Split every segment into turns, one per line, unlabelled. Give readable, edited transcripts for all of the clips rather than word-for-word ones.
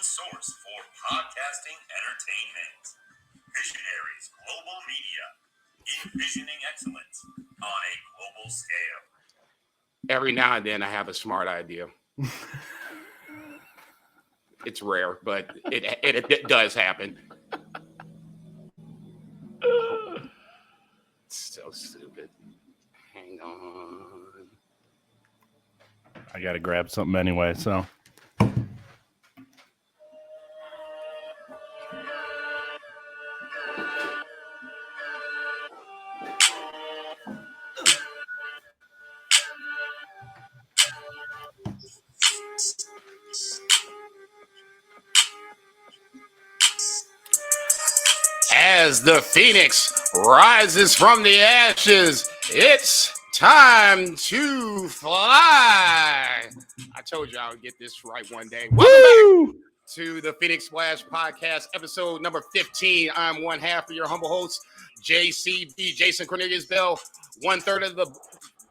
one source for podcasting entertainment. Visionaries Global Media, envisioning excellence on a global scale.
Every now and then I have a smart idea. It's rare, but it does happen. It's so stupid. Hang on.
I got to grab something anyway, so.
As the Phoenix rises from the ashes, it's time to fly. I told you I would get this right one day. Welcome back to the Phoenix Splash Podcast, episode number 15. I'm one half of your humble host, JCB, Jason Cornelius Bell, 1/3 of the...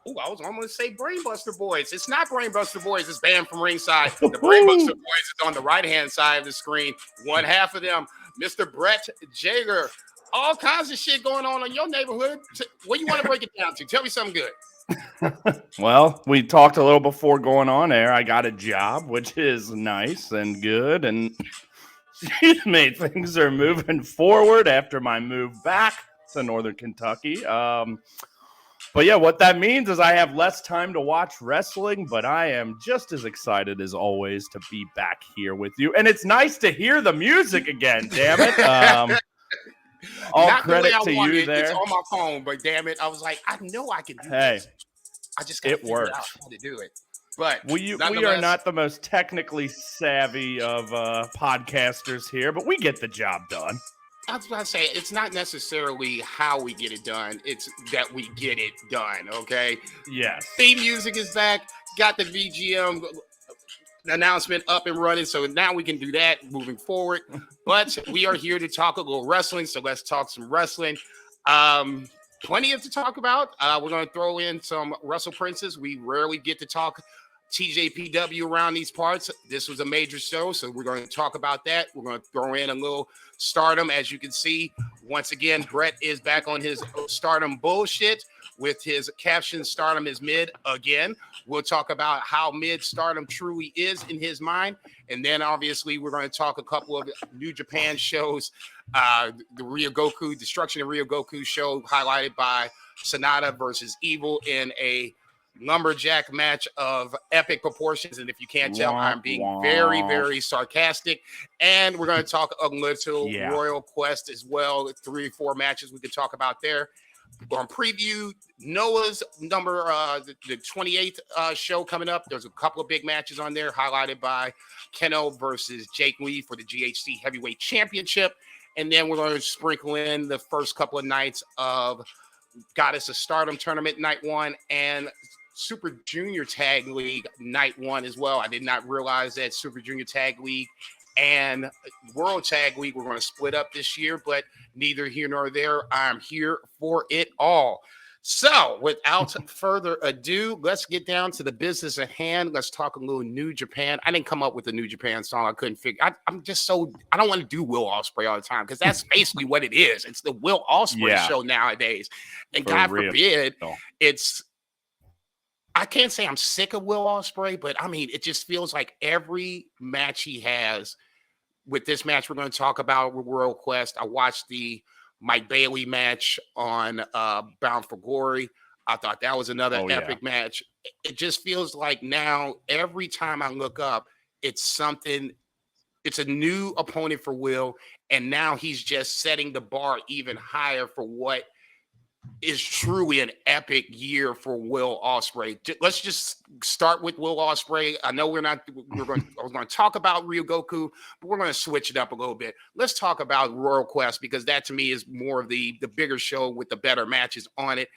Oh, I was almost say Brainbuster Boys. It's not Brainbuster Boys. It's banned from ringside. The Brainbuster Boys is on the right-hand side of the screen. One half of them, Mr. Brett Jager. All kinds of shit going on in your neighborhood. What do you want to break it down to? Tell me something good.
Well, we talked a little before going on air. I got a job, which is nice and good. And excuse me, things are moving forward after my move back to Northern Kentucky. But yeah, what that means is I have less time to watch wrestling, but I am just as excited as always to be back here with you. And it's nice to hear the music again, damn it. All
Not
credit
the way
to you there.
It's on my phone, but damn it, I was like, I know I can do this. I just got to figure out how to do it. But
we are not the most technically savvy of podcasters here, but we get the job done.
I was about to say, it's not necessarily how we get it done. It's that we get it done, okay?
Yes.
Theme music is back. Got the VGM announcement up and running, so now we can do that moving forward. But we are here to talk a little wrestling, so let's talk some wrestling. Plenty to talk about. We're going to throw in some Wrestle Princess. We rarely get to talk TJPW around these parts. This was a major show, so we're going to talk about that. We're going to throw in a little Stardom. As you can see, once again, Brett is back on his Stardom bullshit with his caption, Stardom is mid again. We'll talk about how mid Stardom truly is in his mind. And then obviously we're going to talk a couple of New Japan shows, the Ryogoku, Destruction In Ryogoku show highlighted by SANADA versus Evil in a lumberjack match of epic proportions. And if you can't tell, I'm being very, very sarcastic. And we're going to talk a little Royal Quest as well. 3 or 4 matches we could talk about there. We're going to preview NOAH's number, the 28th show coming up. There's a couple of big matches on there, highlighted by Keno versus Jake Lee for the GHC Heavyweight Championship. And then we're going to sprinkle in the first couple of nights of Goddess of Stardom Tournament Night 1 and Super Junior Tag League Night 1 as well. I did not realize that Super Junior Tag League and World Tag League were going to split up this year, but neither here nor there. I'm here for it all. So without further ado, let's get down to the business at hand. Let's talk a little New Japan. I didn't come up with a New Japan song. I couldn't figure. I don't want to do Will Ospreay all the time because that's basically what it is. It's the Will Ospreay show nowadays. And God forbid it's... I can't say I'm sick of Will Ospreay, but I mean, it just feels like every match he has. With this match we're going to talk about with World Quest, I watched the Mike Bailey match on Bound for Glory. I thought that was another epic match. It just feels like now every time I look up, it's something. It's a new opponent for Will, and now he's just setting the bar even higher for what is truly an epic year for Will Ospreay. Let's just start with Will Ospreay. I know I was going to talk about Ryogoku, but we're going to switch it up a little bit. Let's talk about Royal Quest because that to me is more of the bigger show with the better matches on it.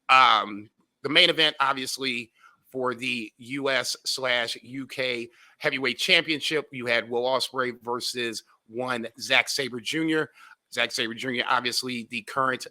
The main event, obviously, for the US/UK Heavyweight Championship, you had Will Ospreay versus one Zack Sabre Jr. Zack Sabre Jr., obviously the current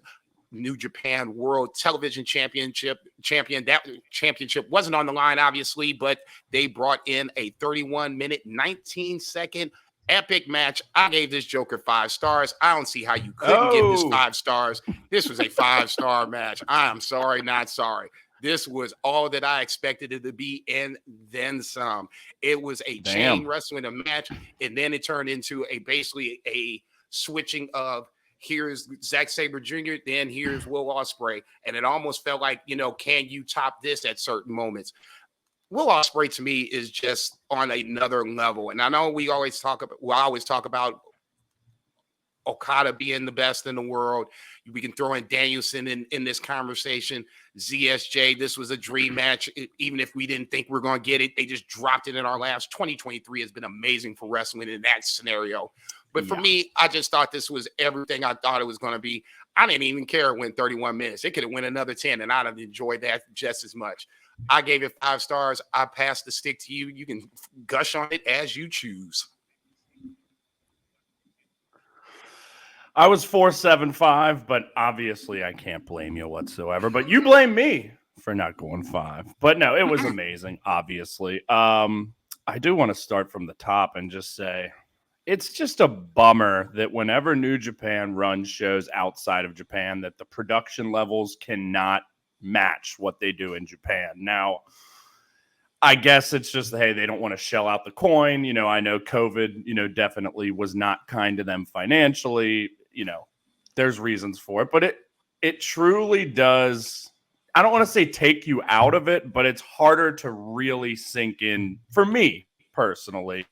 New Japan World Television champion. That championship wasn't on the line, obviously, but they brought in a 31-minute, 19-second epic match. I gave this Joker 5 stars. I don't see how you couldn't give this 5 stars. This was a 5-star match. I am sorry, not sorry. This was all that I expected it to be, and then some. It was a chain wrestling a match, and then it turned into basically a switching of here's Zack Sabre Jr., then here's Will Ospreay, and it almost felt like, can you top this at certain moments? Will Ospreay to me is just on another level, and I know we always talk about Okada being the best in the world. We can throw in Danielson in this conversation. ZSJ, this was a dream match. Even if we didn't think we were going to get it, they just dropped it in our laps. 2023 has been amazing for wrestling in that scenario. But for me, I just thought this was everything I thought it was going to be. I didn't even care it went 31 minutes. It could have went another 10, and I'd have enjoyed that just as much. I gave it 5 stars. I passed the stick to you. You can gush on it as you choose.
I was 4.75, but obviously I can't blame you whatsoever. But you blame me for not going 5. But no, it was amazing, obviously. I do want to start from the top and just say it's just a bummer that whenever New Japan runs shows outside of Japan, that the production levels cannot match what they do in Japan. Now, I guess it's just, hey, they don't want to shell out the coin. I know COVID, definitely was not kind to them financially. There's reasons for it, but it truly does. I don't want to say take you out of it, but it's harder to really sink in for me personally,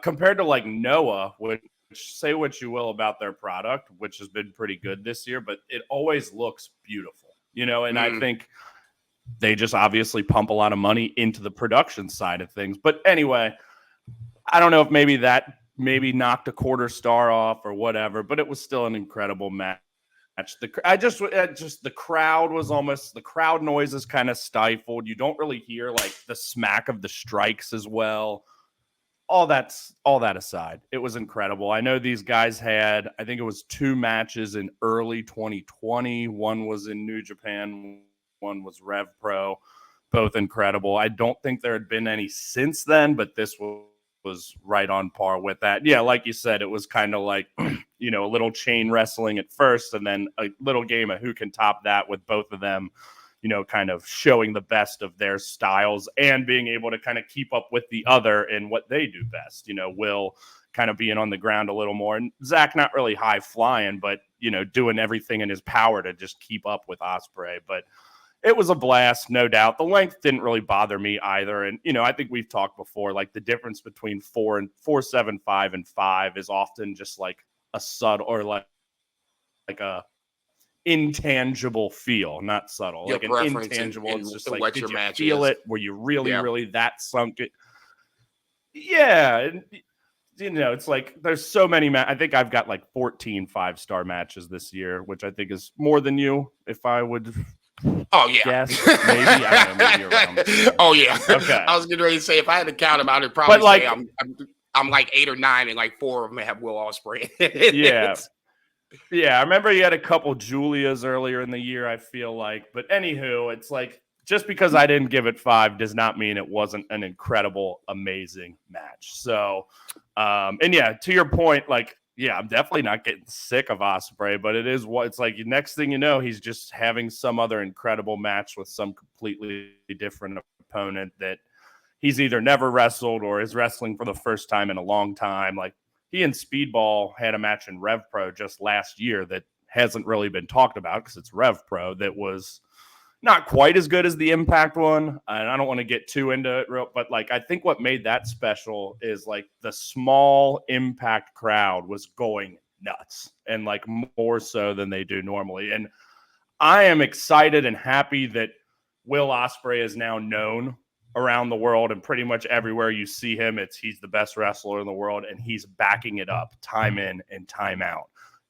compared to like NOAH, which say what you will about their product, which has been pretty good this year, but it always looks beautiful, and I think they just obviously pump a lot of money into the production side of things. But anyway, I don't know if maybe knocked a 1/4 star off or whatever, but it was still an incredible match. The crowd was almost, the crowd noise is kind of stifled. You don't really hear like the smack of the strikes as well. All that aside, it was incredible. I know these guys had, I think it was 2 matches in early 2020. One was in New Japan, one was Rev Pro, both incredible. I don't think there had been any since then, but this was right on par with that. Yeah, like you said, it was kind of like, a little chain wrestling at first, and then a little game of who can top that, with both of them, kind of showing the best of their styles and being able to kind of keep up with the other in what they do best. Will kind of being on the ground a little more, and Zach not really high flying, but, doing everything in his power to just keep up with Ospreay. But it was a blast, no doubt. The length didn't really bother me either. And, I think we've talked before, like the difference between 4.75 and 5 is often just like a subtle, or like a intangible feel, not subtle,
Your
like an intangible. It's just like, did you feel it? Were you really that sunk it? Yeah. And, it's like there's so many. I think I've got like 14 5-star matches this year, which I think is more than you, if I would.
Oh yeah,
yes, maybe. I don't know, maybe around.
Oh yeah.
Okay.
I was getting ready to say, if I had to count them, I would probably
like,
say I'm like 8 or 9, and like 4 of them have Will Ospreay.
Yeah. I remember you had a couple Julias earlier in the year, I feel like. But anywho, it's like, just because I didn't give it 5 does not mean it wasn't an incredible, amazing match. So, and yeah, to your point, like, yeah, I'm definitely not getting sick of Ospreay, but it's like next thing you know, he's just having some other incredible match with some completely different opponent that he's either never wrestled or is wrestling for the first time in a long time. Like, he and Speedball had a match in Rev Pro just last year that hasn't really been talked about because it's Rev Pro, that was not quite as good as the Impact one. And I don't want to get too into it, but like, I think what made that special is like the small Impact crowd was going nuts, and like more so than they do normally. And I am excited and happy that Will Ospreay is now known around the world, and pretty much everywhere you see him, he's the best wrestler in the world, and he's backing it up time in and time out.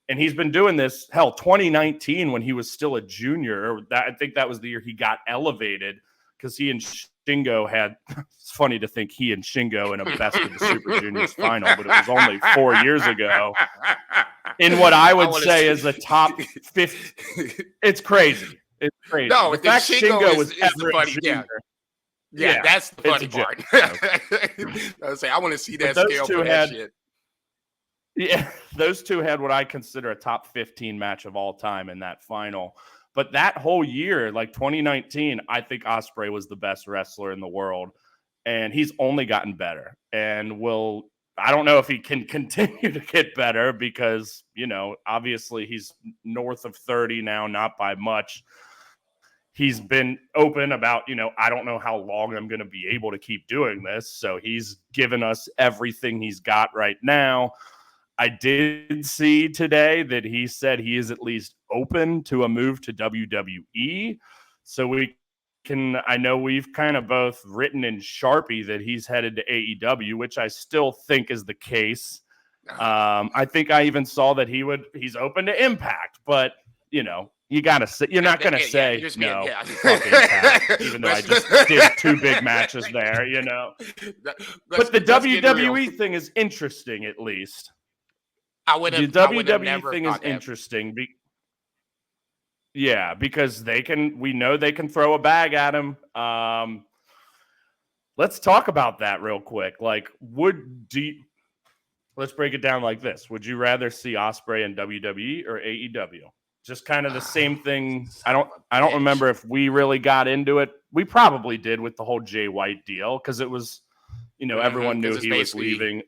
And he's been doing this, 2019 when he was still a junior. I think that was the year he got elevated, because he and Shingo had, it's funny to think he and Shingo in a Best of the Super Juniors final, but it was only 4 years ago. In what I would say is the top 50. It's crazy. It's crazy.
No,
the fact Shingo was
the funny,
junior.
Yeah, that's the funny
it's a
part.
joke.
I was saying, I want to see that
But those
scale
two
for that
had-
shit.
Yeah, those two had what I consider a top 15 match of all time in that final. But that whole year, like 2019, I think Ospreay was the best wrestler in the world. And he's only gotten better. And I don't know if he can continue to get better because, obviously he's north of 30 now, not by much. He's been open about, I don't know how long I'm going to be able to keep doing this. So he's given us everything he's got right now. I did see today that he said he is at least open to a move to WWE. So I know we've kind of both written in Sharpie that he's headed to AEW, which I still think is the case. I think I even saw that he's open to Impact, but you gotta say, you're not gonna say no. Fuck Impact, even though I just did 2 big matches there, But the WWE thing is interesting, at least.
The
WWE thing is interesting. Because we know they can throw a bag at him. Let's talk about that real quick. Like, let's break it down like this. Would you rather see Ospreay in WWE or AEW? Just kind of the same thing. I don't remember if we really got into it. We probably did with the whole Jay White deal because it was, everyone knew he was leaving.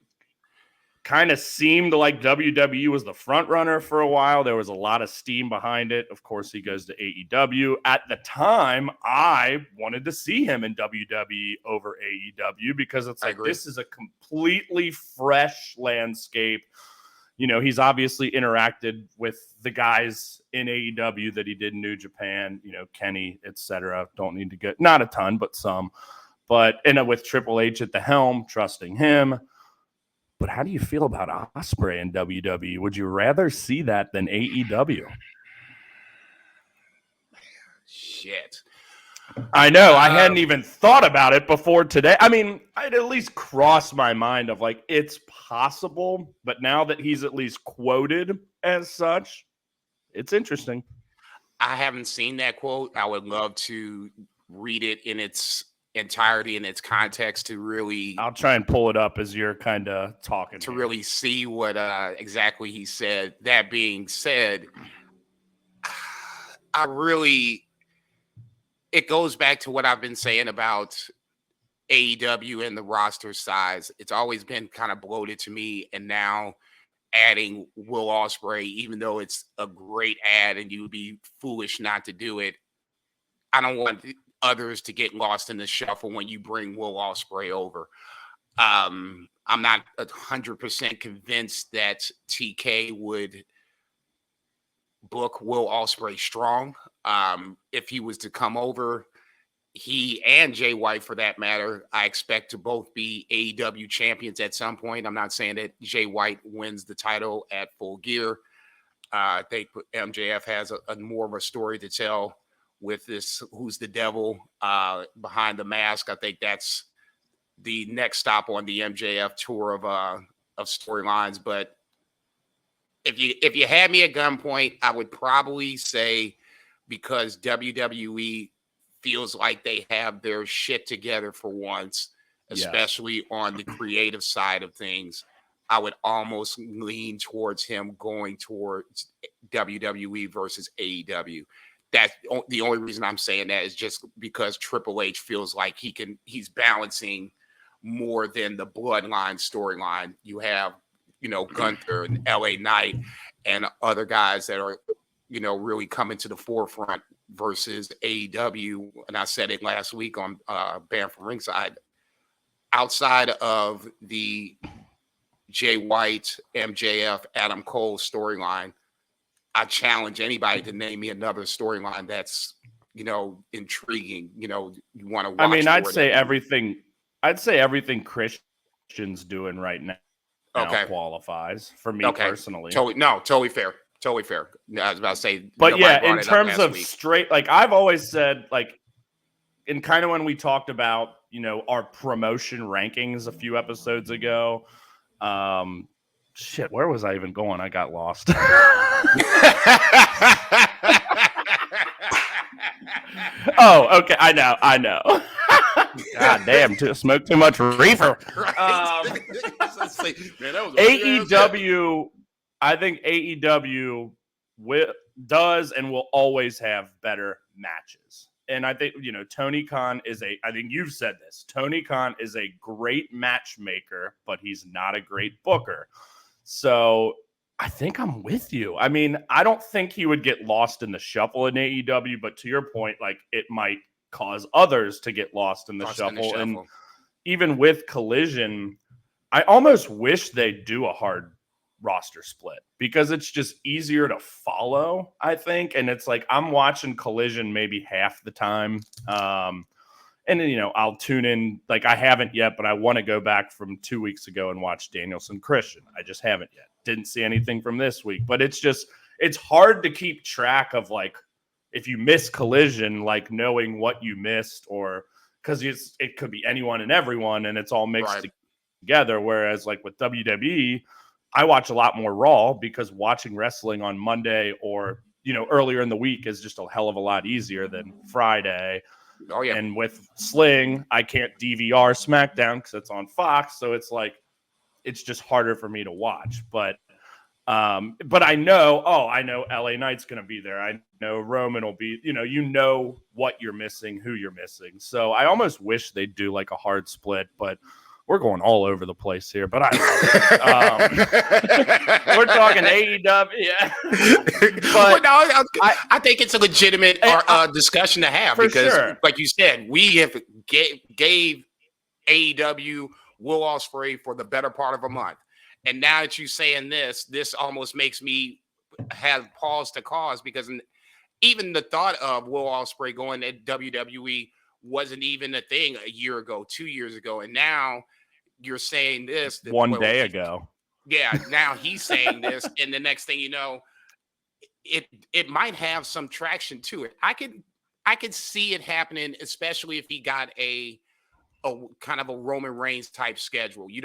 Kind of seemed like WWE was the front runner for a while. There was a lot of steam behind it. Of course, he goes to AEW. At the time, I wanted to see him in WWE over AEW because it's like this is a completely fresh landscape. He's obviously interacted with the guys in AEW that he did in New Japan, Kenny, etc. Don't need to get, not a ton, but some. But with Triple H at the helm, trusting him. But how do you feel about Ospreay in WWE? Would you rather see that than AEW?
Shit.
I know. I hadn't even thought about it before today. I mean, I'd at least crossed my mind of like, it's possible. But now that he's at least quoted as such, it's interesting.
I haven't seen that quote. I would love to read it in its entirety, in its context, to really...
I'll try and pull it up as you're kind of talking.
To really see what exactly he said. That being said, it goes back to what I've been saying about AEW and the roster size. It's always been kind of bloated to me, and now adding Will Ospreay, even though it's a great ad and you would be foolish not to do it, I don't want others to get lost in the shuffle when you bring Will Ospreay over. I'm not 100% convinced that TK would book Will Ospreay strong. If he was to come over, he and Jay White, for that matter, I expect to both be AEW champions at some point. I'm not saying that Jay White wins the title at Full Gear. I think MJF has a more of a story to tell with this Who's the Devil behind the mask. I think that's the next stop on the MJF tour of storylines. But if you had me at gunpoint, I would probably say, because WWE feels like they have their shit together for once, especially on the creative side of things, I would almost lean towards him going towards WWE versus AEW. That's the only reason I'm saying that, is just because Triple H feels like he's balancing more than the bloodline storyline. You have, Gunther and LA Knight and other guys that are, really coming to the forefront versus AEW. And I said it last week on Banned from Ringside. Outside of the Jay White, MJF, Adam Cole storyline, I challenge anybody to name me another storyline that's, intriguing. You want to watch.
I mean, I'd say everything Christian's doing right now qualifies for me personally.
Totally fair. Totally fair. I was about to say,
but yeah, in terms of straight, like I've always said, like, in kind of when we talked about, our promotion rankings a few episodes ago, shit, where was I even going? I got lost. Oh, okay. I know. God damn, smoke too much reefer.
Right. Man, that was
AEW, I think AEW does and will always have better matches. And I think, Tony Khan I think you've said this, Tony Khan is a great matchmaker, but he's not a great booker. So I think I'm with you. I mean, I don't think he would get lost in the shuffle in AEW, but to your point, like, it might cause others to get lost in the shuffle. And even with Collision, I almost wish they do a hard roster split because it's just easier to follow, I think. And it's like I'm watching Collision maybe half the time. And then, I'll tune in. Like, I haven't yet, but I want to go back from 2 weeks ago and watch Danielson Christian. I just haven't yet. Didn't see anything from this week, but it's hard to keep track of, like, if you miss Collision, like knowing what you missed, or because it could be anyone and everyone and it's all mixed together. Whereas like with WWE, I watch a lot more Raw because watching wrestling on Monday or, earlier in the week is just a hell of a lot easier than Friday.
Oh, yeah.
And with Sling, I can't DVR SmackDown because it's on Fox. So it's like, it's just harder for me to watch. But I know LA Knight's going to be there. I know Roman will be, what you're missing, who you're missing. So I almost wish they'd do like a hard split, but we're going all over the place here, but I love it. We're talking AEW. Yeah. But
I think it's a legitimate discussion to have because, like you said, we have gave AEW Will Ospreay for the better part of a month. And now that you're saying this almost makes me have pause to cause because even the thought of Will Ospreay going to WWE wasn't even a thing a year ago, 2 years ago. And now you're saying this.
One day ago.
Yeah, now he's saying this. And the next thing you know, it might have some traction to it. I could see it happening, especially if he got a kind of a Roman Reigns type schedule. You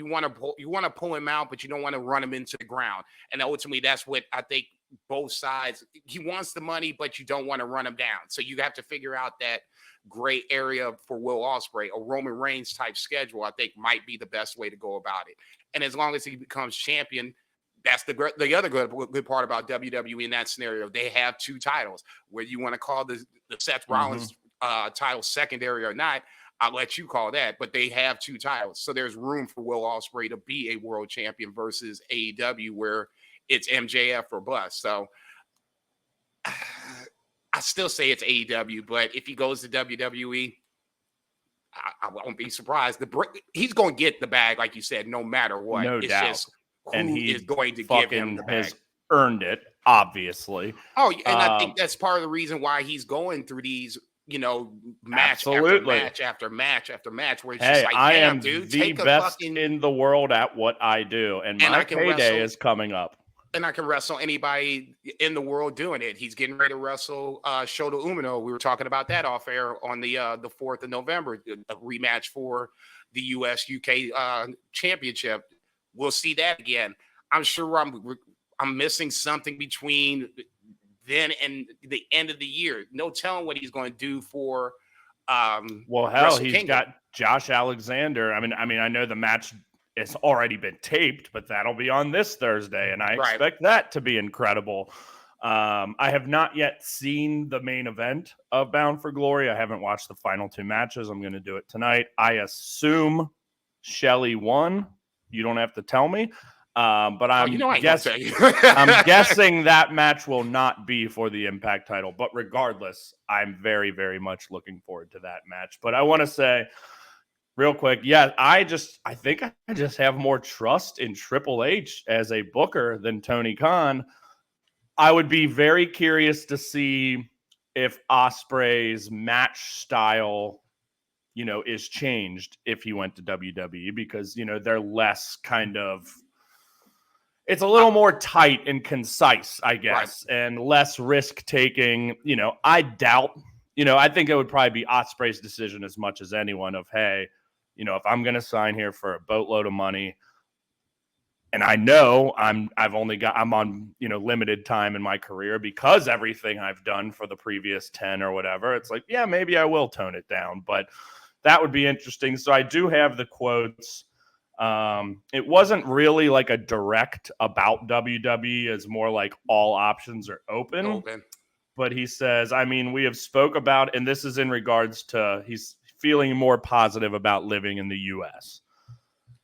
want to pull him out, but you don't want to run him into the ground. And ultimately, that's what I think both sides. He wants the money, but you don't want to run him down. So you have to figure out that gray area for Will Ospreay. A Roman Reigns type schedule, I think, might be the best way to go about it. And as long as he becomes champion, that's the other good part about WWE in that scenario. They have two titles. Whether you want to call the Seth Rollins title secondary or not, I'll let you call that, but they have two titles. So there's room for Will Ospreay to be a world champion versus AEW where it's MJF or bust. So I still say it's AEW, but if he goes to WWE, I won't be surprised. He's going to get the bag, like you said, no matter what.
No doubt.
Just and he is going to give him the bag.
Has earned it, obviously.
Oh, and I think that's part of the reason why he's going through these match after match after match after match, where it's just like,
I am
dude,
the best in the world at what I do, and my payday is coming up.
And I can wrestle anybody in the world doing it. He's getting ready to wrestle Shota Umino. We were talking about that off air on the 4th of November, a rematch for the US UK championship. We'll see that again. I'm sure I'm missing something between then and the end of the year. No telling what he's going to do for
Wrestle Kingdom. Got Josh Alexander. I mean, I know the match has already been taped, but that'll be on this Thursday, and I expect that to be incredible. I have not yet seen the main event of Bound for Glory. I haven't watched the final two matches. I'm going to do it tonight. I assume Shelley won. You don't have to tell me. But I'm guessing that match will not be for the Impact title. But regardless, I'm very, very much looking forward to that match. But I want to say real quick, I think I just have more trust in Triple H as a booker than Tony Khan. I would be very curious to see if Ospreay's match style, is changed if he went to WWE because, they're less kind of, it's a little more tight and concise, I guess, and less risk taking. I doubt, I think it would probably be Ospreay's decision as much as anyone of, hey, if I'm going to sign here for a boatload of money, and I know I'm on, limited time in my career because everything I've done for the previous 10 or whatever, it's like, yeah, maybe I will tone it down. But that would be interesting. So I do have the quotes. It wasn't really like a direct about WWE. It's more like all options are open. But he says, I mean, we have spoke about, and this is in regards to he's feeling more positive about living in the U.S. He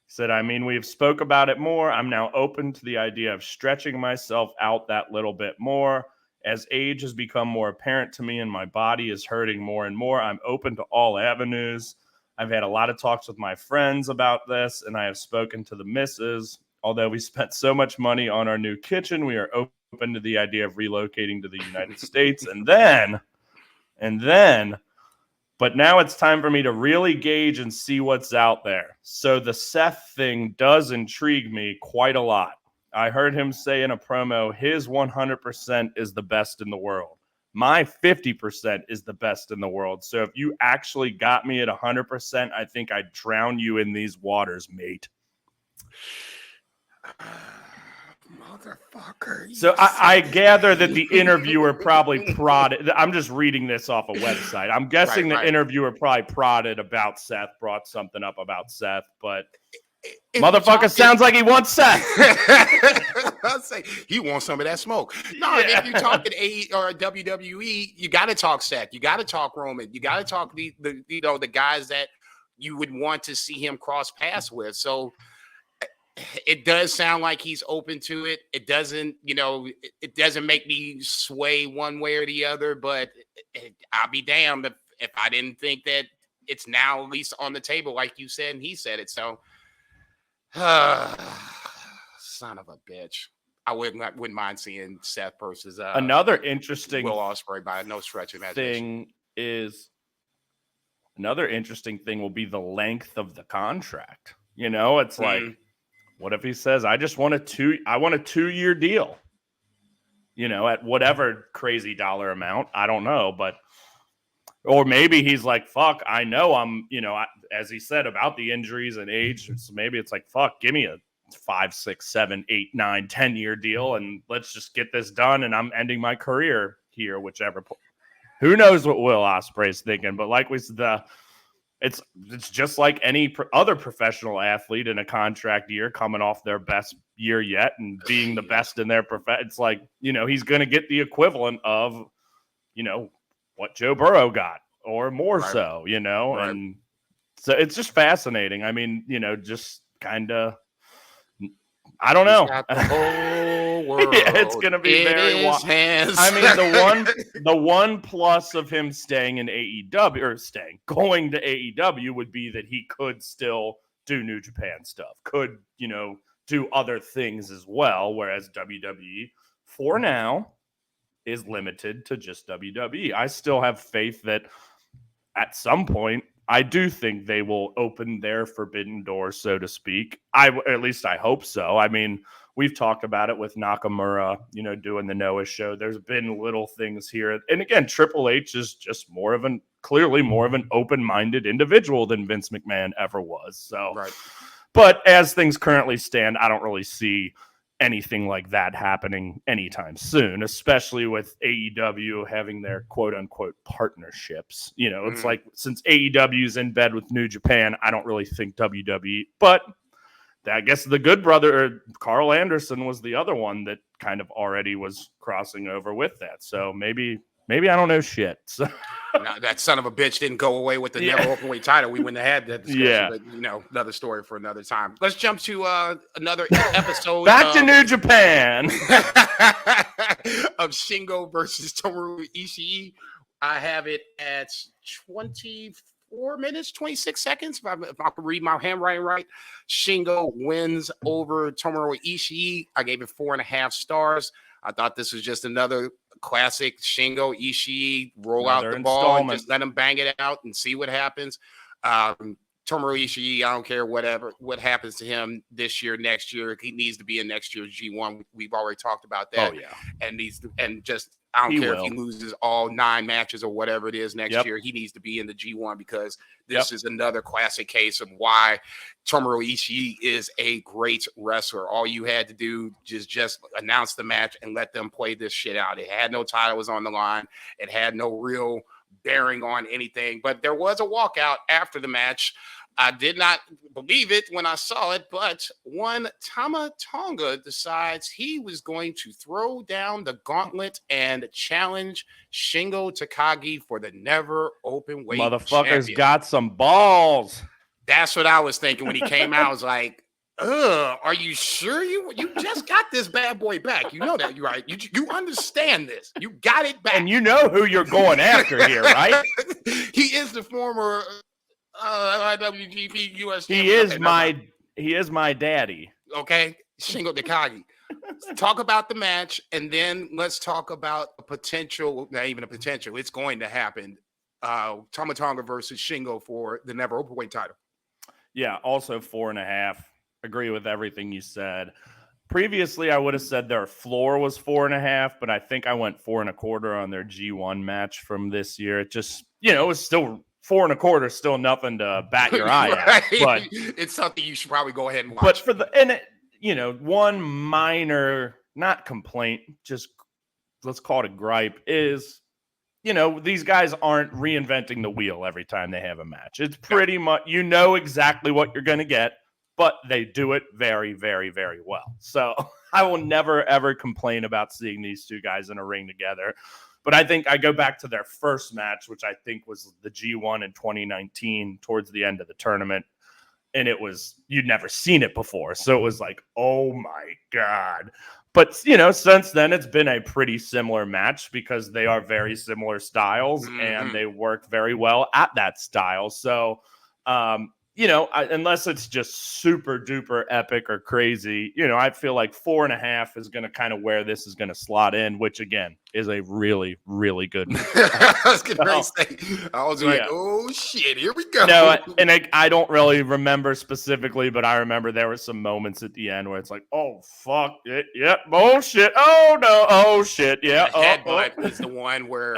said, I mean, we have spoke about it more. I'm now open to the idea of stretching myself out that little bit more. As age has become more apparent to me and my body is hurting more and more, I'm open to all avenues. I've had a lot of talks with my friends about this, and I have spoken to the missus. Although we spent so much money on our new kitchen, we are open to the idea of relocating to the United States. And then, but now it's time for me to really gauge and see what's out there. So the Seth thing does intrigue me quite a lot. I heard him say in a promo, his 100% is the best in the world. My 50% is the best in the world. So if you actually got me at 100%, I think I'd drown you in these waters, mate.
Motherfucker.
So I gather that the interviewer probably prodded. I'm just reading this off a website. I'm guessing the interviewer probably prodded about Seth, brought something up about Seth, but motherfucker sounds like he wants Seth.
I'll say he wants some of that smoke. No, if you're talking A or WWE, you got to talk Seth. You got to talk Roman. You got to talk the guys that you would want to see him cross paths with. So it does sound like he's open to it. It doesn't, it doesn't make me sway one way or the other, but I'll be damned if I didn't think that it's now at least on the table, like you said, and he said it. So, son of a bitch. I wouldn't mind seeing Seth versus
another interesting
Will Ospreay by no stretch of imagination.
Another interesting thing will be the length of the contract. It's like, what if he says, I want a 2-year deal, at whatever crazy dollar amount. I don't know, or maybe he's like, fuck, I know I'm, as he said about the injuries and age. So maybe it's like, fuck, give me a 5, 6, 7, 8, 9, 10-year deal. And let's just get this done. And I'm ending my career here, whichever. Who knows what Will Ospreay's thinking, but like we said, it's just like any other professional athlete in a contract year coming off their best year yet and being the best in their profession. It's like, he's going to get the equivalent of, what Joe Burrow got or more so,
Right.
And so it's just fascinating. I mean, just kind of, I don't know.
Got the whole world.
It's going to be very wild. I mean, the one plus of him staying in AEW or going to AEW would be that he could still do New Japan stuff, could, do other things as well. Whereas WWE for now is limited to just WWE. I still have faith that at some point, I do think they will open their forbidden door, so to speak. At least I hope so. I mean, we've talked about it with Nakamura, doing the NOAH show. There's been little things here. And again, Triple H is just clearly more of an open-minded individual than Vince McMahon ever was. So, But as things currently stand, I don't really see anything like that happening anytime soon, especially with AEW having their quote unquote partnerships. It's like, since AEW's in bed with New Japan, I don't really think WWE, but I guess the good brother, Carl Anderson, was the other one that kind of already was crossing over with that. So maybe I don't know shit. So.
Now, that son of a bitch didn't go away with the never open weight title. We wouldn't have had that discussion, but another story for another time. Let's jump to another episode.
Back to New Japan
of Shingo versus Tomoru Ishii. I have it at 24 minutes, 26 seconds. If I can read my handwriting right. Shingo wins over Tomoru Ishii. I gave it 4.5 stars. I thought this was just another classic Shingo Ishii roll out the ball and just let him bang it out and see what happens. Tomoru Ishii, I don't care what happens to him this year, next year. He needs to be in next year's G1. We've already talked about that.
Oh yeah,
I don't care if he loses all 9 matches or whatever it is next year. He needs to be in the G1 because this is another classic case of why Tomoru Ishii is a great wrestler. All you had to do is just announce the match and let them play this shit out. It had no titles on the line. It had no real bearing on anything. But there was a walkout after the match. I did not believe it when I saw it, but one Tama Tonga decides he was going to throw down the gauntlet and challenge Shingo Takagi for the never open weight
Motherfucker's
champion.
got some balls.
That's what I was thinking when he came out. I was like, are you sure you just got this bad boy back? You know that, you're right. You understand this. You got it back.
And you know who you're going after here, right?
He is the former IWGP US
champion. He is my daddy.
Okay, Shingo Takagi. Talk about the match, and then let's talk about a potential, not even a potential, it's going to happen. Tama Tonga versus Shingo for the never openweight title.
Yeah, also 4.5. Agree with everything you said. Previously, I would have said their floor was 4.5, but I think I went 4.25 on their G1 match from this year. It just, it was still 4.25, still nothing to bat your eye at. But
it's something you should probably go ahead and watch.
But one minor, not complaint, just let's call it a gripe, is these guys aren't reinventing the wheel every time they have a match. It's pretty much, exactly what you're going to get, but they do it very, very, very well. So I will never, ever complain about seeing these two guys in a ring together. But I think I go back to their first match, which I think was the G1 in 2019 towards the end of the tournament. And it was, you'd never seen it before. So it was like, oh my God. But, since then, it's been a pretty similar match because they are very similar styles and they work very well at that style. So, unless it's just super duper epic or crazy, I feel like 4.5 is going to kind of where this is going to slot in, which again is a really, really good movie.
I was like, oh shit, here we go.
No, and I don't really remember specifically, but I remember there were some moments at the end where it's like, oh fuck it, yep, oh shit, oh no, oh shit, yeah.
The headbutt was the one where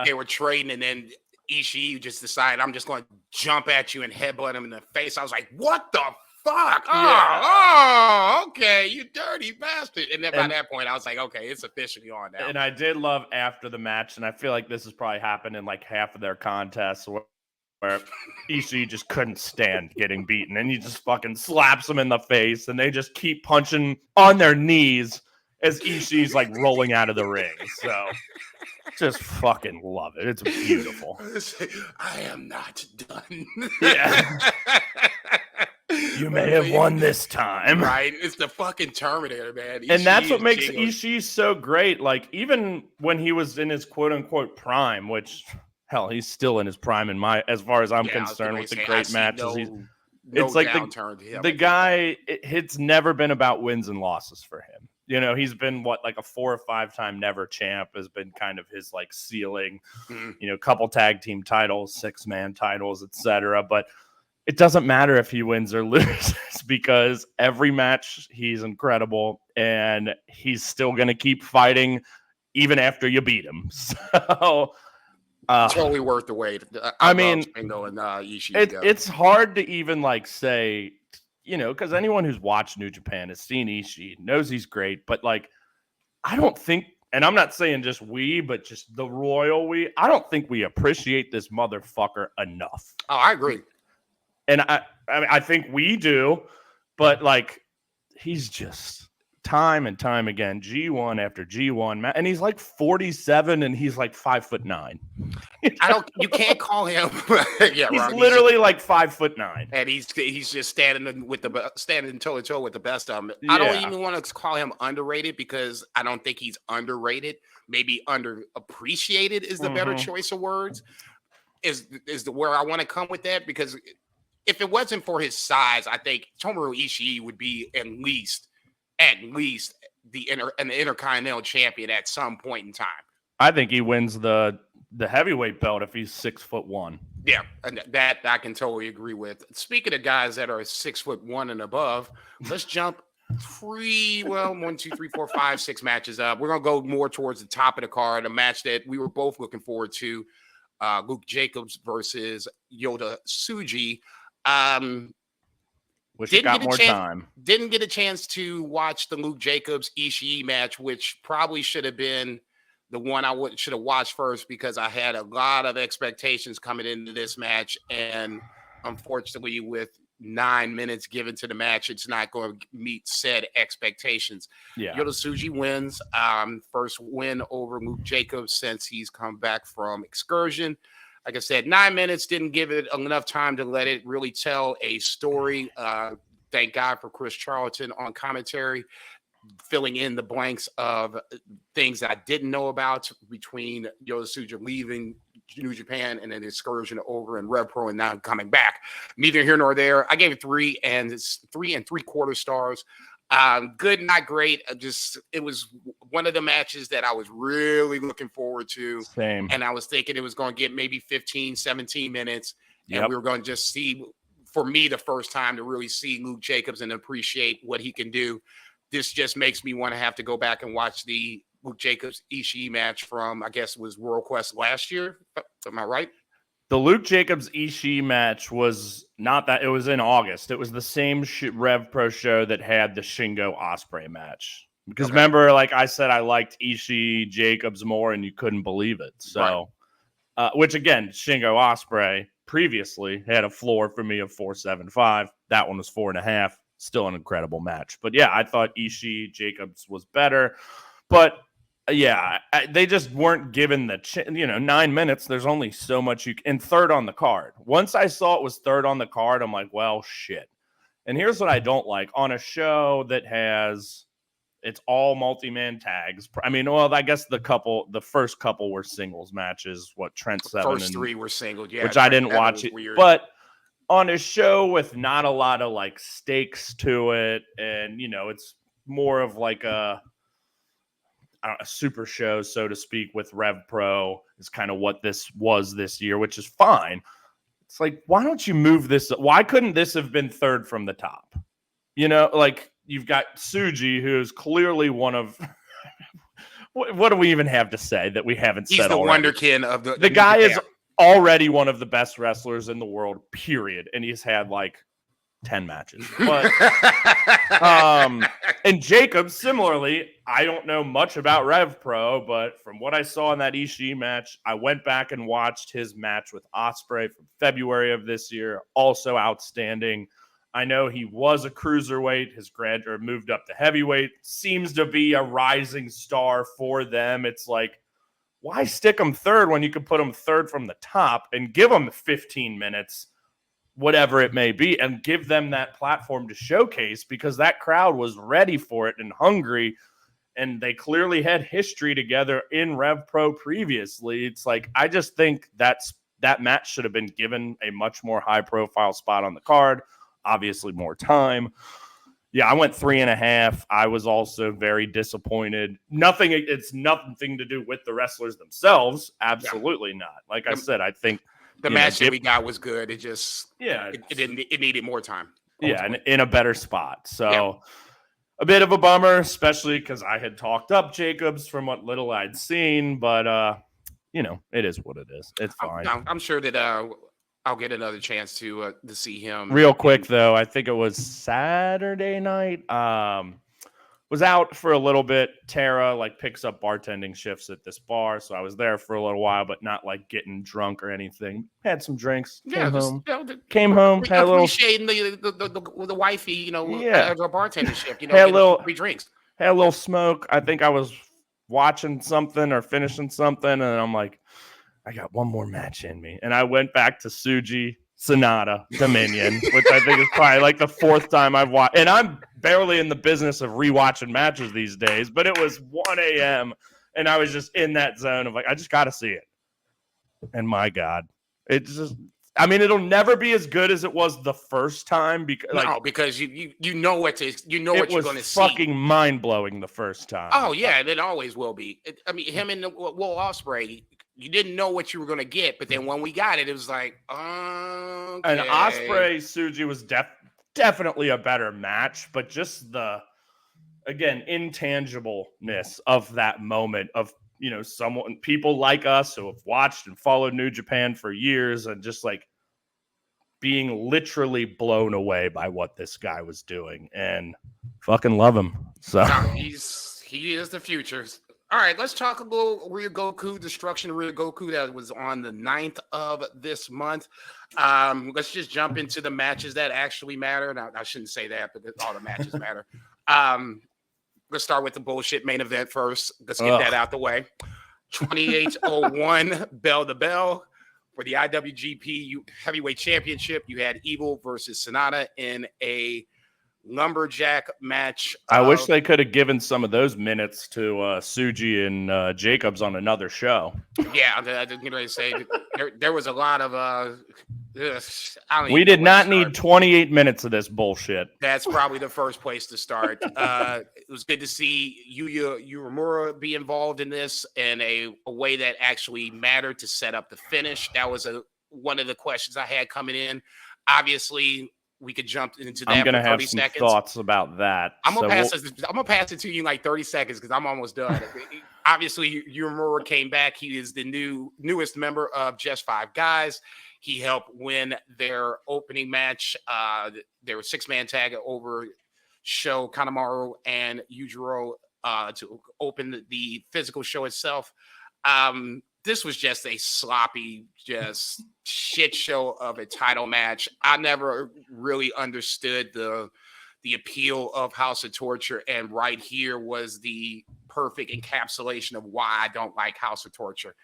they were trading, and then Ishii just decided, I'm just going to jump at you and headbutt him in the face. I was like, what the fuck? Oh, okay, you dirty bastard. And then by that point, I was like, okay, it's officially on now.
And I did love after the match, and I feel like this has probably happened in like half of their contests where Ishii just couldn't stand getting beaten, and he just fucking slaps him in the face, and they just keep punching on their knees as Ishii's like rolling out of the ring. So just fucking love it. It's beautiful.
I am not done.
Yeah. You may have won this time.
Right? It's the fucking Terminator, man.
And that's what makes Ishii so great. Like, even when he was in his quote-unquote prime, which, hell, he's still in his prime as far as I'm concerned with the great matches. It's like the guy, it's never been about wins and losses for him. He's been like a 4 or 5-time never champ has been kind of his like ceiling, couple tag team titles, 6-man titles, etc. But it doesn't matter if he wins or loses because every match he's incredible and he's still going to keep fighting even after you beat him. So
totally worth the wait.
I mean,
Ishii
it's hard to even like say, because anyone who's watched New Japan has seen Ishii, knows he's great. But like, I don't think, and I'm not saying just we, but just the royal we, I don't think we appreciate this motherfucker enough.
Oh, I agree.
And I think we do, but like, he's just time and time again, G1 after G1, and he's like 47 and he's like 5'9".
You can't call him.
He's literally like 5'9",
and he's just standing toe to toe with the best of them. I don't even want to call him underrated because I don't think he's underrated. Maybe underappreciated is the better choice of words. Is where I want to come with that, because if it wasn't for his size, I think Tomohiro Ishii would be at least the Intercontinental champion at some point in time.
I think he wins the heavyweight belt if he's 6'1".
Yeah, and that I can totally agree with. Speaking of guys that are 6'1" and above, let's jump 1, 2, 3, 4, 5, 6 matches up. We're gonna go more towards the top of the card, a match that we were both looking forward to. Luke Jacobs versus Yota Tsuji.
Wish he got more time.
Didn't get a chance to watch the Luke Jacobs Ishii match, which probably should have been the one I should have watched first because I had a lot of expectations coming into this match, and unfortunately, with 9 minutes given to the match, it's not going to meet said expectations.
Yeah.
Yota Tsuji wins. First win over Luke Jacobs since he's come back from excursion. Like I said, 9 minutes didn't give it enough time to let it really tell a story. Thank God for Chris Charlton on commentary, filling in the blanks of things I didn't know about between Yota Tsuji leaving New Japan and an excursion over in Rev Pro and now coming back. Neither here nor there. I gave it 3 and 3.75 stars. Good, not great. It was one of the matches that I was really looking forward to.
Same.
And I was thinking it was going to get maybe 15, 17 minutes.
Yep.
And we were going to just see, for me, the first time to really see Luke Jacobs and appreciate what he can do. This just makes me want to have to go back and watch the Luke Jacobs Ishii match from, I guess it was World Quest last year. Am I right?
The Luke Jacobs Ishii match was not that. It was in August. It was the same Rev Pro show that had the Shingo Ospreay match. Because remember, like I said, I liked Ishii Jacobs more, and you couldn't believe it. So, which again, Shingo Ospreay previously had a floor for me of 4.75. That one was 4.5. Still an incredible match. But yeah, I thought Ishii Jacobs was better. But yeah, they just weren't given the 9 minutes. There's only so much and third on the card. Once I saw it was third on the card, I'm like, well, shit. And here's what I don't like on a show that it's all multi-man tags. I mean, well, I guess the first couple were singles matches. What Trent Seven
first 3 were singled, yeah,
which I didn't watch it, weird. But on a show with not a lot of like stakes to it, and it's more of like a super show, so to speak, with Rev Pro is kind of what this was this year, which is fine. It's like, why don't you move this? Why couldn't this have been third from the top? Like you've got Tsuji, who's clearly one of what do we even have to say that we haven't said already?
He's the wonderkin of the
guy is already one of the best wrestlers in the world, period. And he's had like 10 matches. But and Jacob, similarly, I don't know much about Rev Pro, but from what I saw in that Ishii match, I went back and watched his match with Ospreay from February of this year. Also outstanding. I know he was a cruiserweight. His moved up to heavyweight. Seems to be a rising star for them. It's like, why stick him third when you could put him third from the top and give him 15 minutes, whatever it may be, and give them that platform to showcase, because that crowd was ready for it and hungry, and they clearly had history together in Rev Pro previously. It's like, I just think that match should have been given a much more high-profile spot on the card, obviously more time. Yeah, I went 3.5. I was also very disappointed. It's nothing to do with the wrestlers themselves. Absolutely not. Like I said, I think
the match that we got was good. It just it needed more time.
Yeah, and in a better spot. So a bit of a bummer, especially because I had talked up Jacobs from what little I'd seen. But it is what it is. It's fine.
I'm sure that I'll get another chance to see him.
Real quick, though, I think it was Saturday night. Was out for a little bit. Tara picks up bartending shifts at this bar, so I was there for a little while, but not getting drunk or anything. Had some drinks. Came home. Came home. Had a little
appreciating the wifey, a bartending shift.
Had a little
free drinks.
Had a little smoke. I think I was watching something or finishing something, and I'm like, I got one more match in me. And I went back to Tsuji, SANADA, Dominion, which I think is probably the fourth time I've watched. And I'm barely in the business of rewatching matches these days, but it was 1 a.m. and I was just in that zone of I just got to see it. And my God, it's just, it'll never be as good as it was the first time because
you know what you're going to see.
It was fucking mind blowing the first time.
Oh yeah, and it always will be. Him and Will Ospreay. You didn't know what you were going to get, but then when we got it, it was like, okay.
And Ospreay Tsuji was definitely a better match, but just the, again, intangibleness of that moment of, people like us who have watched and followed New Japan for years and just being literally blown away by what this guy was doing, and fucking love him. So
he is the future. All right, let's talk a little Ryogoku, Destruction in Ryogoku that was on the 9th of this month. Let's just jump into the matches that actually matter. Now, I shouldn't say that, but all the matches matter. Let's start with the bullshit main event first. Let's get that out the way. 2801 Bell to Bell for the IWGP Heavyweight Championship. You had Evil versus SANADA in a lumberjack match.
I wish they could have given some of those minutes to Tsuji and Jacobs on another show.
Yeah, I was going to say there was a lot of.
We did not need 28 minutes of this bullshit.
That's probably the first place to start. It was good to see Yuya Uemura be involved in this in a way that actually mattered to set up the finish. That was one of the questions I had coming in. Obviously, we could jump into that.
I'm gonna
for 30
have some
seconds.
thoughts about that.
I'm gonna pass it to you in like 30 seconds because I'm almost done. Obviously, Uemura came back. He is the newest member of Just Five Guys. He helped win their opening match. There was 6-man tag over Sho Kanemaru and Yujiro to open the physical show itself. This was just a sloppy, just shit show of a title match. I never really understood the appeal of House of Torture, and right here was the perfect encapsulation of why I don't like House of Torture.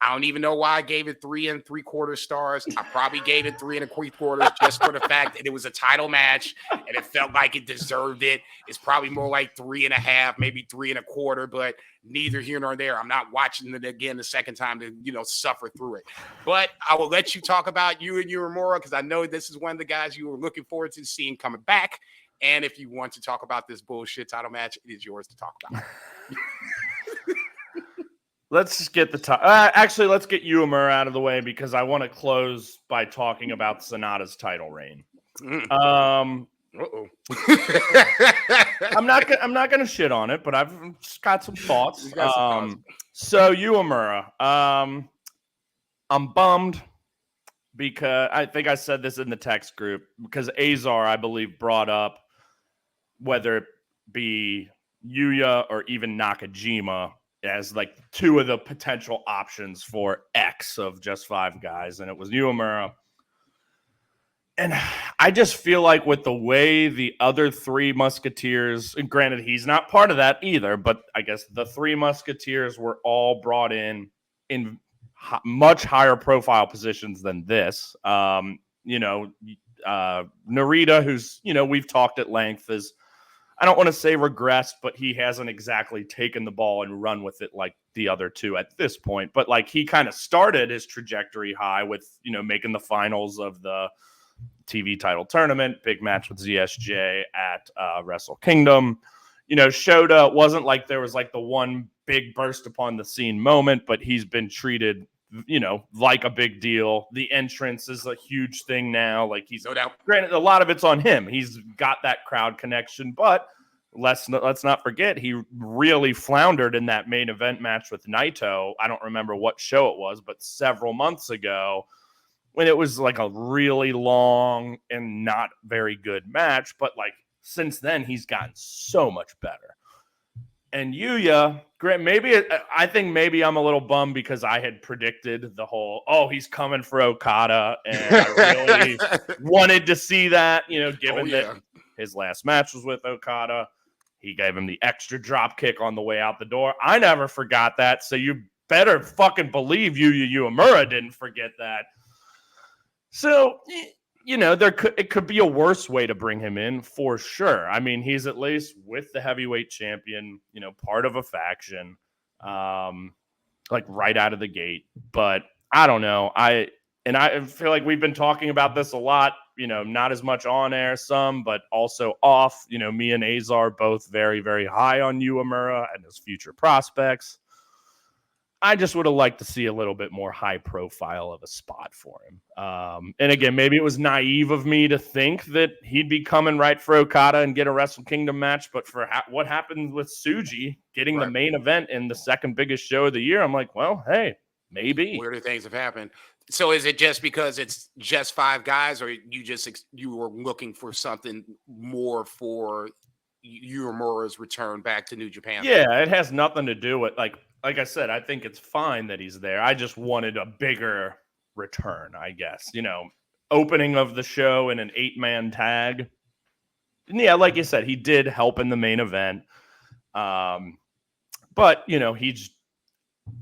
I don't even know why I gave it 3 3/4 stars. I probably gave it 3 1/4 just for the fact that it was a title match and it felt like it deserved it. It's probably more like 3.5, maybe 3 1/4, but neither here nor there. I'm not watching it again the second time to, suffer through it. But I will let you talk about you and Uemura because I know this is one of the guys you were looking forward to seeing coming back. And if you want to talk about this bullshit title match, it is yours to talk about.
Let's just get actually, let's get Uemura out of the way because I want to close by talking about SANADA's title reign. I'm not gonna shit on it, but I've got some thoughts. So Uemura, I'm bummed because I think I said this in the text group because Azar, I believe, brought up whether it be Yuya or even Nakajima as like 2 of the potential options for X of Just Five Guys, and it was Uemura. And I just feel like with the way the other 3 Musketeers, and granted he's not part of that either, but I guess the 3 Musketeers were all brought in much higher profile positions than this. Narita, who's, we've talked at length, is, I don't want to say regressed, but he hasn't exactly taken the ball and run with it like the other 2 at this point. But like he kind of started his trajectory high with, making the finals of the TV title tournament, big match with ZSJ at Wrestle Kingdom. Shota, it wasn't like there was like the one big burst upon the scene moment, but he's been treated, like a big deal. The entrance is a huge thing now. Like he's, no doubt, granted, a lot of it's on him. He's got that crowd connection, but let's not forget he really floundered in that main event match with Naito. I don't remember what show it was, but several months ago when it was like a really long and not very good match. But like since then, he's gotten so much better. And Yuya, I think maybe I'm a little bummed because I had predicted the whole, he's coming for Okada. And I really wanted to see that, given that his last match was with Okada. He gave him the extra drop kick on the way out the door. I never forgot that. So you better fucking believe Yuya Uemura didn't forget that. So, it could be a worse way to bring him in for sure. I mean, he's at least with the heavyweight champion, part of a faction, like right out of the gate. But I don't know. I feel like we've been talking about this a lot, not as much on air, but also off. Me and Azar both very, very high on Uemura and his future prospects. I just would have liked to see a little bit more high profile of a spot for him. And again, maybe it was naive of me to think that he'd be coming right for Okada and get a Wrestle Kingdom match. But for what happened with Tsuji getting the main event in the second biggest show of the year, I'm like, well, hey, maybe.
Weirder things have happened. So is it just because it's Just Five Guys, or you were looking for something more for Uemura's return back to New Japan.
Yeah, it has nothing to do with like I said, I think it's fine that he's there. I just wanted a bigger return, I guess. Opening of the show in an 8-man tag. And yeah, like you said, he did help in the main event. But, he's,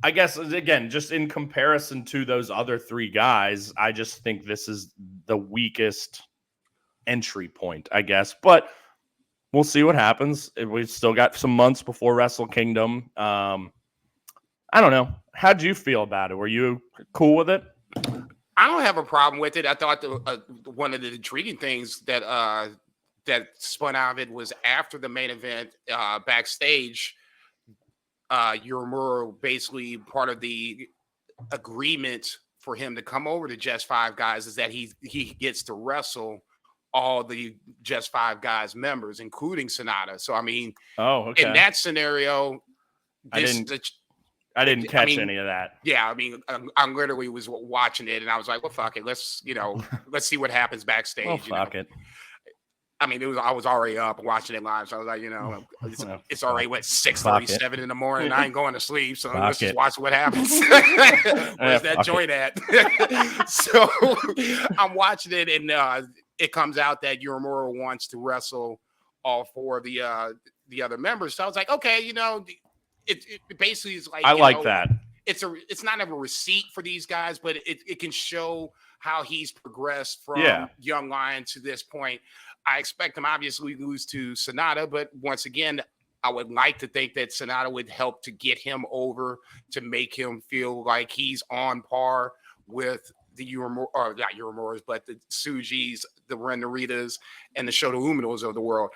I guess, again, just in comparison to those other 3 guys, I just think this is the weakest entry point, I guess. But we'll see what happens. We've still got some months before Wrestle Kingdom. I don't know. How'd you feel about it? Were you cool with it?
I don't have a problem with it. I thought one of the intriguing things that spun out of it was after the main event, backstage, Uemura basically part of the agreement for him to come over to Just 5 Guys is that he gets to wrestle all the Just 5 Guys members, including SANADA. So, I mean, in that scenario,
I didn't catch any of that.
Yeah, I mean, I literally was watching it, and I was like, "Well, fuck it, let's see what happens backstage."
Well, fuck it.
I mean, I was already up watching it live, so I was like, it's already 6:37 in the morning. I ain't going to sleep, so let's just watch what happens. Where's that joint at? So I'm watching it, and it comes out that Uemura wants to wrestle all 4 of the other members. So I was like, okay, it basically is like
I like that.
It's not a receipt for these guys, but it can show how he's progressed from young lion to this point. I expect him obviously to lose to SANADA, but once again, I would like to think that SANADA would help to get him over to make him feel like he's on par with the not Uemuras, but the Tsujis, the Ren Naritas, and the Shota Uminos of the world.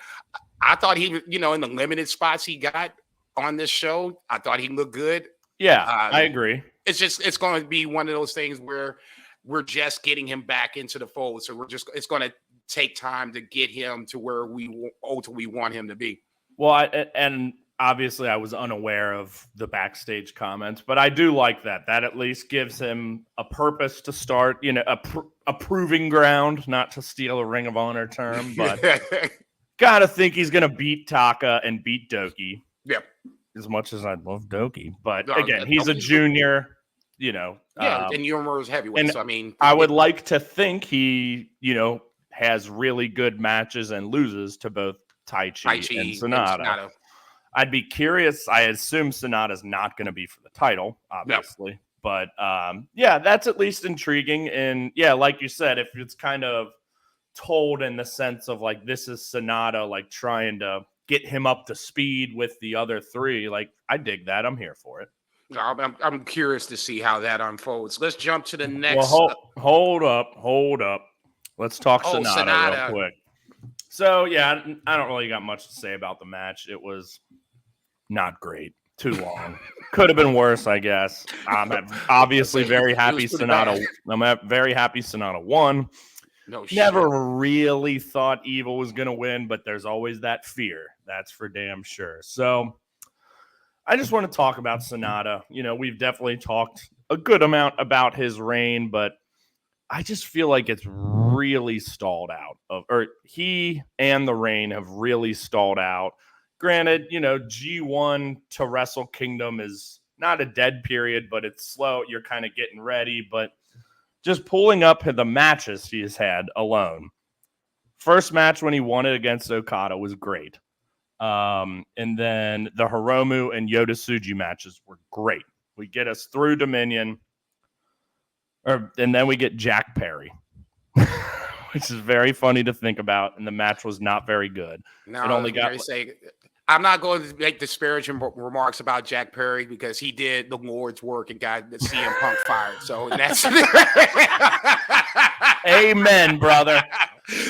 I thought he, in the limited spots he got on this show, I thought he looked good.
Yeah, I agree.
It's going to be one of those things where we're just getting him back into the fold. So it's going to take time to get him to where we ultimately want him to be.
Well, and obviously I was unaware of the backstage comments, but I do like that. That at least gives him a purpose to start, a proving ground, not to steal a Ring of Honor term, but gotta think he's going to beat Taka and beat Doki.
Yep.
As much as I love Doki, but again, he's a junior,
and Uemura's heavyweight. So I mean,
I would like to think he, has really good matches and loses to both Taichi and SANADA. I'd be curious. I assume SANADA's not going to be for the title, obviously, but that's at least intriguing. And like you said, if it's kind of told in the sense of like this is SANADA like trying to get him up to speed with the other 3, like I dig that. I'm here for it.
I'm curious to see how that unfolds. Let's jump to the next.
Well, hold up. Let's talk SANADA real quick. So, I don't really got much to say about the match. It was not great. Too long. Could have been worse, I guess. I'm obviously very happy SANADA. I'm very happy SANADA won. Never really thought Evil was going to win, but there's always that fear. That's for damn sure. So, I just want to talk about SANADA. We've definitely talked a good amount about his reign, but I just feel like it's really stalled out. Or he and the reign have really stalled out. Granted, G1 to Wrestle Kingdom is not a dead period, but it's slow. You're kind of getting ready, but just pulling up the matches he has had alone. First match when he won it against Okada was great. And then the Hiromu and Yota Tsuji matches were great. We get us through Dominion. And then we get Jack Perry, which is very funny to think about. And the match was not very good.
No, I'm not going to make disparaging remarks about Jack Perry because he did the Lord's work and got the CM Punk fired. So that's
amen, brother.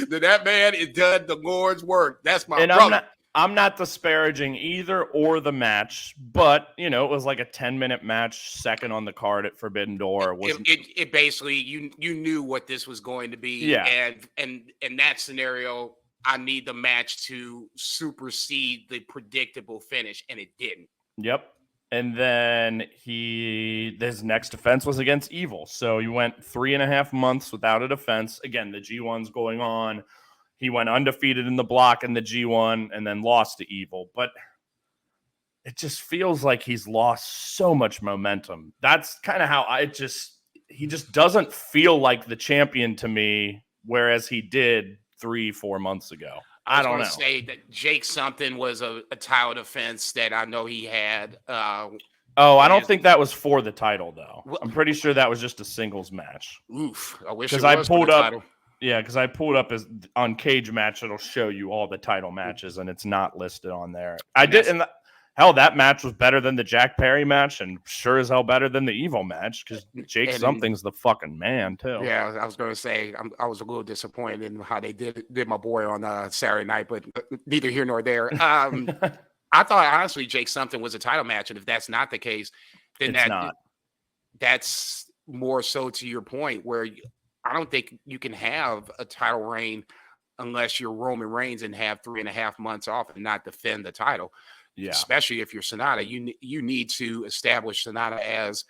That man has done the Lord's work. That's my brother.
I'm not disparaging either or the match, but it was like a 10-minute match, second on the card at Forbidden Door.
It basically you knew what this was going to be.
Yeah.
And in that scenario, I need the match to supersede the predictable finish, and it didn't.
Yep. And then his next defense was against Evil. So he went 3.5 months without a defense. Again, the G1's going on. He went undefeated in the block in the G1 and then lost to Evil. But it just feels like he's lost so much momentum. That's kind of how he just doesn't feel like the champion to me, whereas he did 3-4 months ago. I don't know.
Say that Jake something was a title defense that I know he had.
I don't think that was for the title, though. I'm pretty sure that was just a singles match.
Oof. I wish
because
I pulled up.
Title. Yeah, because I pulled up as on Cage Match. It'll show you all the title matches, and it's not listed on there. Hell, that match was better than the Jack Perry match, and sure as hell better than the Evil match, because Jake something's the fucking man, too.
Yeah, I was going to say, I was a little disappointed in how they did my boy on Saturday night, but neither here nor there. I thought, honestly, Jake something was a title match, and if that's not the case, then that's more so to your point, where I don't think you can have a title reign unless you're Roman Reigns and have 3.5 months off and not defend the title. Yeah, especially if you're SANADA, you need to establish SANADA as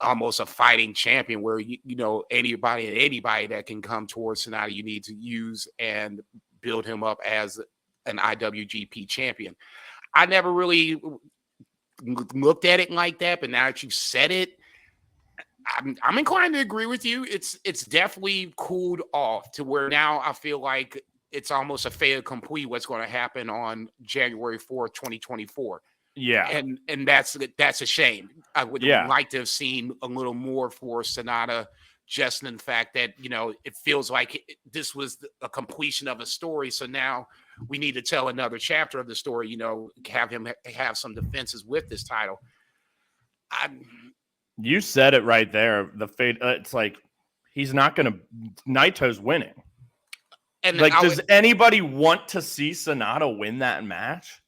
almost a fighting champion, where you know anybody that can come towards SANADA, you need to use and build him up as an IWGP champion. I never really looked at it like that, but now that you said it, I'm inclined to agree with you. It's definitely cooled off to where now I feel like it's almost a fait accompli what's going to happen on January 4th, 2024.
Yeah.
And that's a shame. I would like to have seen a little more for SANADA, just in the fact that, it feels like this was a completion of a story. So now we need to tell another chapter of the story, have him have some defenses with this title.
You said it right there. The fate, it's like, he's not going to, Naito's winning. And does anybody want to see SANADA win that match?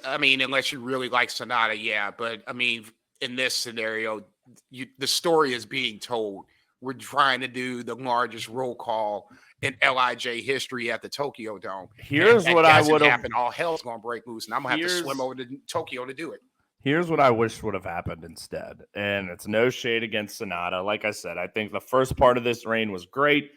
I mean, unless you really like SANADA, yeah. But I mean, in this scenario, the story is being told. We're trying to do the largest roll call in LIJ history at the Tokyo Dome.
Here's what I would have.
All hell's going to break loose, and I'm going to have to swim over to Tokyo to do it.
Here's what I wish would have happened instead. And it's no shade against SANADA. Like I said, I think the first part of this reign was great.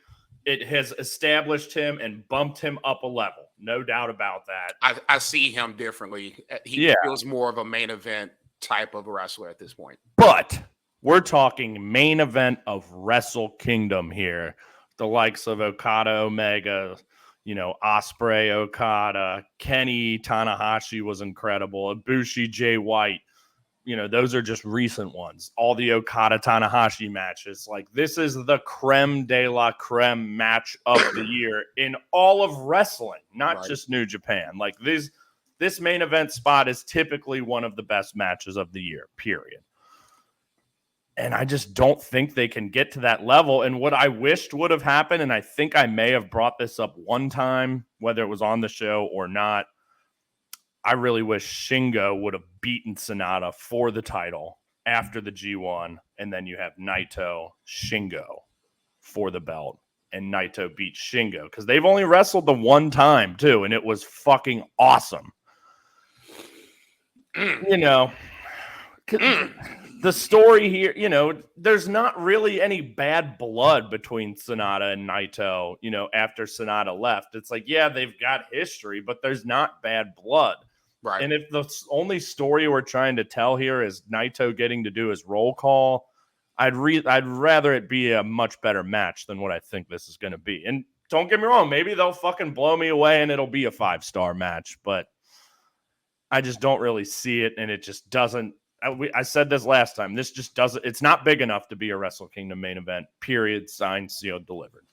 It has established him and bumped him up a level. No doubt about that.
I see him differently. He feels more of a main event type of wrestler at this point.
But we're talking main event of Wrestle Kingdom here. The likes of Okada, Omega, Ospreay, Okada, Kenny, Tanahashi was incredible. Ibushi, Jay White. Those are just recent ones. All the Okada Tanahashi matches. Like, this is the creme de la creme match of the year in all of wrestling, not just New Japan. Like, this main event spot is typically one of the best matches of the year, period. And I just don't think they can get to that level. And what I wished would have happened, and I think I may have brought this up one time, whether it was on the show or not, I really wish Shingo would have beaten SANADA for the title after the G1, and then you have Naito, Shingo for the belt, and Naito beat Shingo, because they've only wrestled the one time, too, and it was fucking awesome. The story here, there's not really any bad blood between SANADA and Naito, after SANADA left. It's like, yeah, they've got history, but there's not bad blood.
Right.
And if the only story we're trying to tell here is Naito getting to do his roll call, I'd rather it be a much better match than what I think this is going to be. And don't get me wrong, maybe they'll fucking blow me away and it'll be a 5-star match, but I just don't really see it, and it just doesn't. I said this last time. This just doesn't. It's not big enough to be a Wrestle Kingdom main event. Period. Signed, sealed, delivered.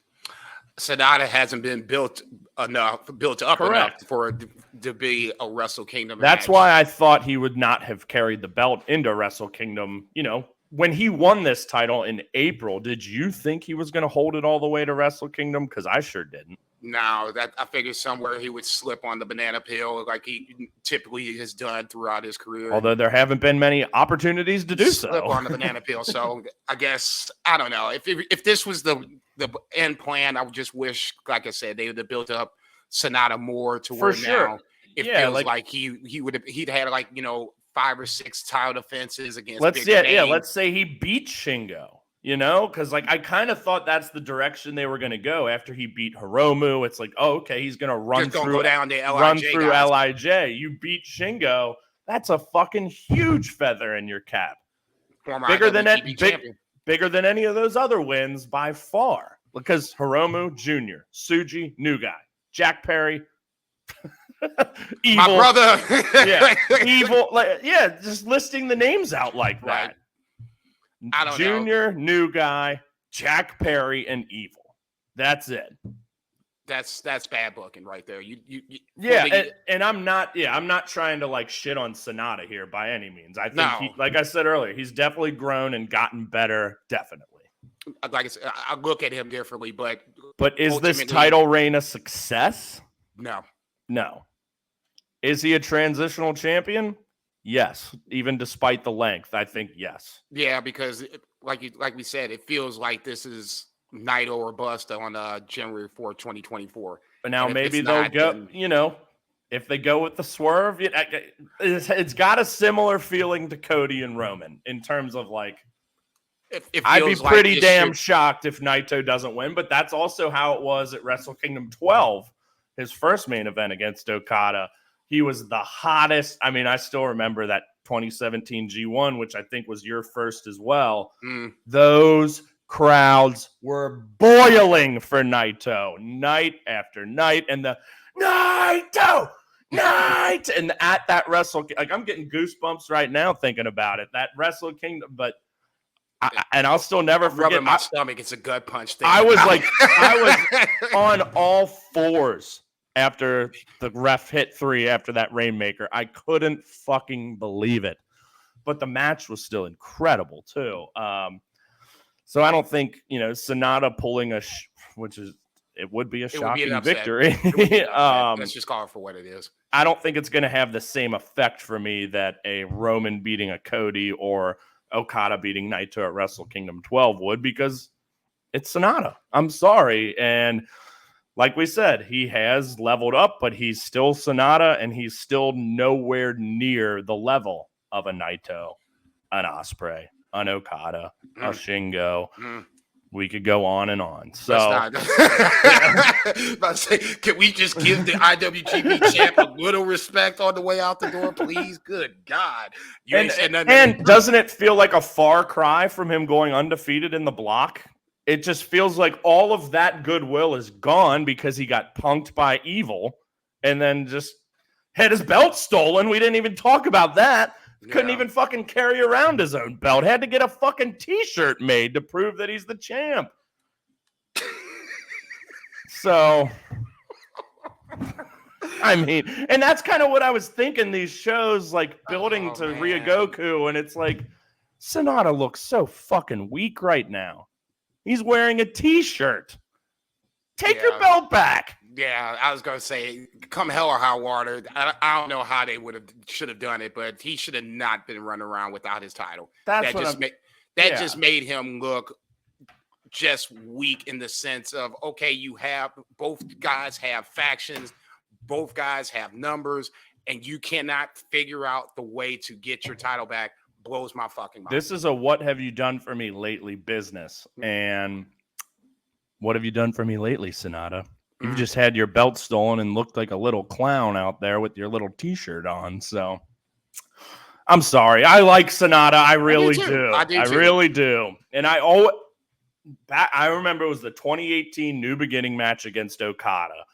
SANADA hasn't been built up enough for it to be a Wrestle Kingdom.
That's why I thought he would not have carried the belt into Wrestle Kingdom. When he won this title in April, did you think he was going to hold it all the way to Wrestle Kingdom? Because I sure didn't.
No, I figured somewhere he would slip on the banana peel like he typically has done throughout his career.
Although there haven't been many opportunities to do so.
Slip on the banana peel. So I guess, I don't know. If this was the end plan, I would just wish, like I said, they would have built up SANADA more to where now it feels like he'd had 5 or 6 title defenses against
let's say he beat Shingo. You know, because like I kind of thought that's the direction they were going to go after he beat Hiromu. It's like, oh, okay, he's going to run
go down the
run
LIJ
through
guys.
LIJ. You beat Shingo. That's a fucking huge feather in your cap.
Former
Bigger than
IWGP champion.
bigger than any of those other wins by far. Because Hiromu Jr., Tsuji, new guy, Jack Perry, evil,
My brother.
yeah, evil, like yeah, just listing the names out like that.
Right. I don't
Junior, new guy, Jack Perry, and evil. That's it.
That's bad booking right there.
And I'm not trying to like shit on SANADA here by any means. I think he, like I said earlier, he's definitely grown and gotten better, definitely.
Like I said, I look at him differently, but
is this title reign a success?
No.
Is he a transitional champion? Yes, even despite the length, I think yes.
Yeah, because like we said, it feels like this is Naito or bust on January 4th, 2024.
But now maybe they'll go, if they go with the swerve, it's got a similar feeling to Cody and Roman in terms of like, I'd be pretty damn shocked if Naito doesn't win, but that's also how it was at Wrestle Kingdom 12, his first main event against Okada. He was the hottest. I mean, I still remember that 2017 G1, which I think was your first as well. Those crowds were boiling for Naito night after night. And the Naito! And at that like I'm getting goosebumps right now thinking about it. That Wrestle Kingdom, but I'll still never forget.
Rubbing my stomach, it's a gut punch thing.
I was on all fours after the ref hit 3 after that Rainmaker. I couldn't fucking believe it. But the match was still incredible too. So I don't think, SANADA pulling it would be a shocking victory.
Let's just call it for what it is.
I don't think it's going to have the same effect for me that a Roman beating a Cody or Okada beating Naito at Wrestle Kingdom 12 would, because it's SANADA. I'm sorry. And like we said, he has leveled up, but he's still SANADA, and he's still nowhere near the level of a Naito, an Ospreay, an Okada, a Shingo. We could go on and on. So,
can we just give the IWGP champ a little respect on the way out the door, please? Good God.
And doesn't it feel like a far cry from him going undefeated in the block? It just feels like all of that goodwill is gone because he got punked by Evil and then just had his belt stolen. We didn't even talk about that. Couldn't even fucking carry around his own belt. Had to get a fucking t-shirt made to prove that he's the champ. So, I mean, and that's kind of what I was thinking, these shows like building to Ryogoku, and it's like, SANADA looks so fucking weak right now. He's wearing a t-shirt. Take your belt back.
Yeah, I was going to say, come hell or high water, I don't know how they should have done it, but he should have not been running around without his title. That just made him look just weak in the sense of, okay, you have both guys have factions, both guys have numbers, and you cannot figure out the way to get your title back. Blows my fucking mind.
This is a what have you done for me lately business. And what have you done for me lately, SANADA? You just had your belt stolen and looked like a little clown out there with your little t-shirt on. So I'm sorry. I like SANADA. I really do. I really do. And I remember it was the 2018 New Beginning match against Okada.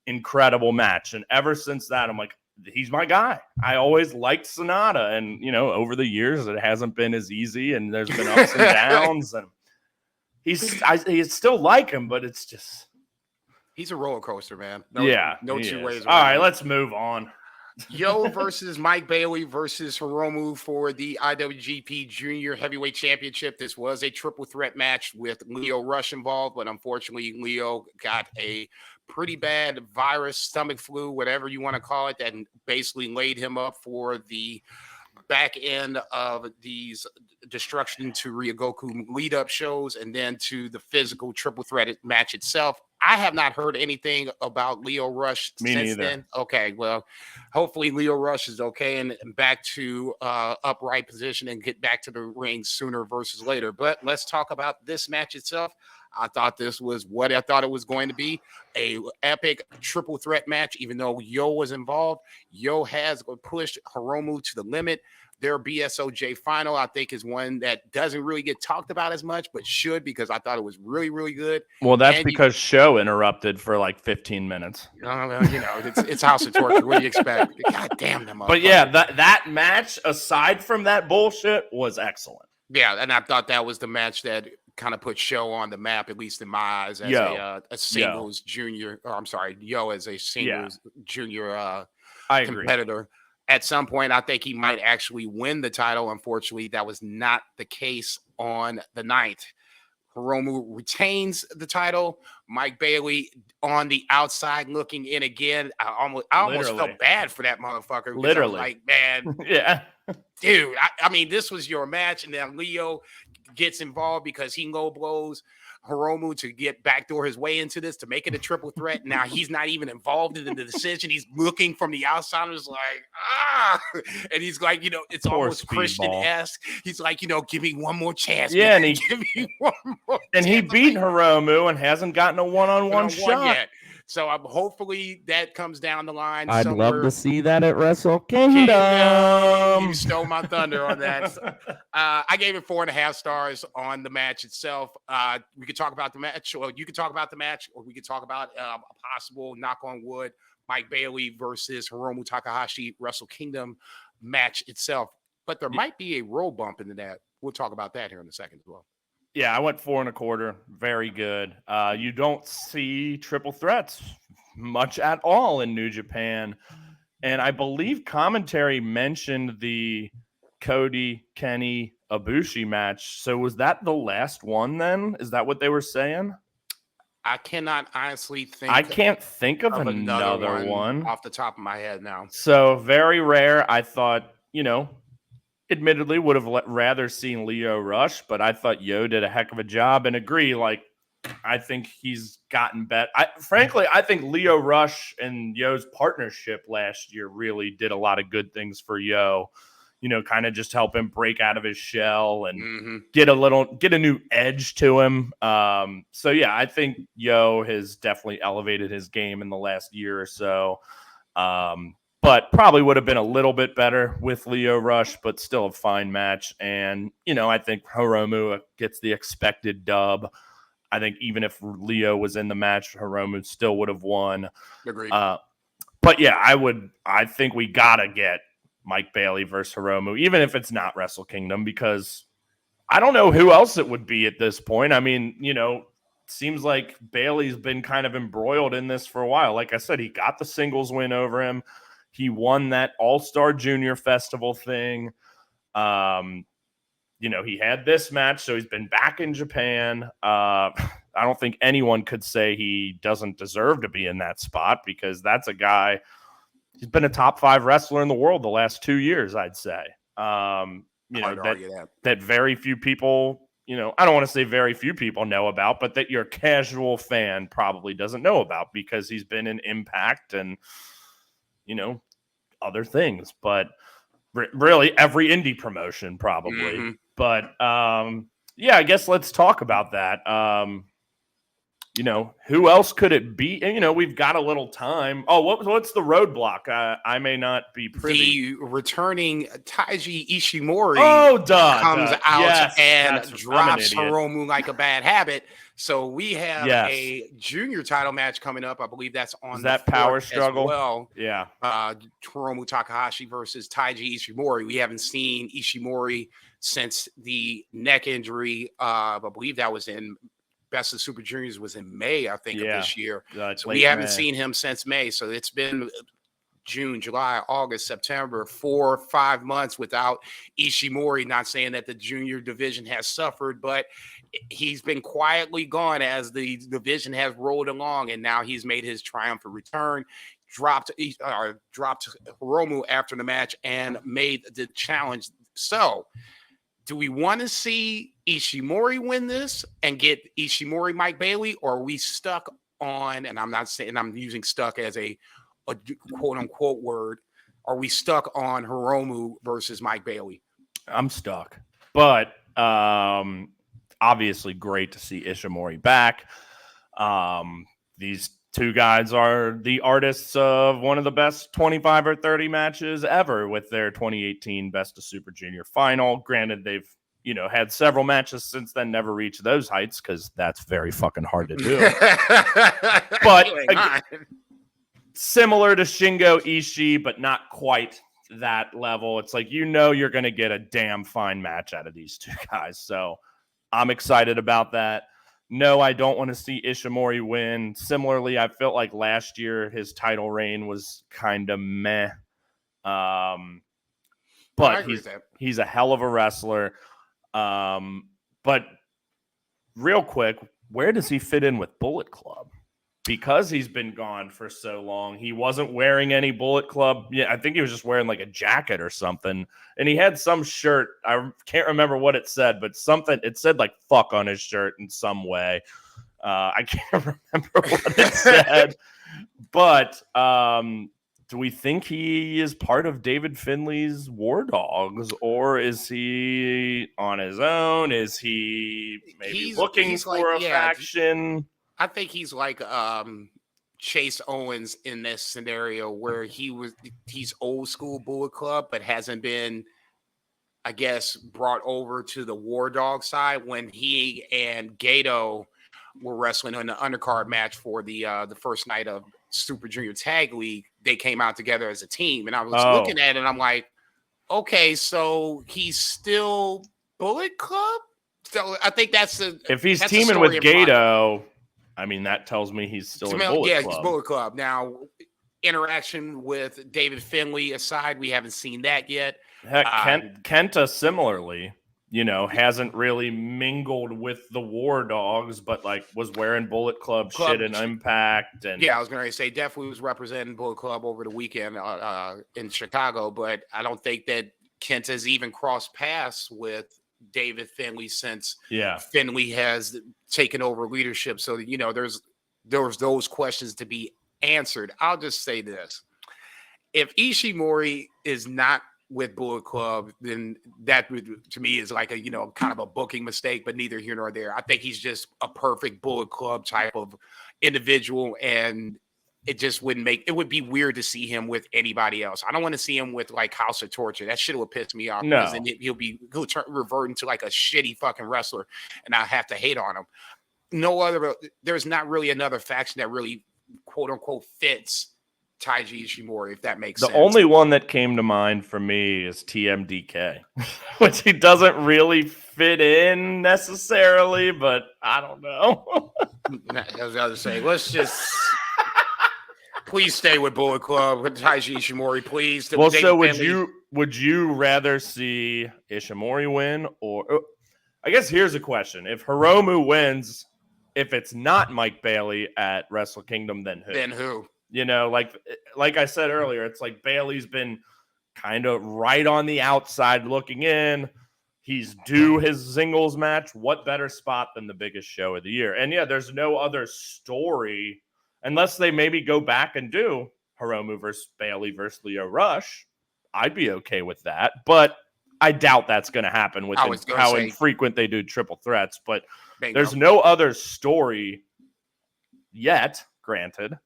Incredible match. And ever since that, I'm like, he's my guy. I always liked SANADA. And, over the years, it hasn't been as easy. And there's been ups and downs. And I still like him, but it's just...
He's a roller coaster, man.
No two
ways.
All right, let's move on.
Yo versus Mike Bailey versus Hiromu for the IWGP Junior Heavyweight Championship. This was a triple threat match with Leo Rush involved, but unfortunately, Leo got a pretty bad virus, stomach flu, whatever you want to call it, that basically laid him up for the back end of these Destruction to Ryogoku lead-up shows and then to the physical triple threat match itself. I have not heard anything about Lio Rush
Me
since
neither.
then. Okay, well, hopefully Lio Rush is okay and back to upright position and get back to the ring sooner versus later. But let's talk about this match itself. I thought this was what I thought it was going to be, a epic triple threat match. Even though Yo was involved, Yo has pushed Hiromu to the limit. Their BSOJ final, I think, is one that doesn't really get talked about as much, but should, because I thought it was really, really good.
Well, that's
And
because show interrupted for like 15 minutes.
It's House of Torture. What do you expect? God damn them.
But yeah, that match, aside from that bullshit, was excellent.
Yeah, and I thought that was the match that kind of put Show on the map, at least in my eyes, as a singles junior. Or I'm sorry, Yo as a singles junior
I agree.
competitor. At some point, I think he might actually win the title. Unfortunately, that was not the case on the night. Hiromu retains the title. Mike Bailey on the outside looking in again. I almost felt bad for that motherfucker.
Literally.
Like, man,
yeah.
Dude, I mean, this was your match, and then Leo gets involved because he low blows Hiromu to get backdoor his way into this to make it a triple threat. Now he's not even involved in the decision. He's looking from the outside. It's like, and he's like, it's
Poor
almost Christian-esque. He's like, give me one more chance.
Yeah,
man.
and
give me one more
and
chance.
he beat Hiromu and hasn't gotten a one-on-one shot
yet. So hopefully that comes down the line.
I'd
somewhere.
love to see that at Wrestle Kingdom.
You stole my thunder on that. I gave it 4.5 stars on the match itself. We could talk about the match, or you could talk about the match, or we could talk about a possible, knock on wood, Mike Bailey versus Hiromu Takahashi Wrestle Kingdom match itself. But there might be a roll bump into that. We'll talk about that here in a second as well.
Yeah, I went 4.25. Very good. You don't see triple threats much at all in New Japan. And I believe commentary mentioned the Cody, Kenny, Ibushi match. So was that the last one then? Is that what they were saying?
I cannot honestly think.
I can't think of another one
off the top of my head now.
So very rare. I thought, admittedly would have rather seen Lio Rush, but I thought Yo did a heck of a job, and agree. Like, I think he's gotten better. Frankly, I think Lio Rush and Yo's partnership last year really did a lot of good things for Yo. Kind of just help him break out of his shell and get a new edge to him. So yeah, I think Yo has definitely elevated his game in the last year or so. But probably would have been a little bit better with Lio Rush, but still a fine match. And, I think Hiromu gets the expected dub. I think even if Lio was in the match, Hiromu still would have won.
Agreed.
But yeah, I think we got to get Mike Bailey versus Hiromu, even if it's not Wrestle Kingdom, because I don't know who else it would be at this point. I mean, seems like Bailey's been kind of embroiled in this for a while. Like I said, he got the singles win over him. He won that All-Star Junior Festival thing. He had this match, so he's been back in Japan. I don't think anyone could say he doesn't deserve to be in that spot, because that's a guy, he's been a top 5 wrestler in the world the last 2 years, I'd say. That very few people, I don't want to say very few people know about, but that your casual fan probably doesn't know about, because he's been in Impact and, other things, but really every indie promotion probably. But yeah, I guess let's talk about that. Who else could it be? And, we've got a little time. Oh, what's the roadblock? I may not be privy.
The returning Taiji Ishimori
comes
out and drops Hiromu like a bad habit. So we have a junior title match coming up. I believe that's on
that power struggle.
Well,
yeah.
Hiromu Takahashi versus Taiji Ishimori. We haven't seen Ishimori since the neck injury. I believe that was in Best of Super Juniors was in May, I think, of this year. So we haven't seen him since May. So it's been June, July, August, September, 4 or 5 months without Ishimori. Not saying that the junior division has suffered, but he's been quietly gone as the division has rolled along, and now he's made his triumphant return. Dropped Hiromu after the match and made the challenge. So, do we want to see Ishimori win this and get Ishimori Mike Bailey, or are we stuck on, and I'm not saying I'm using stuck as a quote unquote word. Are we stuck on Hiromu versus Mike Bailey?
I'm stuck, but obviously great to see Ishimori back. These two guys are the artists of one of the best 25 or 30 matches ever with their 2018 Best of Super Junior final. Granted, they've had several matches since then, never reached those heights because that's very fucking hard to do. But similar to Shingo Ishii, but not quite that level. It's like, you're going to get a damn fine match out of these two guys. So I'm excited about that. No, I don't want to see Ishimori win. Similarly, I felt like last year his title reign was kind of meh. But he's a hell of a wrestler. But real quick, where does he fit in with Bullet Club? Because he's been gone for so long, he wasn't wearing any Bullet Club. Yeah, I think he was just wearing like a jacket or something. And he had some shirt. I can't remember what it said, but it said like fuck on his shirt in some way. I can't remember what it said. But do we think he is part of David Finley's War Dogs, or is he on his own? Is he maybe looking for a faction?
I think he's like Chase Owens in this scenario where he's old school Bullet Club, but hasn't been, I guess, brought over to the War Dog side when he and Gato were wrestling on the undercard match for the first night of Super Junior Tag League. They came out together as a team, and I was looking at it, and I'm like, okay, so he's still Bullet Club. So I think
if he's teaming with Gato. I mean, that tells me he's still in Bullet Club.
Yeah, he's Bullet Club. Now, interaction with David Finley aside, we haven't seen that yet.
Heck, Kenta similarly, hasn't really mingled with the War Dogs, but like was wearing Bullet Club shit in Impact. And
yeah, I was going to say definitely was representing Bullet Club over the weekend in Chicago, but I don't think that Kenta's even crossed paths with David Finley since Finley has taken over leadership. So, there's those questions to be answered. I'll just say this. If Ishimori is not with Bullet Club, then that to me is like a, kind of a booking mistake, but neither here nor there. I think he's just a perfect Bullet Club type of individual, and it just it would be weird to see him with anybody else. I don't want to see him with like House of Torture. That shit will piss me off.
No.
Because then he'll revert into like a shitty fucking wrestler, and I have to hate on him. There's not really another faction that really quote unquote fits Taiji Ishimori, if that makes sense.
The only one that came to mind for me is TMDK, which he doesn't really fit in necessarily, but I don't know.
I was about to say, let's just please stay with Bullet Club with Taiji Ishimori, please.
Well, so would you rather see Ishimori win, or I guess here's a question: if Hiromu wins, if it's not Mike Bailey at Wrestle Kingdom, then who?
Then who?
Like I said earlier, it's like Bailey's been kind of right on the outside looking in. He's due his singles match. What better spot than the biggest show of the year? And yeah, there's no other story unless they maybe go back and do Hiromu versus Bailey versus Lio Rush. I'd be okay with that, but I doubt that's going to happen with how infrequent they do triple threats. But there's no other story yet, granted.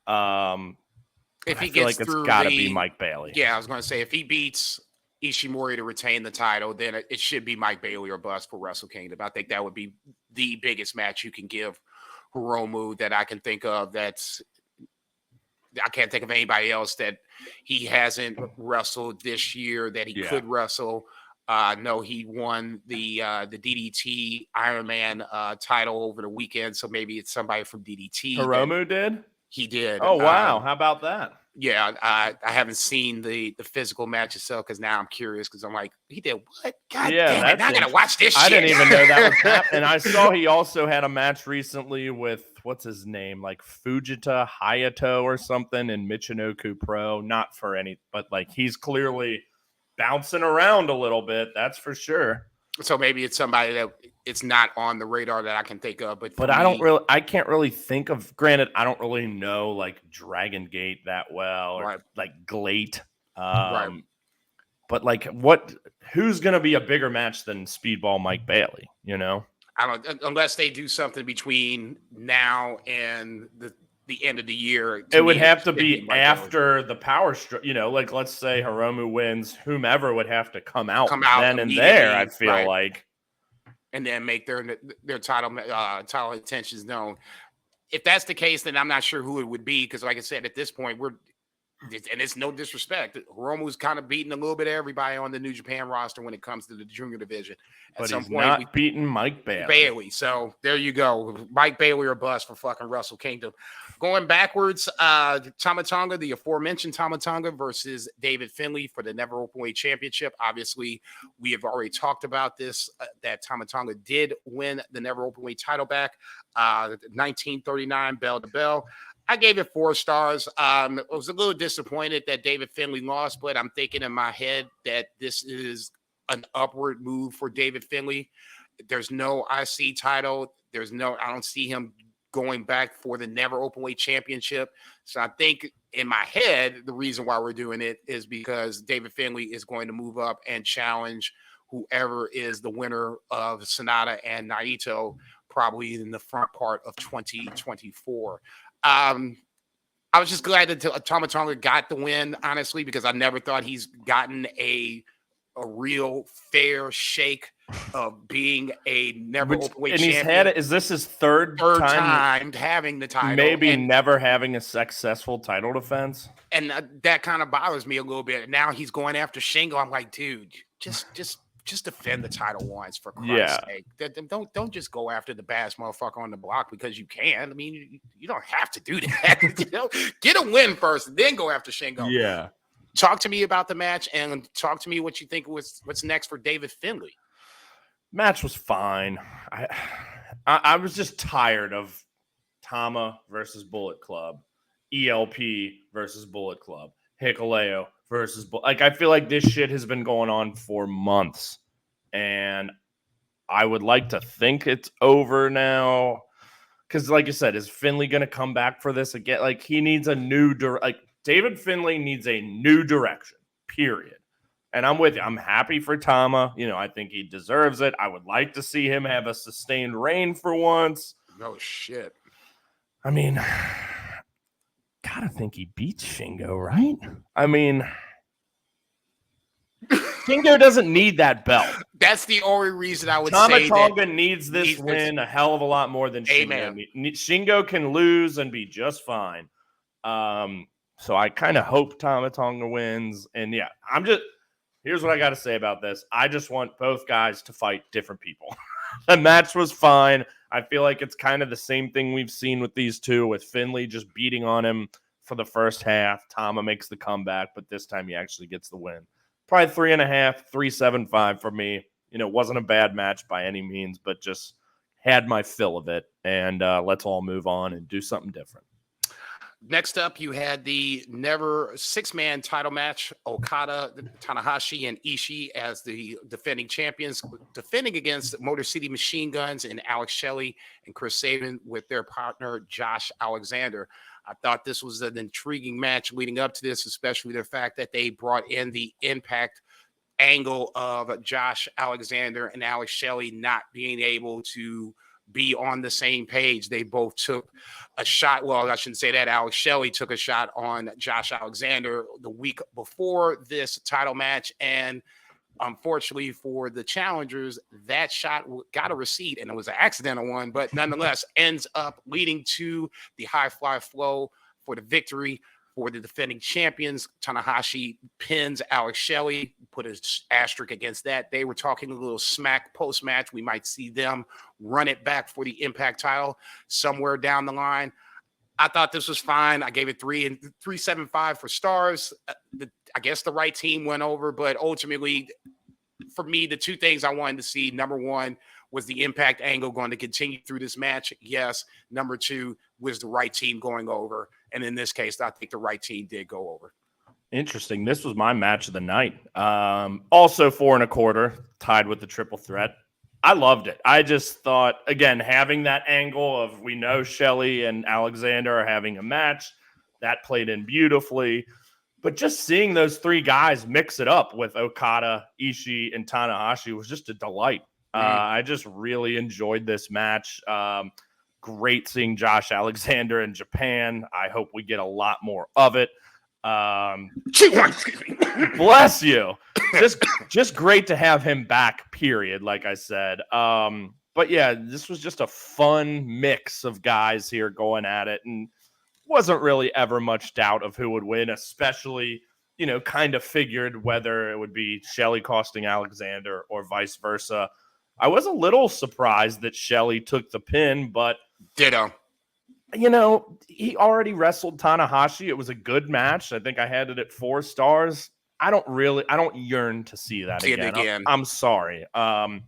If he
feel
gets
like
through,
it's got to be Mike Bailey.
Yeah, I was going to say if he beats Ishimori to retain the title, then it should be Mike Bailey or bust for Wrestle Kingdom. I think that would be the biggest match you can give Hiromu that I can think of. I can't think of anybody else that he hasn't wrestled this year that he could wrestle. No, he won the DDT Ironman title over the weekend, so maybe it's somebody from DDT.
Hiromu did?
He did.
Oh, wow. How about that?
Yeah, I haven't seen the physical match itself because now I'm curious because I'm like, he did what? God damn it, I gotta watch this shit.
I didn't even know that was happening. And I saw he also had a match recently with, what's his name, like Fujita Hayato or something in Michinoku Pro. Not for any, but like he's clearly bouncing around a little bit. That's for sure.
So maybe it's somebody that it's not on the radar that I can think of. But
I can't really think of. Granted, I don't really know like Dragon Gate that well, or
Right.
like Glate.
Right.
But like, who's gonna be a bigger match than Speedball Mike Bailey? You know,
I don't, unless they do something between now and the end of the year.
It would have to
be
be after the power strip. You know, like let's say Hiromu wins, whomever would have to come out then and there. I feel like,
and then make their title intentions known. If that's the case, then I'm not sure who it would be, because, like I said, at this point and it's no disrespect, Hiromu's kind of beating a little bit of everybody on the New Japan roster when it comes to the junior division.
But he's not beating Mike Bailey.
So there you go. Mike Bailey or bust for fucking Wrestle Kingdom. Going backwards, Tama Tonga, the aforementioned Tama Tonga versus David Finlay for the Never Openweight Championship. Obviously, we have already talked about this, that Tama Tonga did win the Never Openweight title back, 1939 bell to bell. I gave it 4 stars. I was a little disappointed that David Finlay lost, but I'm thinking in my head that this is an upward move for David Finlay. There's no IC title. I don't see him going back for the Never Openweight Championship. So I think in my head, the reason why we're doing it is because David Finlay is going to move up and challenge whoever is the winner of SANADA and Naito, probably in the front part of 2024. I was just glad that Tama Tonga got the win, honestly, because I never thought he's gotten a real fair shake of being a Never Openweight champion.
And he's had it. Is this his third
time having the title?
Maybe never having a successful title defense.
And that kind of bothers me a little bit. Now he's going after Shingo. I'm like, dude, just defend the title once, for Christ's sake. Don't just go after the baddest motherfucker on the block because you can. I mean, you don't have to do that. Get a win first, and then go after Shingo.
Yeah.
Talk to me about the match, and talk to me what you think what's next for David Finlay.
Match was fine. I was just tired of Tama versus Bullet Club, ELP versus Bullet Club, Hikuleo versus I feel like this shit has been going on for months, and I would like to think it's over now, because like I said, is Finlay going to come back for this again? Like, he needs a new David Finlay needs a new direction, period. And I'm with you. I'm happy for Tama. You know, I think he deserves it. I would like to see him have a sustained reign for once.
No shit.
I mean, gotta think he beats Shingo, right? I mean, Shingo doesn't need that belt.
That's the only reason I would
Tama
say
Tonga needs this win a hell of a lot more than Shingo. Shingo can lose and be just fine. So I kind of hope Tama Tonga wins. And yeah, here's what I got to say about this. I just want both guys to fight different people. The match was fine. I feel like it's kind of the same thing we've seen with these two, with Finlay just beating on him for the first half. Tama makes the comeback, but this time he actually gets the win. Probably 3.5, 3.75 for me. You know, it wasn't a bad match by any means, but just had my fill of it. And let's all move on and do something different.
Next up, you had the Never 6-man title match. Okada, Tanahashi, and Ishii as the defending champions, defending against Motor City Machine Guns and Alex Shelley and Chris Sabin with their partner, Josh Alexander. I thought this was an intriguing match leading up to this, especially the fact that they brought in the Impact angle of Josh Alexander and Alex Shelley not being able to be on the same page. They both took a shot. Well, I shouldn't say that. Alex Shelley took a shot on Josh Alexander the week before this title match. And unfortunately for the challengers, that shot got a receipt, and it was an accidental one, but nonetheless ends up leading to the high fly flow for the victory for the defending champions. Tanahashi pins Alex Shelley, put an asterisk against that. They were talking a little smack post-match. We might see them run it back for the Impact title somewhere down the line. I thought this was fine. I gave it 3.75 for stars. I guess the right team went over, but ultimately, for me, the two things I wanted to see, number one, was the Impact angle going to continue through this match? Yes. Number two, was the right team going over? And in this case, I think the right team did go over.
Interesting. This was my match of the night. Also 4.25, tied with the triple threat. I loved it. I just thought, again, having that angle of we know Shelley and Alexander are having a match, that played in beautifully. But just seeing those three guys mix it up with Okada, Ishii, and Tanahashi was just a delight. I just really enjoyed this match. Great seeing Josh Alexander in Japan. I hope we get a lot more of it. Bless you. Just great to have him back, period, like I said. But yeah, this was just a fun mix of guys here going at it, and wasn't really ever much doubt of who would win, especially, kind of figured whether it would be Shelley costing Alexander or vice versa. I was a little surprised that Shelley took the pin, but
ditto.
He already wrestled Tanahashi. It was a good match. I think I had it at 4 stars. I don't yearn to see that again. I'm sorry. I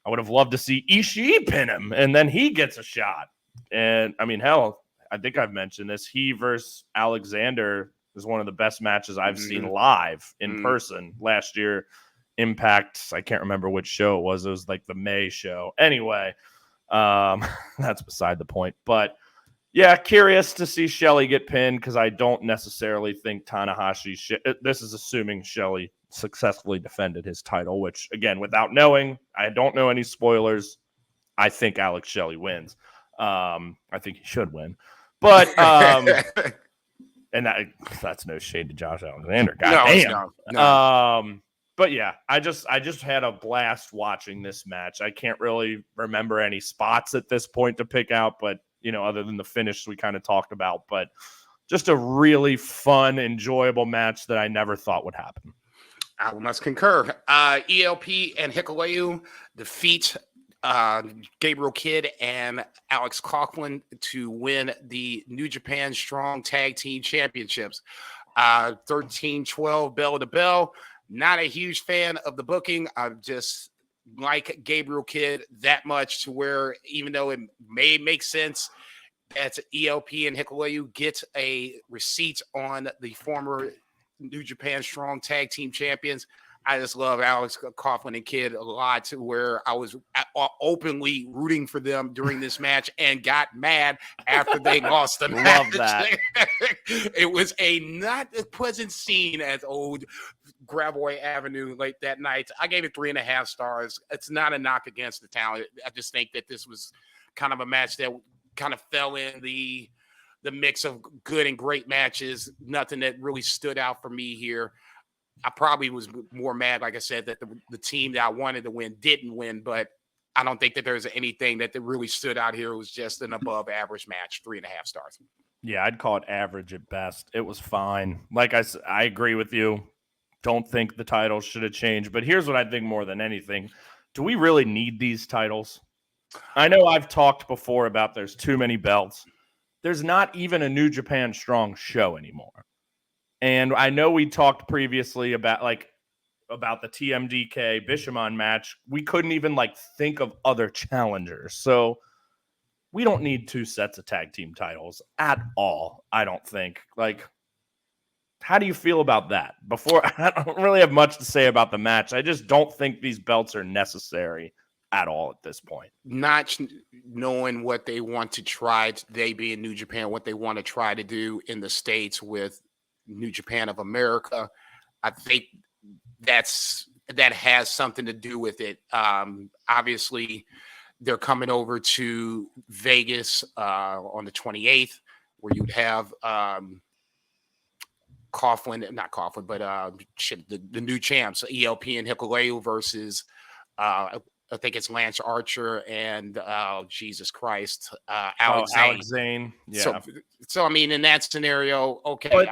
would have loved to see Ishii pin him, and then he gets a shot. And I mean, hell, I think I've mentioned this. He versus Alexander is one of the best matches I've seen live in person last year. Impact, I can't remember which show it was. It was like the May show. Anyway, that's beside the point. But yeah, curious to see Shelley get pinned because I don't necessarily think Tanahashi this is assuming Shelley successfully defended his title, which, again, without knowing, I don't know any spoilers. I think Alex Shelley wins. I think he should win. But and that's no shade to Josh Alexander. God damn. But yeah, I just had a blast watching this match. I can't really remember any spots at this point to pick out, but other than the finish we kind of talked about, but just a really fun, enjoyable match that I never thought would happen.
I must concur. ELP and Hikuleo defeat Gabriel Kidd and Alex Coughlin to win the New Japan Strong Tag Team Championships. 13-12 bell to bell. Not a huge fan of the booking. I just like Gabriel Kidd that much to where, even though it may make sense that ELP and Hikuleo get a receipt on the former New Japan Strong Tag Team Champions, I just love Alex Coughlin and Kidd a lot to where I was openly rooting for them during this match and got mad after they lost the match.
Love that.
It was a not a pleasant scene at old Gravois Avenue late that night. I gave it 3.5 stars. It's not a knock against the talent. I just think that this was kind of a match that kind of fell in the mix of good and great matches. Nothing that really stood out for me here. I probably was more mad, like I said, that the team that I wanted to win didn't win, but I don't think that there's anything that really stood out here. It was just an above average match, 3.5 stars.
Yeah, I'd call it average at best. It was fine. Like I said, I agree with you. Don't think the titles should have changed, but here's what I think more than anything. Do we really need these titles? I know I've talked before about there's too many belts. There's not even a New Japan Strong show anymore. And I know we talked previously about the TMDK Bishamon match. We couldn't even think of other challengers. So we don't need 2 sets of tag team titles at all, I don't think. How do you feel about that? I don't really have much to say about the match. I just don't think these belts are necessary at all at this point.
Not knowing what they want to try, they being New Japan, what they want to try to do in the States with New Japan of America. I think that has something to do with it. Obviously, they're coming over to Vegas on the 28th, where you'd have the new champs, ELP and Hikuleo versus I think it's Lance Archer and Jesus Christ, Alex
Zane.
Yeah. So I mean, in that scenario, okay.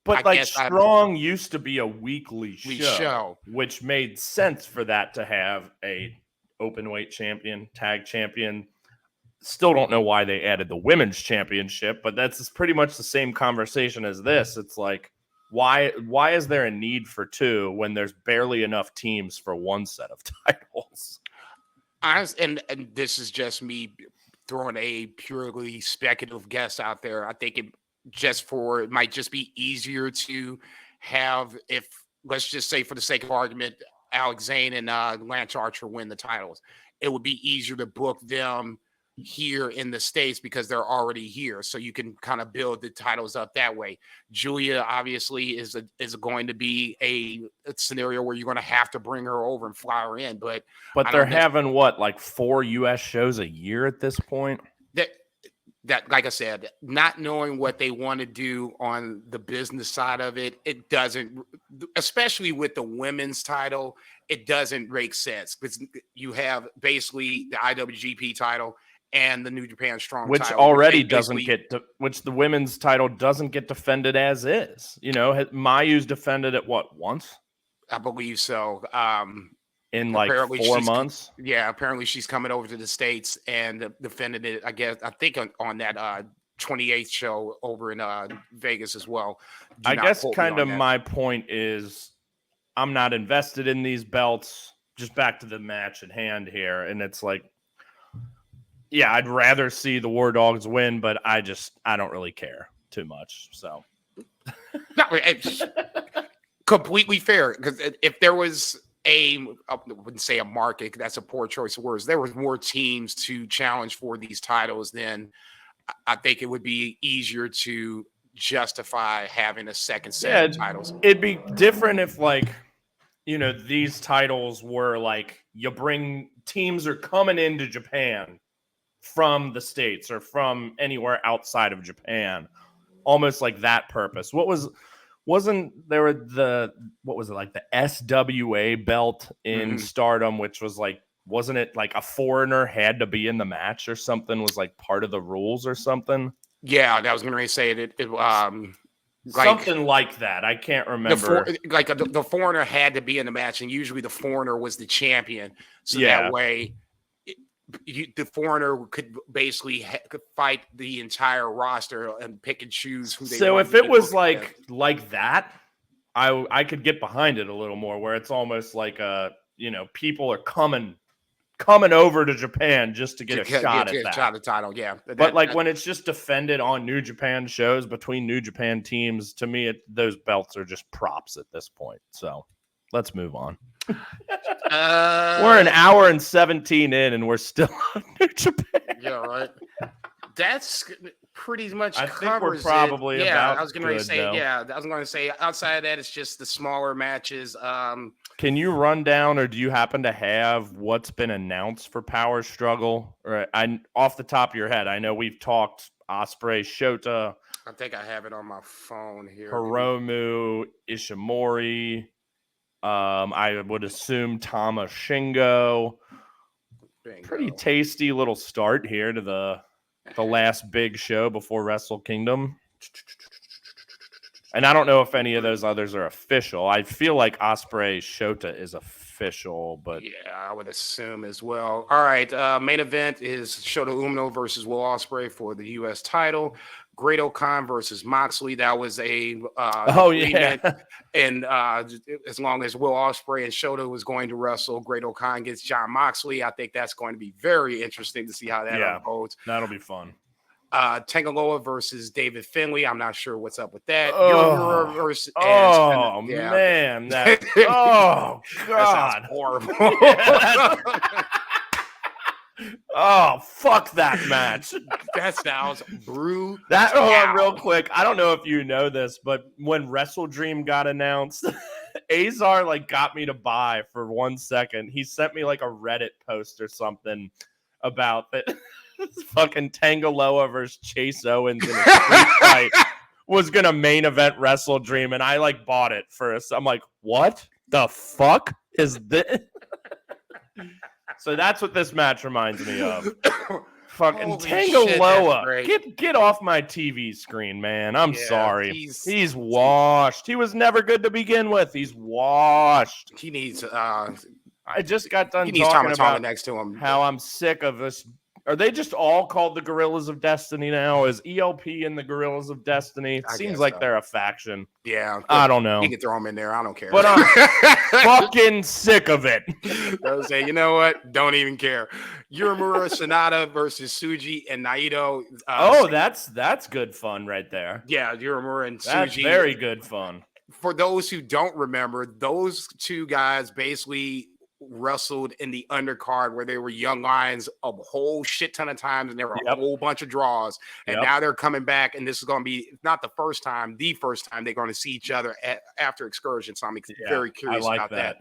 But Strong used to be a weekly show, which made sense for that to have a openweight champion, tag champion. Still don't know why they added the women's championship, but that's pretty much the same conversation as this. It's why is there a need for 2 when there's barely enough teams for 1 set of titles?
And this is just me throwing a purely speculative guess out there. I think it might just be easier to have, if let's just say for the sake of argument, Alex Zane and Lance Archer win the titles. it would be easier to book them here in the States because they're already here. So you can kind of build the titles up that way. Julia obviously is going to be a scenario where you're going to have to bring her over and fly her in. But
they're having what, like 4 US shows a year at this point?
That, like I said, not knowing what they want to do on the business side of it, it doesn't, especially with the women's title, it doesn't make sense because you have basically the IWGP title and the New Japan Strong
which
title,
already doesn't get which the women's title doesn't get defended as is. You know, Mayu's defended it once?
I believe so.
In like 4 months.
Yeah, apparently she's coming over to the States and defended it. I think on that 28th show over in Vegas as well.
I guess kind of my point is I'm not invested in these belts. Just back to the match at hand here, and it's like, yeah, I'd rather see the War Dogs win, but I don't really care too much. So,
no, it's completely fair because if there was I wouldn't say a market, that's a poor choice of words. There was more teams to challenge for these titles, then I think it would be easier to justify having a second set of titles.
It'd be different if, like, you know, these titles were like teams are coming into Japan from the States or from anywhere outside of Japan, almost like that purpose. Wasn't there the SWA belt in Stardom, which was like, wasn't it like a foreigner had to be in the match or something, was like part of the rules or something?
Yeah, I was going to say it
something like that. I can't remember.
The foreigner had to be in the match, and usually the foreigner was the champion. So that way, the foreigner could basically could fight the entire roster and pick and choose who they.
So if it was like that, I could get behind it a little more. Where it's almost like people are coming over to Japan just to get a shot at that.
Shot at the title, yeah.
But when it's just defended on New Japan shows between New Japan teams, to me, those belts are just props at this point. So let's move on. We're an hour and 17 in, and we're still on New Japan.
Yeah, right. That's pretty much.
I think we're probably about.
I was going to say, though. Yeah, I was going to say. Outside of that, it's just the smaller matches.
Can you run down, or do you happen to have what's been announced for Power Struggle? Or off the top of your head, I know we've talked Ospreay, Shota.
I think I have it on my phone here.
Hiromu, Ishimori. I would assume Tama Shingo. Bingo. Pretty tasty little start here to the last big show before Wrestle Kingdom. And I don't know if any of those others are official. I feel like Ospreay Shota is official, but
yeah, I would assume as well. All right, main event is Shota Umino versus Will Ospreay for the U.S. title. Great O'Khan versus Moxley. That was a agreement. And as long as Will Ospreay and Shota was going to wrestle, Great O'Khan gets John Moxley. I think that's going to be very interesting to see how that unfolds.
That'll be fun.
Tangaloa versus David Finlay. I'm not sure what's up with that.
Versus man, that God,
that sounds horrible.
Oh, fuck that match.
That sounds brutal.
Real quick, I don't know if you know this, but when Wrestle Dream got announced, Azar got me to buy for 1 second. He sent me a Reddit post or something about that. Fucking Tangaloa versus Chase Owens in a street fight was gonna main event Wrestle Dream, and I bought it first. I'm like, what the fuck is this? So that's what this match reminds me of. Fucking Tangaloa, get off my TV screen, man. I'm sorry. He's washed. He was never good to begin with. He's washed.
He needs.
I just got done talking about
next to him.
How I'm sick of this. Are they just all called the Gorillas of Destiny now? Is ELP in the Gorillas of Destiny? It seems like they're a faction.
Yeah.
I don't know.
You can throw them in there. I don't care.
But I'm fucking sick of it.
They'll say, you know what? Don't even care. Uemura Sanada versus Tsuji and Naito.
That's good fun right there.
Yeah, Uemura and Tsuji.
That's very good fun.
For those who don't remember, those two guys basically wrestled in the undercard where they were young lions a whole shit ton of times, and there were a whole bunch of draws. And now they're coming back, and this is going to be not the first time they're going to see each other after Excursion. So I'm very curious about that.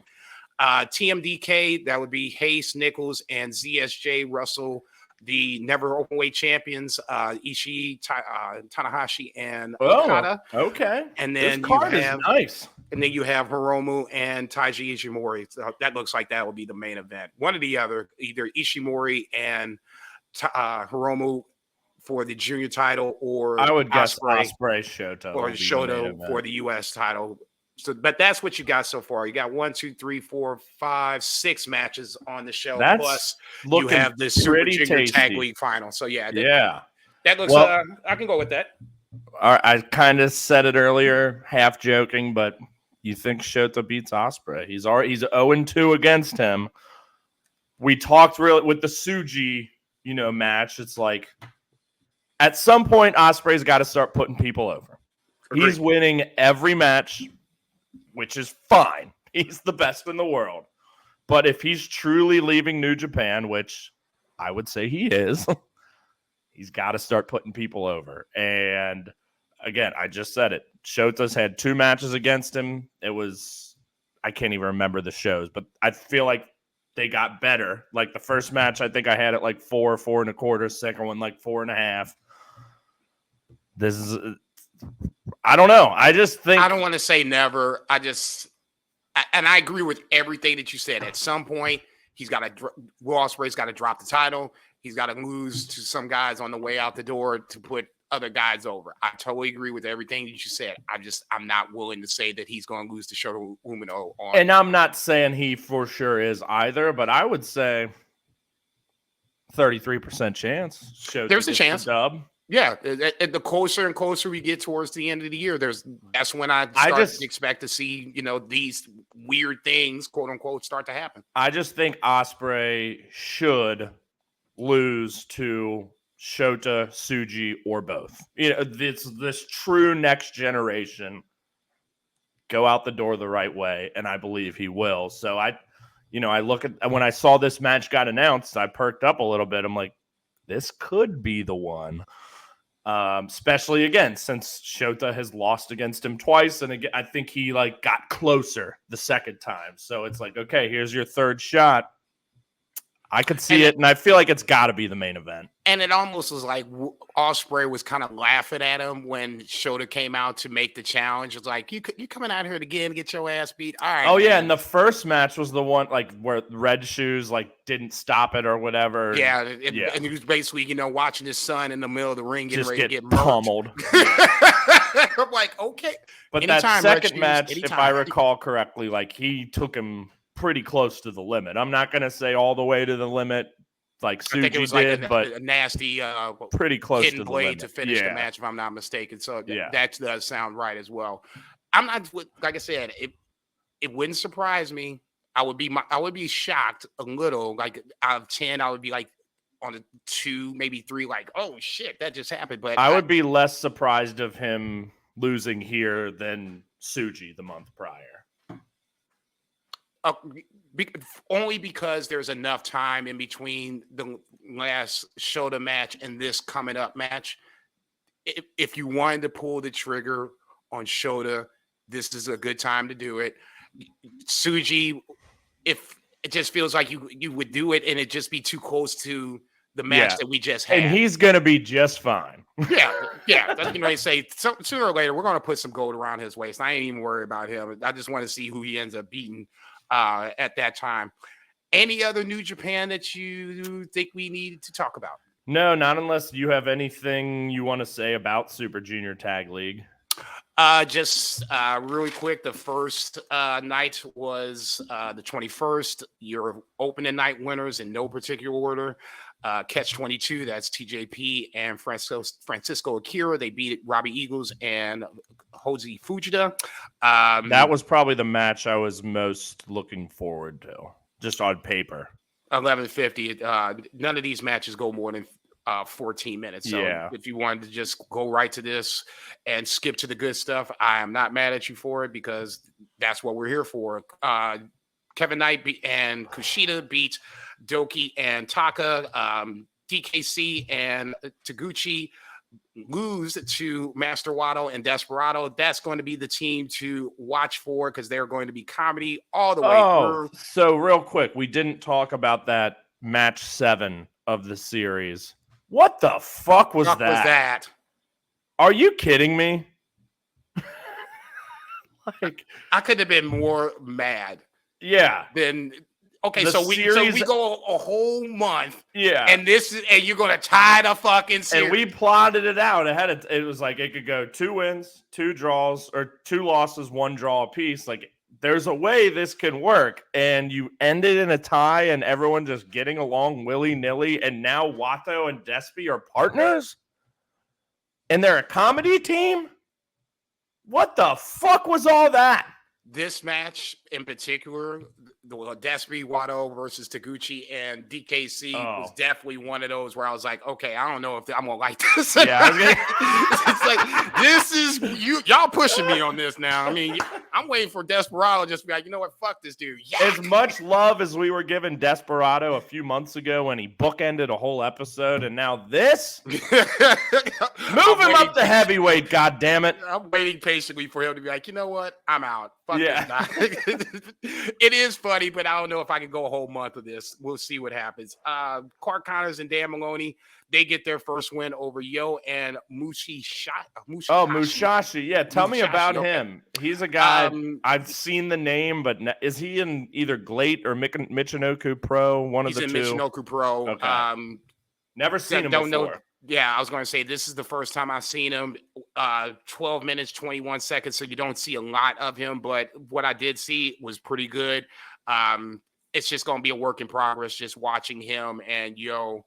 TMDK, that would be Hayes, Nichols, and ZSJ Russell, the never openweight champions, Ishii, Tanahashi, and Okada.
Okay.
And then
this card is nice.
And then you have Hiromu and Taiji Ishimori. So that looks like that will be the main event. One or the other, either Ishimori and Hiromu for the junior title, or
I would guess Ospreay Shota,
or Shota for the U.S. title. So, but that's what you got so far. You got 1, 2, 3, 4, 5, 6 matches on the show. Plus, you have the Super Junior Tag League final. So yeah, that looks. I can go with that.
I kind of said it earlier, half joking, but you think Shota beats Ospreay? He's 0-2 against him. We talked really with the Tsuji, match. It's like at some point Ospreay's got to start putting people over. Agreed. He's winning every match, which is fine. He's the best in the world. But if he's truly leaving New Japan, which I would say he is, he's got to start putting people over. And again, I just said it. Shota's had 2 matches against him. I can't even remember the shows, but I feel like they got better. Like the first match, I think I had it like 4 1/4. Second one, like 4.5. This is... I don't know. I just think...
I don't want to say never. And I agree with everything that you said. At some point, Will Ospreay's got to drop the title. He's got to lose to some guys on the way out the door to put other guys over. I totally agree with everything that you said. I'm not willing to say that he's going to lose to Shota Umino.
And I'm not saying he for sure is either, but I would say 33% chance.
There's a chance.
Dub.
Yeah, the closer and closer we get towards the end of the year, that's when I to expect to see, these weird things, quote unquote, start to happen.
I just think Ospreay should lose to Shota, Tsuji, or both. This true next generation go out the door the right way, and I believe he will. So I look at when I saw this match got announced, I perked up a little bit. I'm like, this could be the one. Especially again, since Shota has lost against him twice. And again, I think he got closer the second time. So it's like, okay, here's your third shot. I could see it, and I feel like it's got to be the main event. And
it almost was like Ospreay was kind of laughing at him when Shota came out to make the challenge. It's like, you coming out here again to get your ass beat? All right.
Oh, yeah, and the first match was the one where Red Shoes didn't stop it or whatever.
Yeah, and he was basically, watching his son in the middle of the ring getting ready to get
pummeled.
I'm like, okay.
But that second match, if I recall correctly, he took him pretty close to the limit. I'm not going to say all the way to the limit like Tsuji did, but
a nasty
pretty close
hidden
to the
blade
limit.
to finish the match, if I'm not mistaken. So that does sound right as well. I'm not, like I said, it wouldn't surprise me. I would be shocked a little. Like out of 10, I would be on a 2, maybe 3. Oh shit, that just happened. But
I would be less surprised of him losing here than Tsuji the month prior.
Only because there's enough time in between the last Shota match and this coming up match. If you wanted to pull the trigger on Shota, this is a good time to do it. Tsuji, if it just feels like you would do it and it just be too close to the match that we just had.
And he's going to be just fine.
Yeah. They say sooner or later, we're going to put some gold around his waist. I ain't even worried about him. I just want to see who he ends up beating at that time. Any other New Japan that you think we need to talk about?
No, not unless you have anything you want to say about Super Junior Tag League.
Just really quick, the first night was the 21st. Your opening night winners in no particular order. Catch 22, that's TJP and Francisco Akira. They beat Robbie Eagles and Jose Fujita.
That was probably the match I was most looking forward to, just on paper.
11:50. None of these matches go more than 14 minutes. So if you wanted to just go right to this and skip to the good stuff, I am not mad at you for it because that's what we're here for. Kevin Knight and Kushida beat Doki and Taka. DKC and Taguchi lose to Master Wato and Desperado. That's going to be the team to watch for because they're going to be comedy all the way through.
So real quick, we didn't talk about that match 7 of the series. What the fuck was that? Are you kidding me?
Like, I could have been more mad.
Yeah.
Okay, so we go a whole month.
Yeah.
And you're gonna tie the fucking series.
And we plotted it out ahead of it was like it could go 2 wins, 2 draws, or 2 losses, 1 draw apiece. Like there's a way this can work. And you ended in a tie and everyone just getting along willy-nilly, and now Wato and Despy are partners? And they're a comedy team? What the fuck was all that?
This match in particular, the Despy, Wato versus Taguchi and DKC was definitely one of those where I was like, okay, I don't know if I'm gonna like this.
Yeah,
it's like this is y'all pushing me on this now. I mean, I'm waiting for Desperado just to be like, you know what, fuck this dude. Yak.
As much love as we were giving Desperado a few months ago when he bookended a whole episode, and now this, move him up to heavyweight. God damn it!
I'm waiting patiently for him to be like, you know what, I'm out. Fuck
yeah.
It is funny, but I don't know if I can go a whole month of this. We'll see what happens. Clark Connors and Dan Maloney, they get their first win over Yo and Mushishi.
Mushashi. Yeah, tell me about him. He's a guy, I've seen the name, but is he in either GLEAT or Michinoku Pro? One of the two?
He's in Michinoku Pro.
Okay. Never seen him before.
Know. Yeah, I was going to say this is the first time I've seen him. 12 minutes, 21 seconds, so you don't see a lot of him, but what I did see was pretty good. It's just going to be a work in progress just watching him and Yo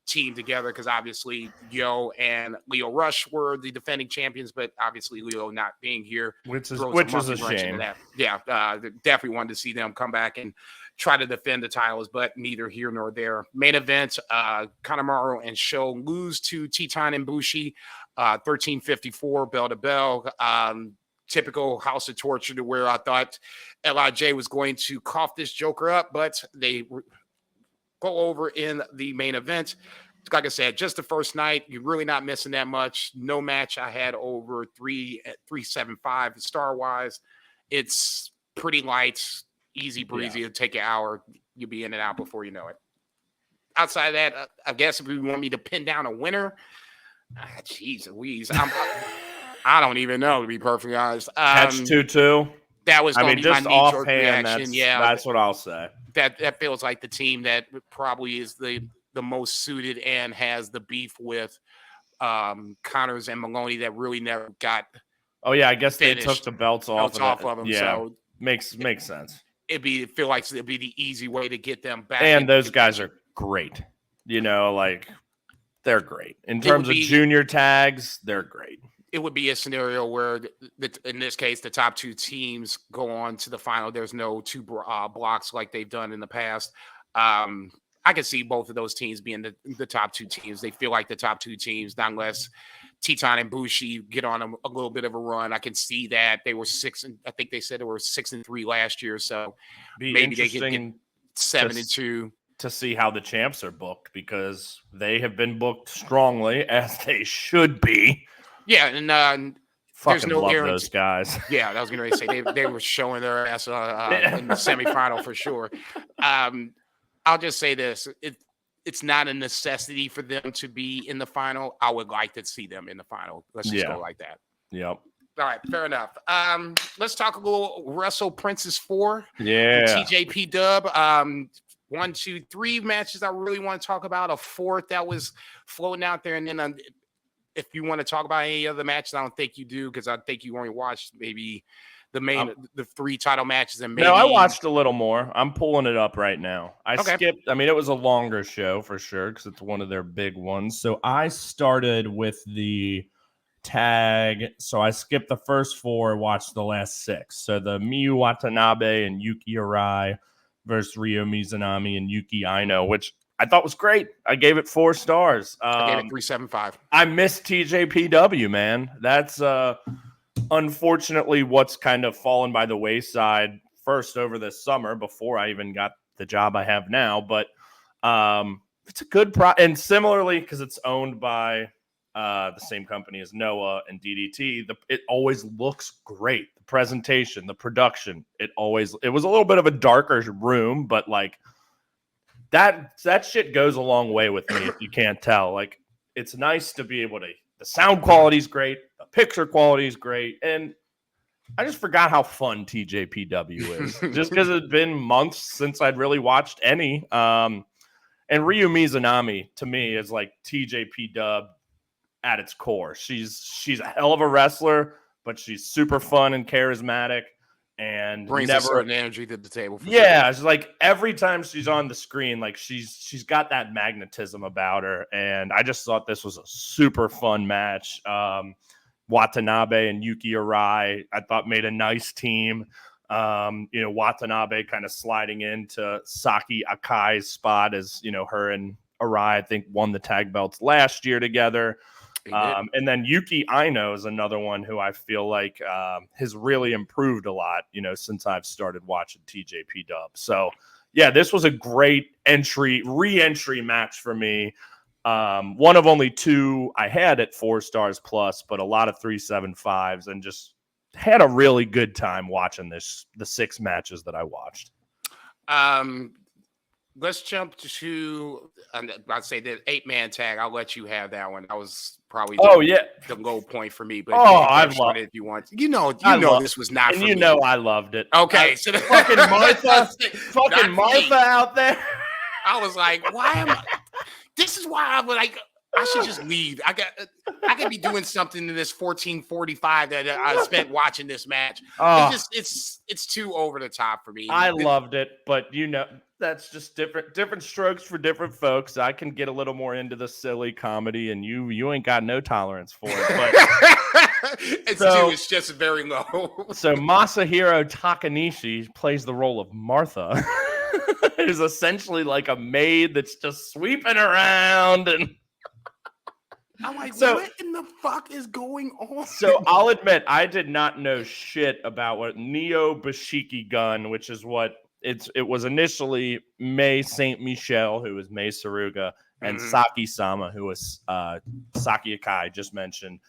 team together, because obviously Yo and Leo Rush were the defending champions, but obviously Leo not being here,
which is a shame.
Yeah, definitely wanted to see them come back and try to defend the titles, but neither here nor there. Main event, Kanemaru and Sho lose to Titan and Bushi, 13:54 bell to bell. Typical House of Torture, to where I thought LIJ was going to cough this Joker up, but they go over in the main event. Like I said, just the first night, you're really not missing that much. No match I had over 375 star-wise. It's pretty light, easy breezy. It'll take an hour. You'll be in and out before you know it. Outside of that, I guess if you want me to pin down a winner, jeez Louise, I don't even know, to be perfectly honest.
Catch 2-2.
That was going to be my knee-jerk reaction.
That's what I'll say.
That feels like the team that probably is the most suited and has the beef with Connors and Maloney that really never got.
Oh yeah, I guess finished. They took the belts off
of them.
Yeah,
so
makes sense.
It'd be the easy way to get them back.
And those guys are great. You know, like they're great in terms of junior tags. They're great.
It would be a scenario where, in this case, the top 2 teams go on to the final. There's no 2 blocks like they've done in the past. I could see both of those teams being the top 2 teams. They feel like the top 2 teams, not unless Titan and Bushi get on a little bit of a run. I can see that. They were 6, and I think they said they were 6-3 last year. So maybe they can get 7-2.
To see how the champs are booked, because they have been booked strongly, as they should be.
Yeah, and
there's no love guarantee. Those guys.
Yeah, I was going to say they were showing their ass in the semifinal for sure. I'll just say this: it's not a necessity for them to be in the final. I would like to see them in the final. Let's just go like that.
Yep.
All right, fair enough. Let's talk a little Wrestle Princess 4.
Yeah.
TJPW. 1, 2, 3 matches I really want to talk about. A 4th that was floating out there, and then if you want to talk about any other matches, I don't think you do, because I think you only watched maybe the 3 title matches. And maybe...
No, I watched a little more. I'm pulling it up right now. I skipped. I mean, it was a longer show for sure, because it's one of their big ones. So I started with the tag. So I skipped the first 4, watched the last 6. So the Miyu Watanabe and Yuki Arai versus Ryo Mizunami and Yuki Aino, which I thought was great. I gave it 4 stars.
I gave it 3.75.
I missed TJPW, man. That's unfortunately what's kind of fallen by the wayside first over this summer before I even got the job I have now. But it's a good and similarly, because it's owned by the same company as NOAH and DDT, it always looks great. The presentation, the production, it was a little bit of a darker room, but like that shit goes a long way with me if you can't tell. Like, it's nice to be able to, the sound quality is great, the picture quality is great, and I just forgot how fun TJPW is, just because it's been months since I'd really watched any. And Ryu Mizunami, to me, is like TJPW at its core. She's a hell of a wrestler, but she's super fun and charismatic, and
brings a certain energy to the table.
Yeah, it's like every time she's on the screen, like she's got that magnetism about her, and I just thought this was a super fun match. Watanabe and Yuki Arai, I thought, made a nice team. Watanabe kind of sliding into Saki Akai's spot, as her and Arai, I think, won the tag belts last year together. And then Yuki Aino is another one who I feel like has really improved a lot, since I've started watching TJPW. So yeah, this was a great re-entry match for me. One of only two I had at 4 stars plus, but a lot of 3.75s, and just had a really good time watching the 6 matches that I watched.
Let's jump to, I'd say the 8-man tag. I'll let you have that one. That was probably the low point for me. But
I love it
if you want. This was not
and
for me.
I loved it.
Okay. So
fucking Martha out there.
I was like, why am I? This is why I was like, I should just leave. I could be doing something in this 14:45 that I spent watching this match. It's too over the top for me.
I loved it, but that's just different strokes for different folks. I can get a little more into the silly comedy, and you ain't got no tolerance for it. But
it's just very low.
So Masahiro Takanishi plays the role of Martha. Who's essentially like a maid that's just sweeping around, and
I'm like, what in the fuck is going on?
So I'll admit, I did not know shit about what Neo Bashiki Gun, which is what it was initially. Mei Saint Michel, who was Mei Saruga, and Saki Sama, who was Saki Akai, just mentioned.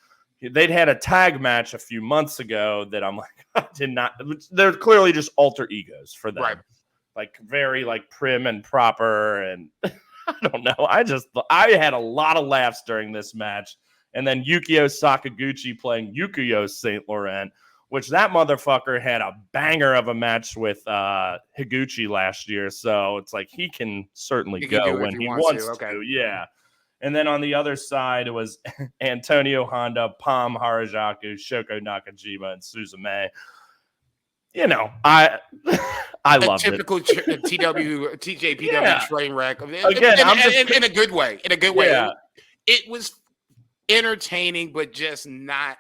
They'd had a tag match a few months ago that I'm like, I did not. They're clearly just alter egos for them. Right. Like very like prim and proper, and I don't know. I had a lot of laughs during this match. And then Yukio Sakaguchi playing Yukio St. Laurent, which that motherfucker had a banger of a match with Higuchi last year. So it's like he can certainly go when he wants to. Okay. Yeah. And then on the other side, it was Antonio Honda, Pam Harajaku, Shoko Nakajima, and Suzume. I love it.
Typical TJPW train wreck.
Again,
in a good way. In a good way.
Yeah.
It was entertaining, but just not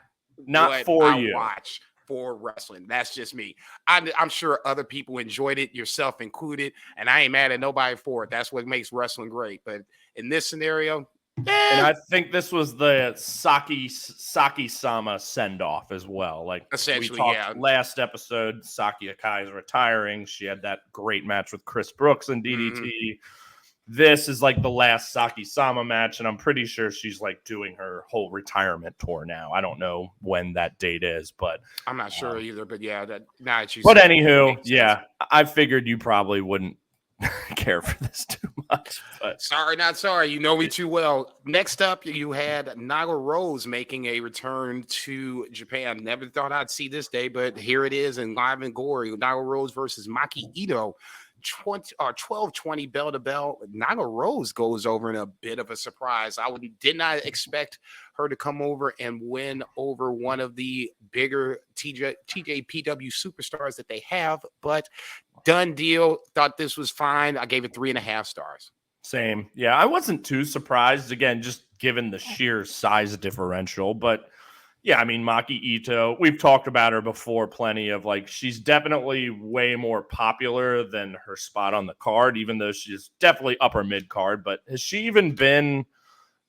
for
you. Watch for wrestling. That's just me. I'm sure other people enjoyed it, yourself included, and I ain't mad at nobody for it. That's what makes wrestling great. But in this scenario,
and I think this was the Saki Sama send off as well. Like
essentially,
last episode, Saki Akai is retiring. She had that great match with Chris Brooks and DDT. This is like the last Saki Sama match, and I'm pretty sure she's like doing her whole retirement tour now. I don't know when that date is, but
I'm not sure either. But yeah,
but anywho, yeah, I figured you probably wouldn't care for this too much. But
sorry, not sorry. You know me too well. Next up, you had Naga Rose making a return to Japan. Never thought I'd see this day, but here it is in live and gory. Naga Rose versus Maki Ito. 12-20 bell to bell. Naga Rose goes over in a bit of a surprise. I did not expect her to come over and win over one of the bigger TJPW superstars that they have, but done deal. Thought this was fine. I gave it 3.5 stars.
Same. Yeah, I wasn't too surprised, again, just given the sheer size differential, but yeah, I mean, Maki Ito, we've talked about her before plenty of like, she's definitely way more popular than her spot on the card, even though she's definitely upper mid card. But has she even been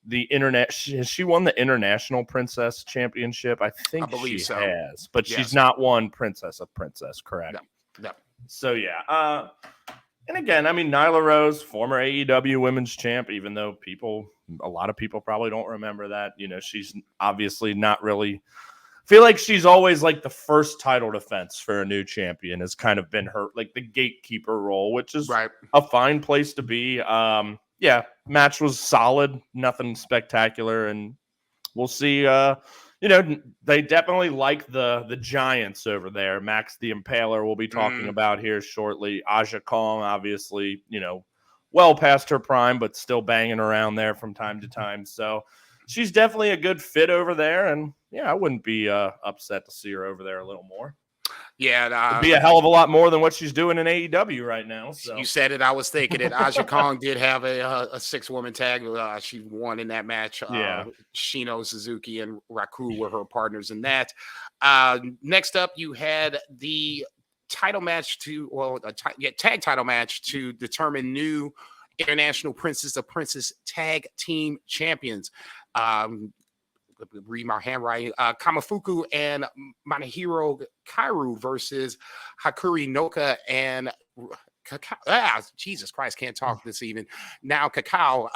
the internet? Has she won the International Princess Championship? I believe she has, but she's not won Princess of Princess, correct?
No.
So yeah. And again, I mean, Nyla Rose, former AEW Women's Champ, even though a lot of people probably don't remember that. She's obviously not really. Feel like she's always like the first title defense for a new champion has kind of been her, like the gatekeeper role, which is
Right.
a fine place to be. Yeah, match was solid, nothing spectacular, and we'll see. They definitely like the giants over there. Max the Impaler we'll be talking about here shortly. Aja Kong, obviously, well past her prime, but still banging around there from time to time. So she's definitely a good fit over there. And yeah, I wouldn't be upset to see her over there a little more.
Yeah,
it'd be a hell of a lot more than what she's doing in AEW right now. So.
You said it. I was thinking it. Aja Kong did have a 6-woman tag. She won in that match.
Yeah.
Shino Suzuki and Raku were her partners in that. Next up, you had the title match tag title match to determine new International Princess of Princess Tag Team Champions. Read my handwriting. Kamafuku and Manahiro Kairu versus Hakuri Noka and Jesus Christ, can't talk this evening. Now Kakao.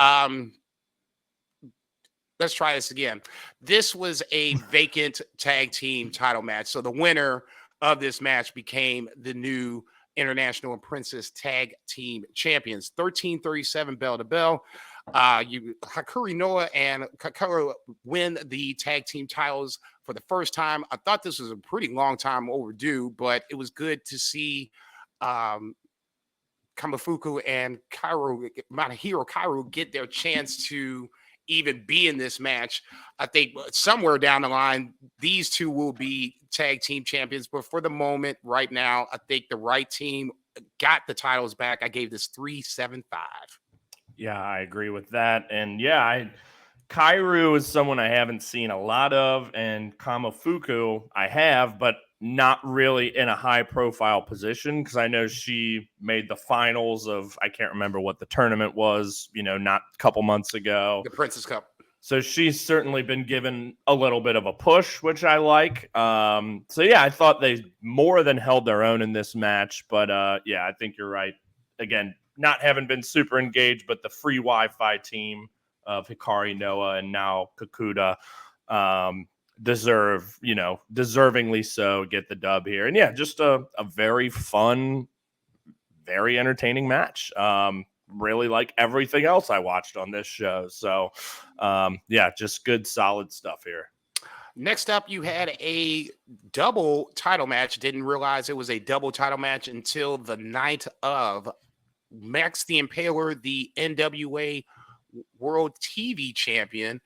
Let's try this again. This was a vacant tag team title match. So the winner of this match became the new International and Princess Tag Team Champions. 13:37 bell to bell. Hakuri Noah and Kakao win the tag team titles for the first time. I thought this was a pretty long time overdue, but it was good to see Kamafuku and Manahiro Kairu get their chance to even be in this match. I think somewhere down the line, these two will be tag team champions. But for the moment, right now, I think the right team got the titles back. I gave this 3.75.
Yeah, I agree with that. And yeah, Kairu is someone I haven't seen a lot of, and Kamafuku I have, but not really in a high-profile position because I know she made the finals of, I can't remember what the tournament was, not a couple months ago.
The Princess Cup.
So she's certainly been given a little bit of a push, which I like. So yeah, I thought they more than held their own in this match. But yeah, I think you're right. Again, not having been super engaged, but the free Wi-Fi team of Hikari Noah and now Kakuta deservingly so, get the dub here. And yeah, just a very fun, very entertaining match. Really like everything else I watched on this show. So yeah, just good, solid stuff here.
Next up, you had a double title match. Didn't realize it was a double title match until the night of. Max the Impaler, the NWA World TV Champion,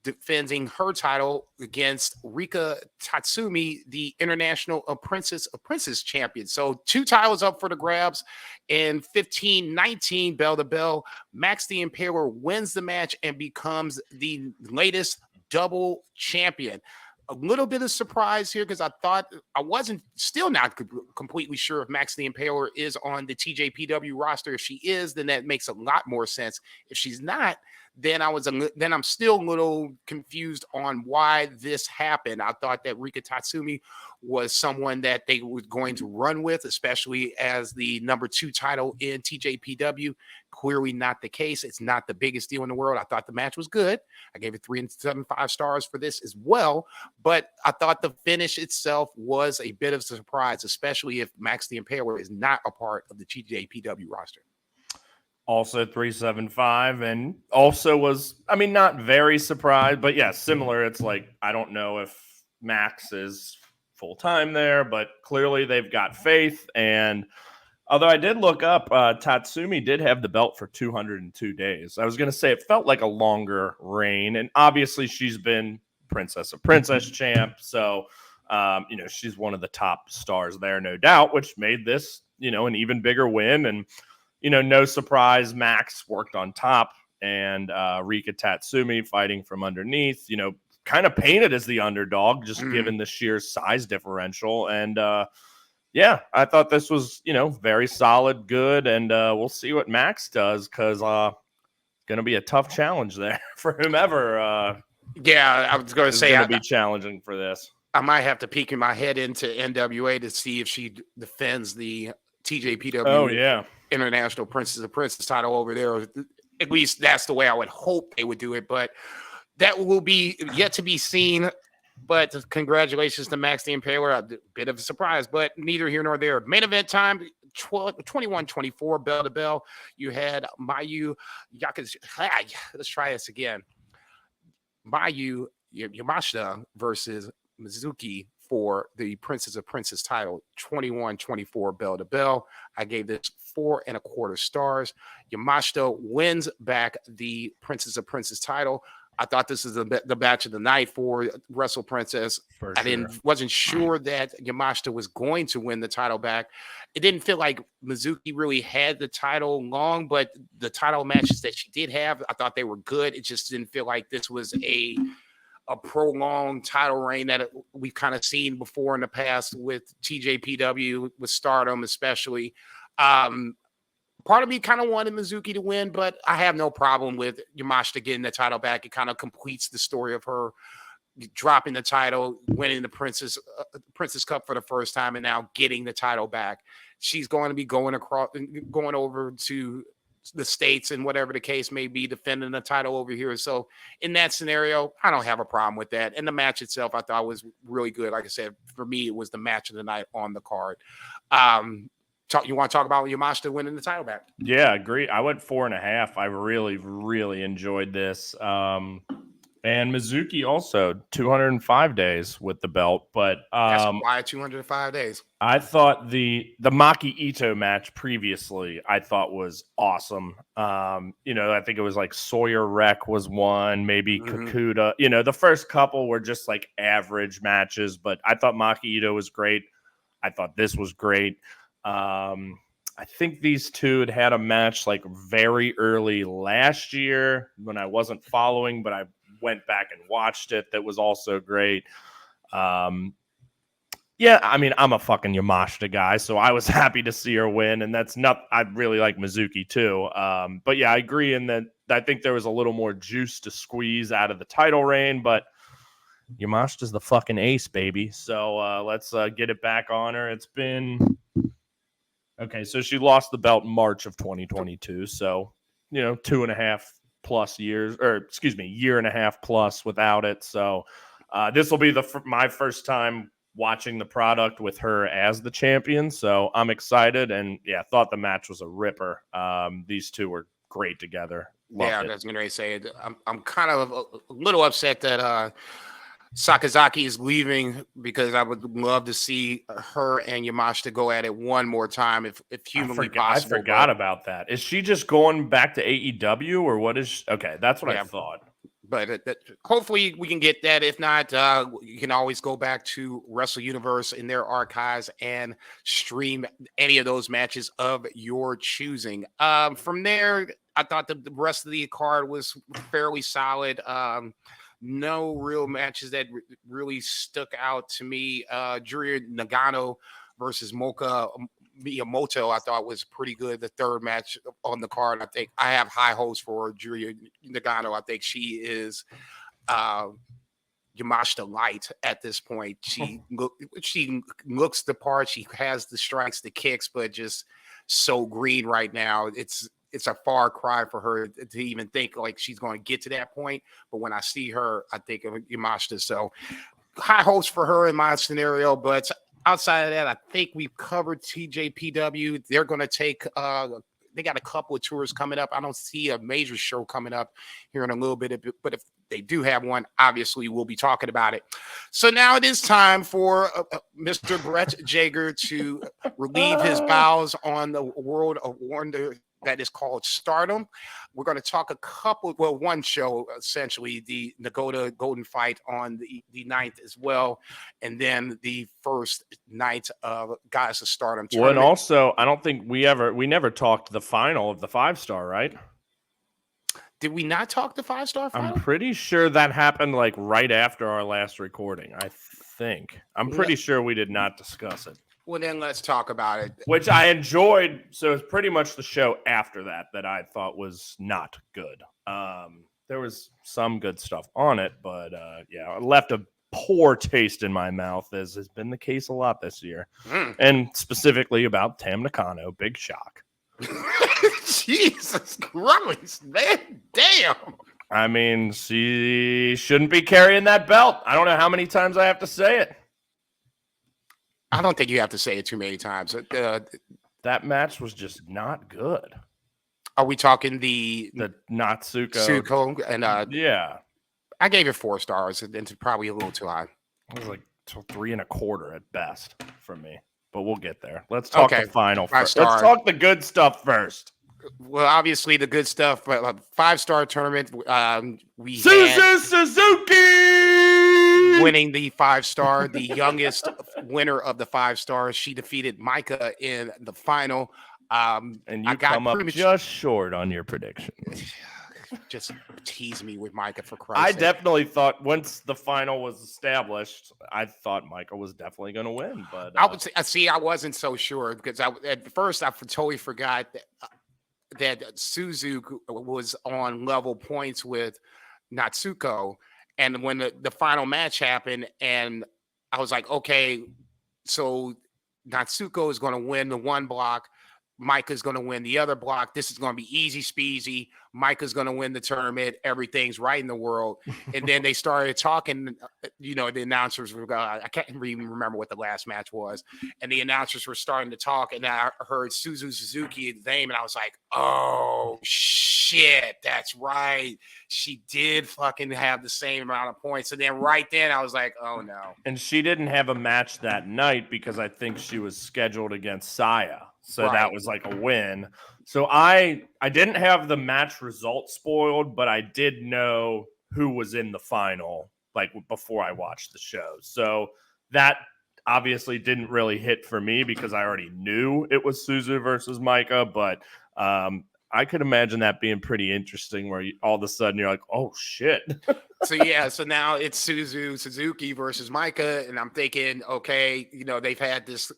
defending her title against Rika Tatsumi, the International Princess Champion. So 2 titles up for the grabs. In 15-19 bell to bell, Max the Impaler wins the match and becomes the latest double champion. A little bit of surprise here because I thought I wasn't still not completely sure if Max the Impaler is on the TJPW roster. If she is, then that makes a lot more sense. If she's not, then I'm still a little confused on why this happened. I thought that Rika Tatsumi was someone that they were going to run with, especially as the number 2 title in TJPW. Clearly not the case. It's not the biggest deal in the world. I thought the match was good. I gave it 3.75 stars for this as well. But I thought the finish itself was a bit of a surprise, especially if Max the Impaler is not a part of the TJPW roster.
Also 3.75, and also was, not very surprised, but yeah, similar. It's like, I don't know if Max is full-time there, but clearly they've got faith. And although I did look up, Tatsumi did have the belt for 202 days. I was going to say it felt like a longer reign, and obviously she's been Princess of Princess champ, so she's one of the top stars there, no doubt, which made this, an even bigger win. And no surprise, Max worked on top, and Rika Tatsumi fighting from underneath, kind of painted as the underdog, just given the sheer size differential. And yeah, I thought this was, very solid, good, and we'll see what Max does, because going to be a tough challenge there for whomever.
Yeah, I was going to say
going to be challenging for this.
I might have to peek my head into NWA to see if she defends the TJPW.
Oh yeah,
International Princess of Princess title over there. At least that's the way I would hope they would do it, but that will be yet to be seen. But congratulations to Max the Impaler. A bit of a surprise, but neither here nor there. Main event time, 21-24, bell to bell. You had Mayu let's try this again. Mayu Yamashita versus Mizuki for the Princess of Princess title, 21-24 bell to bell. I gave this 4 1/4 stars. Yamashita wins back the Princess of Princess title. I thought this was the match of the night for Wrestle Princess. Wasn't sure that Yamashita was going to win the title back. It didn't feel like Mizuki really had the title long, but the title matches that she did have, I thought they were good. It just didn't feel like this was a prolonged title reign that we've kind of seen before in the past with TJPW, with Stardom especially. Part of me kind of wanted Mizuki to win, but I have no problem with Yamashita getting the title back. It kind of completes the story of her dropping the title, winning the Princess Cup for the first time, and now getting the title back. She's going to be going over to the States and whatever the case may be, defending the title over here. So in that scenario, I don't have a problem with that. And the match itself, I thought was really good. Like I said, for me, it was the match of the night on the card. You want to talk about Yamashita winning the title back?
Yeah, agree. I went 4.5. I really, really enjoyed this. And Mizuki also 205 days with the belt, but
that's why 205 days.
I thought the Maki Ito match previously I thought was awesome. I think it was like Sawyer Wreck was one, maybe Kakuta. The first couple were just like average matches, but I thought Maki Ito was great. I thought this was great. I think these two had a match like very early last year when I wasn't following, but I went back and watched it. That was also great. Yeah, I mean, I'm a fucking Yamashita guy, so I was happy to see her win, and I really like Mizuki too. But yeah, I agree in that I think there was a little more juice to squeeze out of the title reign, but Yamashita's the fucking ace, baby. So let's get it back on her. It's been... Okay, so she lost the belt in March of 2022. So, 2.5 plus years, year and a half plus without it. So this will be my first time watching the product with her as the champion. So I'm excited, and yeah, thought the match was a ripper. These two were great together. Loved it.
That's going to say it. I'm kind of a little upset that Sakazaki is leaving, because I would love to see her and Yamashita go at it one more time if humanly possible.
I forgot about that. Is she just going back to AEW, or what is okay, that's what I thought.
But hopefully we can get that. If not, you can always go back to Wrestle Universe in their archives and stream any of those matches of your choosing. From there, I thought the rest of the card was fairly solid. No real matches that really stuck out to me. Juria Nagano versus Moka Miyamoto, I thought was pretty good. The third match on the card, I think I have high hopes for Juria Nagano. I think she is Yamashita light at this point. She looks the part. She has the strikes, the kicks, but just so green right now. It's a far cry for her to even think like she's going to get to that point. But when I see her, I think of Yamashita. So high hopes for her in my scenario. But outside of that, I think we've covered TJPW. They're going to take they got a couple of tours coming up. I don't see a major show coming up here in a little bit. But if they do have one, obviously we'll be talking about it. So now it is time for Mr. Brett Jager to relieve his bowels on the world of wonder that is called Stardom. We're going to talk one show, essentially, the Nagoda Golden Fight on the 9th as well, and then the first night of Goddess of Stardom tournament.
Well, and also, I don't think we never talked the final of the 5-star, right?
Did we not talk the 5-star final?
I'm pretty sure that happened like right after our last recording, I think. I'm pretty sure we did not discuss it.
Well, then let's talk about it.
Which I enjoyed. So it's pretty much the show after that I thought was not good. There was some good stuff on it, but yeah, it left a poor taste in my mouth, as has been the case a lot this year.
Mm.
And specifically about Tam Nakano. Big shock.
Jesus Christ, man. Damn.
I mean, she shouldn't be carrying that belt. I don't know how many times I have to say it.
I don't think you have to say it too many times.
That match was just not good.
Are we talking the
Natsuko?
And
Yeah.
I gave it 4 stars, and it's probably a little too high.
It was like 3.25 at best from me. But we'll get there. Let's talk the final first. Let's talk the good stuff first.
Well, obviously the good stuff. 5-star tournament. We
Suzu Suzuki
winning the 5-star, the youngest winner of the 5 stars. She defeated Micah in the final.
And you come up just short on your prediction.
Just tease me with Micah, for Christ's sake.
I definitely thought once the final was established, I thought Micah was definitely going to win. But
I would say I wasn't so sure because at first I totally forgot that Suzu was on level points with Natsuko, and when the final match happened, and I was like, okay, so Natsuko is going to win the one block. Micah's going to win the other block. This is going to be easy speasy. Micah's going to win the tournament. Everything's right in the world. And then they started talking, the announcers were, I can't even remember what the last match was. And the announcers were starting to talk. And I heard Suzu Suzuki's name. And I was like, oh, shit, that's right. She did fucking have the same amount of points. And then right then I was like, oh, no.
And she didn't have a match that night because I think she was scheduled against Saya. So that was like a win. So I didn't have the match results spoiled, but I did know who was in the final, like before I watched the show. So that obviously didn't really hit for me because I already knew it was Suzu versus Micah. But I could imagine that being pretty interesting where all of a sudden you're like, oh, shit.
So now it's Suzu Suzuki versus Micah. And I'm thinking, okay, they've had this,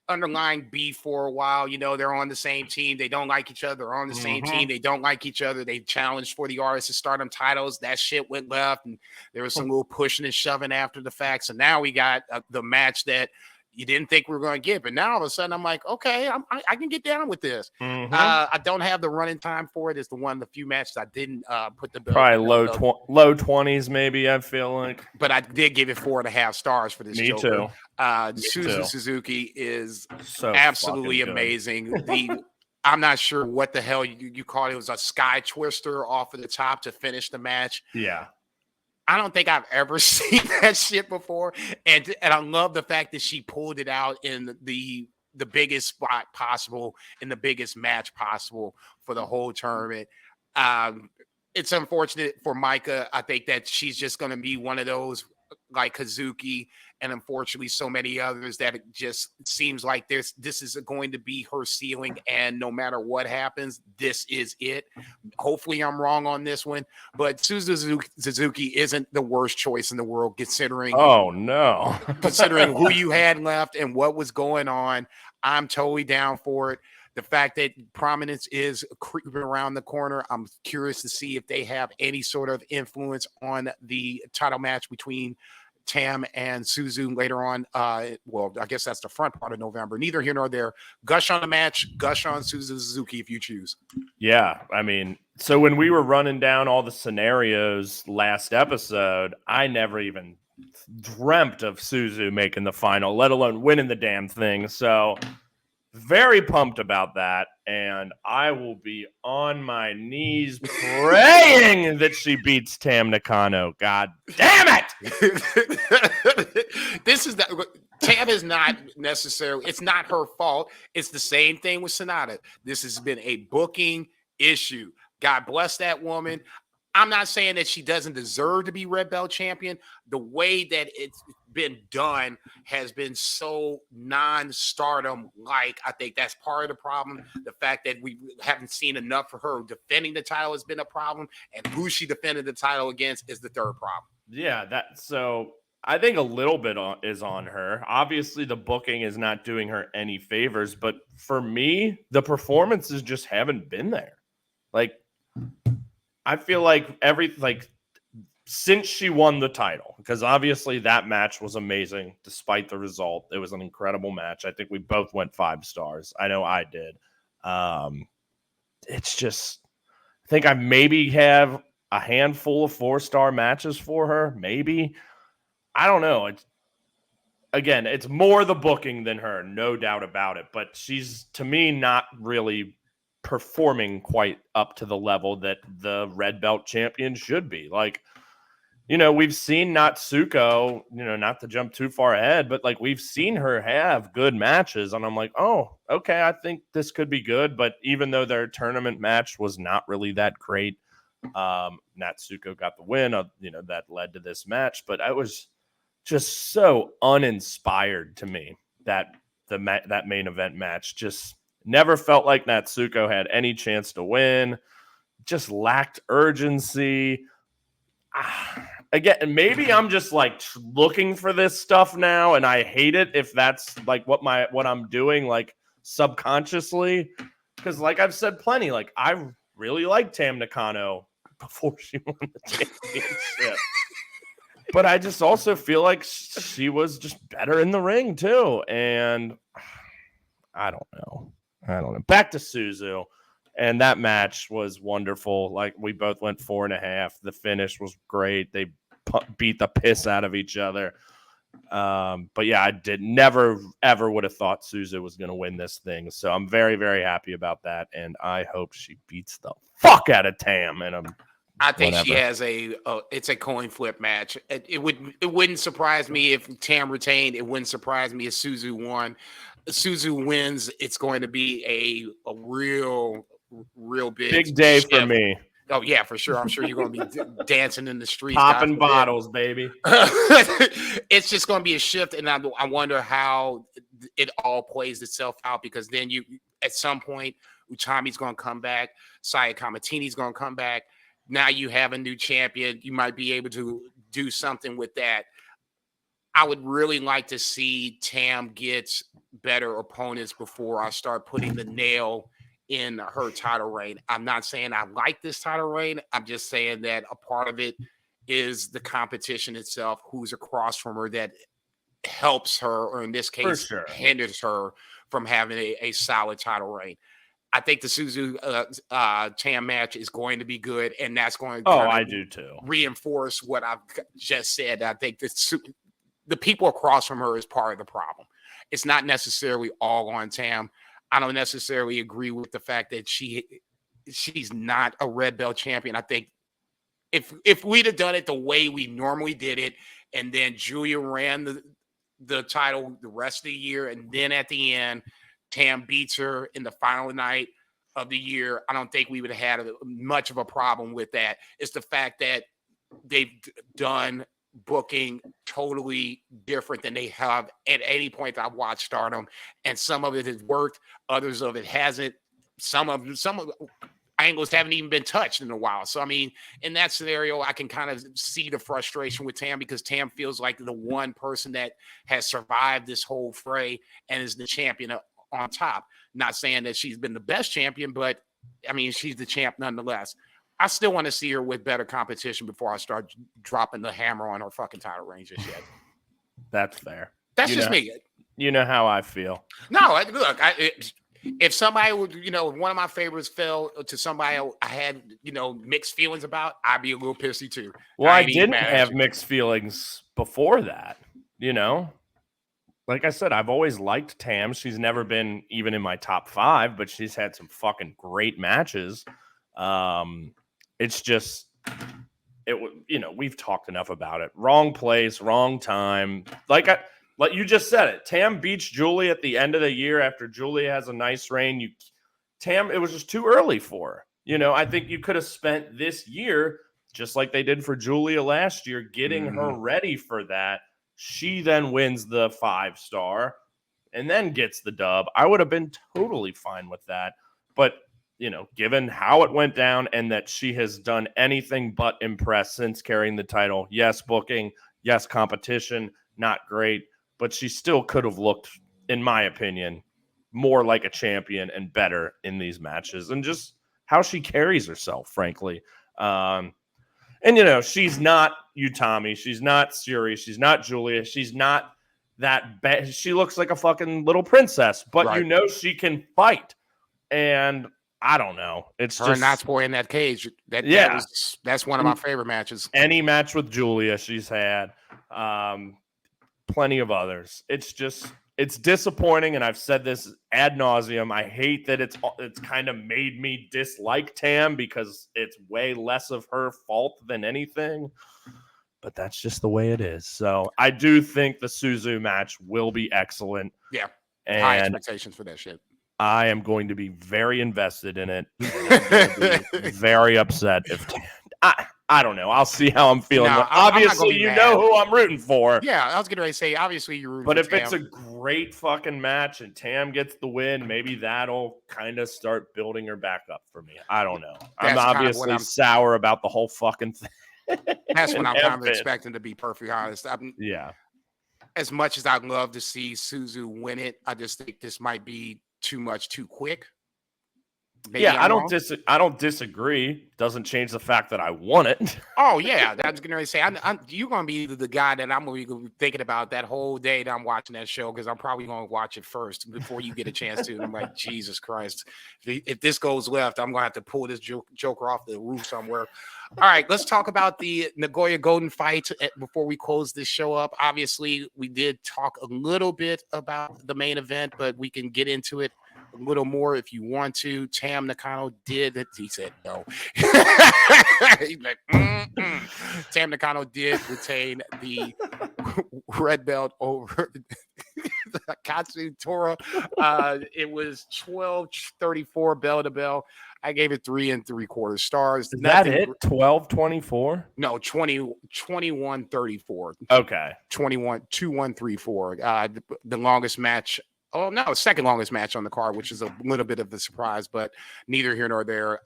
underlying beef for a while. They're on the same team. They don't like each other. They're on the same team. They don't like each other. They challenged for the Artists of Stardom titles. That shit went left, and there was some little pushing and shoving after the fact. So now we got the match that you didn't think we were going to get, but now all of a sudden I'm like, okay, I can get down with this. I don't have the running time for it. It's the few matches I didn't put the
probably low 20s maybe. I feel like,
but I did give it 4.5 stars for this.
Me
Joker.
too.
Suzu Suzuki is
so
absolutely amazing. I'm not sure what the hell you called it. It was a sky twister off of the top to finish the match.
Yeah.
I don't think I've ever seen that shit before. And I love the fact that she pulled it out in the biggest spot possible, in the biggest match possible for the whole tournament. It's unfortunate for Micah. I think that she's just going to be one of those like Kazuki and unfortunately so many others that it just seems like this is going to be her ceiling, and no matter what happens, this is it. Hopefully I'm wrong on this one, but Suzu Suzuki isn't the worst choice in the world considering considering who you had left and what was going on. I'm totally down for it. The fact that Prominence is creeping around the corner, I'm curious to see if they have any sort of influence on the title match between Tam and Suzu later on. Well, I guess that's the front part of November. Neither here nor there. Gush on the match, gush on Suzu Suzuki if you choose.
Yeah, I mean, so when we were running down all the scenarios last episode, I never even dreamt of Suzu making the final, let alone winning the damn thing. So very pumped about that, and I will be on my knees praying that she beats Tam Nakano. God damn it!
Tam is not necessarily, it's not her fault. It's the same thing with SANADA. This has been a booking issue. God bless that woman. I'm not saying that she doesn't deserve to be Red Belt champion. The way that it's been done has been so non-Stardom like. I think that's part of the problem. The fact that we haven't seen enough for her defending the title has been a problem, and who she defended the title against is the third problem.
Yeah, so I think a little bit is on her. Obviously, the booking is not doing her any favors, but for me, the performances just haven't been there. Like, I feel like since she won the title, because obviously that match was amazing despite the result. It was an incredible match. I think we both went 5 stars. I know I did. It's just, I think I maybe have a handful of 4-star matches for her. Maybe. I don't know. It's more the booking than her, no doubt about it. But she's, to me, not really performing quite up to the level that the red belt champion should be. Like, we've seen Natsuko, not to jump too far ahead, but like we've seen her have good matches. And I'm like, oh, okay, I think this could be good. But even though their tournament match was not really that great, Natsuko got the win, that led to this match. But I was just so uninspired to me that that main event match just never felt like Natsuko had any chance to win. Just lacked urgency. Again, maybe I'm just like looking for this stuff now, and I hate it if that's like what I'm doing, like subconsciously. Because, like I've said plenty, like I really liked Tam Nakano before she won the championship, but I just also feel like she was just better in the ring too. And I don't know. Back to Suzu. And that match was wonderful. Like, we both went 4.5. The finish was great. They beat the piss out of each other. But yeah, I never, ever would have thought Suzu was going to win this thing. So I'm very, very happy about that. And I hope she beats the fuck out of Tam. And
I think she has it's a coin flip match. It wouldn't surprise me if Tam retained. It wouldn't surprise me if Suzu won. Suzu wins. It's going to be a real big
day
shift
for me.
Oh yeah, for sure. I'm sure you're going to be dancing in the streets,
popping bottles, baby.
It's just going to be a shift, and I wonder how it all plays itself out, because then at some point Utami's going to come back, Saya Kamatini's going to come back. Now you have a new champion. You might be able to do something with that. I would really like to see Tam get better opponents before I start putting the nail in her title reign. I'm not saying I like this title reign. I'm just saying that a part of it is the competition itself, who's across from her that helps her, or in this case, hinders her from having a solid title reign. I think the Suzu Tam match is going to be good, and that's going to
I do too.
Reinforce what I've just said. I think the people across from her is part of the problem. It's not necessarily all on Tam. I don't necessarily agree with the fact that she's not a red belt champion. I think if we'd have done it the way we normally did it, and then Julia ran the title the rest of the year, and then at the end, Tam beats her in the final night of the year, I don't think we would have had much of a problem with that. It's the fact that they've done booking totally different than they have at any point that I've watched Stardom, and some of it has worked, others of it hasn't. Some of angles haven't even been touched in a while. So I mean, in that scenario, I can kind of see the frustration with Tam, because Tam feels like the one person that has survived this whole fray and is the champion on top. Not saying that she's been the best champion, but I mean, she's the champ nonetheless. I still want to see her with better competition before I start dropping the hammer on her fucking title reign just yet.
That's fair.
That's just me.
You know how I feel.
No, look, if somebody would, one of my favorites fell to somebody I had, mixed feelings about, I'd be a little pissy too.
Well, I didn't have mixed feelings before that, Like I said, I've always liked Tam. She's never been even in my top 5, but she's had some fucking great matches. It's just, we've talked enough about it. Wrong place, wrong time. Like you just said it. Tam beats Julie at the end of the year after Julie has a nice reign. Tam, it was just too early for her. I think you could have spent this year, just like they did for Julia last year, getting her ready for that. She then wins the 5-star and then gets the dub. I would have been totally fine with that. But, given how it went down and that she has done anything but impress since carrying the title, yes, booking, yes, competition, not great, but she still could have looked, in my opinion, more like a champion and better in these matches, and just how she carries herself, frankly. And And, she's not Utami. She's not Suri. She's not Julia. She's not that bad. She looks like a fucking little princess, but
Right.
she can fight. And I don't know. It's
her
just
and Natsupoi in that cage. That's one of my favorite matches.
Any match with Julia she's had. Plenty of others. It's disappointing, and I've said this ad nauseum. I hate that it's kind of made me dislike Tam because it's way less of her fault than anything. But that's just the way it is. So I do think the Suzu match will be excellent.
Yeah,
and
high expectations for that shit.
I am going to be very invested in it. I'm going to be very upset if I don't know. I'll see how I'm feeling.
No,
obviously, you know who I'm rooting for.
Yeah, I was going to say, obviously, you're rooting
but
for
if
Tam.
it's a great fucking match and Tam gets the win, maybe that'll kind of start building her back up for me. I don't know. I'm obviously sour about the whole fucking thing.
That's what I'm kind of expecting, to be perfectly honest.
Yeah.
As much as I'd love to see Suzu win it, I just think this might be too much too quick. Maybe
I don't disagree. Doesn't change the fact that I want it.
Oh yeah, I was gonna say you're gonna be the guy that I'm gonna be thinking about that whole day that I'm watching that show, because I'm probably gonna watch it first before you get a chance to. And I'm like, Jesus Christ, if this goes left, I'm gonna have to pull this Joker off the roof somewhere. All right, let's talk about the Nagoya Golden fight before we close this show up. Obviously, we did talk a little bit about the main event, but we can get into it a little more if you want to. Tam Nakano did it. He said no. He's like, Tam Nakano did retain the red belt over Katsuhiko. It was 12-34 bell to bell. I gave it 3 3/4 stars.
Is that it? 12-24?
No, 21-34.
Okay.
21-2-1-3-4. The longest match. Oh, no, second longest match on the card, which is a little bit of a surprise, but neither here nor there.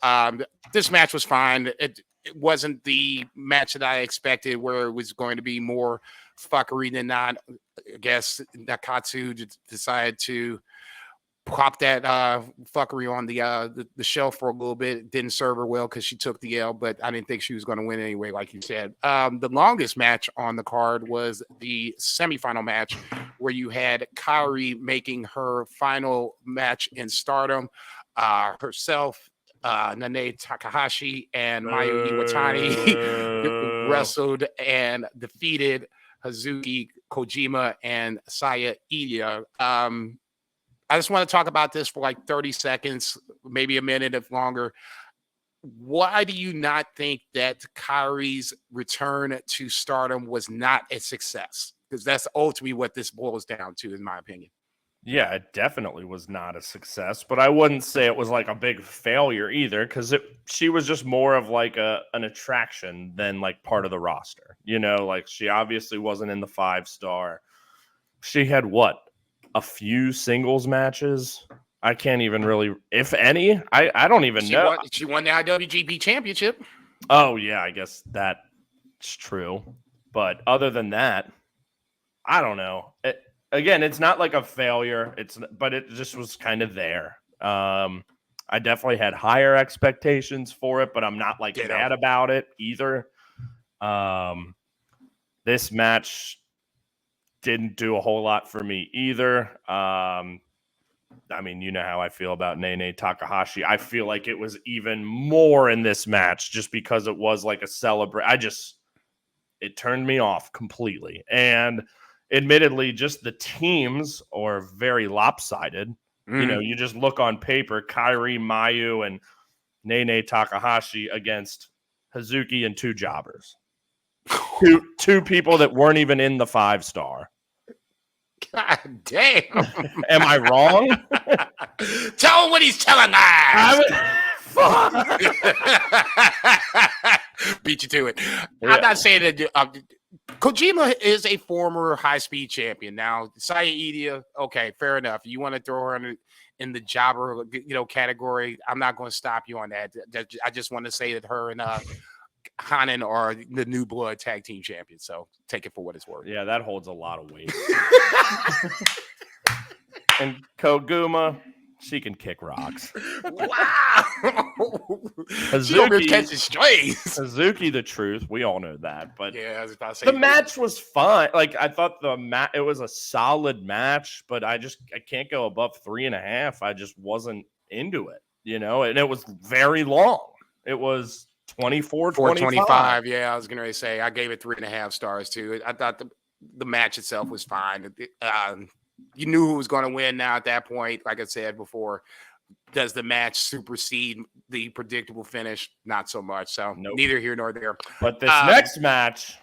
This match was fine. It wasn't the match that I expected, where it was going to be more fuckery than not. I guess Nakatsu decided to pop that fuckery on the shelf for a little bit. It didn't serve her well because she took the L, but I didn't think she was going to win anyway, like you said. The longest match on the card was the semifinal match, where you had Kairi making her final match in Stardom. Herself, Nanae Takahashi, and Mayu Iwatani wrestled and defeated Hazuki Kojima and Saya Iida. I just want to talk about this for like 30 seconds, maybe a minute if longer. Why do you not think that Kairi's return to Stardom was not a success? Because that's ultimately what this boils down to, in my opinion.
Yeah, it definitely was not a success, but I wouldn't say it was like a big failure either, because she was just more of like an attraction than like part of the roster. Like she obviously wasn't in the 5-star. She had what? A few singles matches. I can't even really, if any. I don't even know.
She won the IWGP championship.
Oh yeah, I guess that's true. But other than that, I don't know. Again, it's not like a failure. But it just was kind of there. I definitely had higher expectations for it, but I'm not like mad about it either. This match didn't do a whole lot for me either. I mean, you know how I feel about Nene Takahashi. I feel like it was even more in this match just because it was like a celebration. It turned me off completely. And admittedly, just the teams are very lopsided. You just look on paper, Kairi, Mayu, and Nene Takahashi against Hazuki and 2 jobbers. Two people that weren't even in the 5-star.
God damn.
Am I wrong?
Tell him what he's telling us.
Fuck.
Beat you to it.
Yeah.
I'm not saying that Kojima is a former high-speed champion. Now, Saya Iida, okay, fair enough. You want to throw her in the jobber, category. I'm not going to stop you on that. I just want to say that her and Hanan are the new blood tag team champions. So take it for what it's worth.
Yeah, that holds a lot of weight. And Koguma, She can kick rocks.
Wow. She over here catching strays.
Hazuki, the truth. We all know that. But
yeah, I was about to say
the match was fun. Like, I thought it was a solid match, but I can't go above 3.5. I just wasn't into it, and it was very long. It was 24-25.
Yeah, I was going to say I gave it 3.5 stars too. I thought the match itself was fine. You knew who was going to win now at that point. Like I said before, does the match supersede the predictable finish? Not so much. So neither here nor there.
But this next match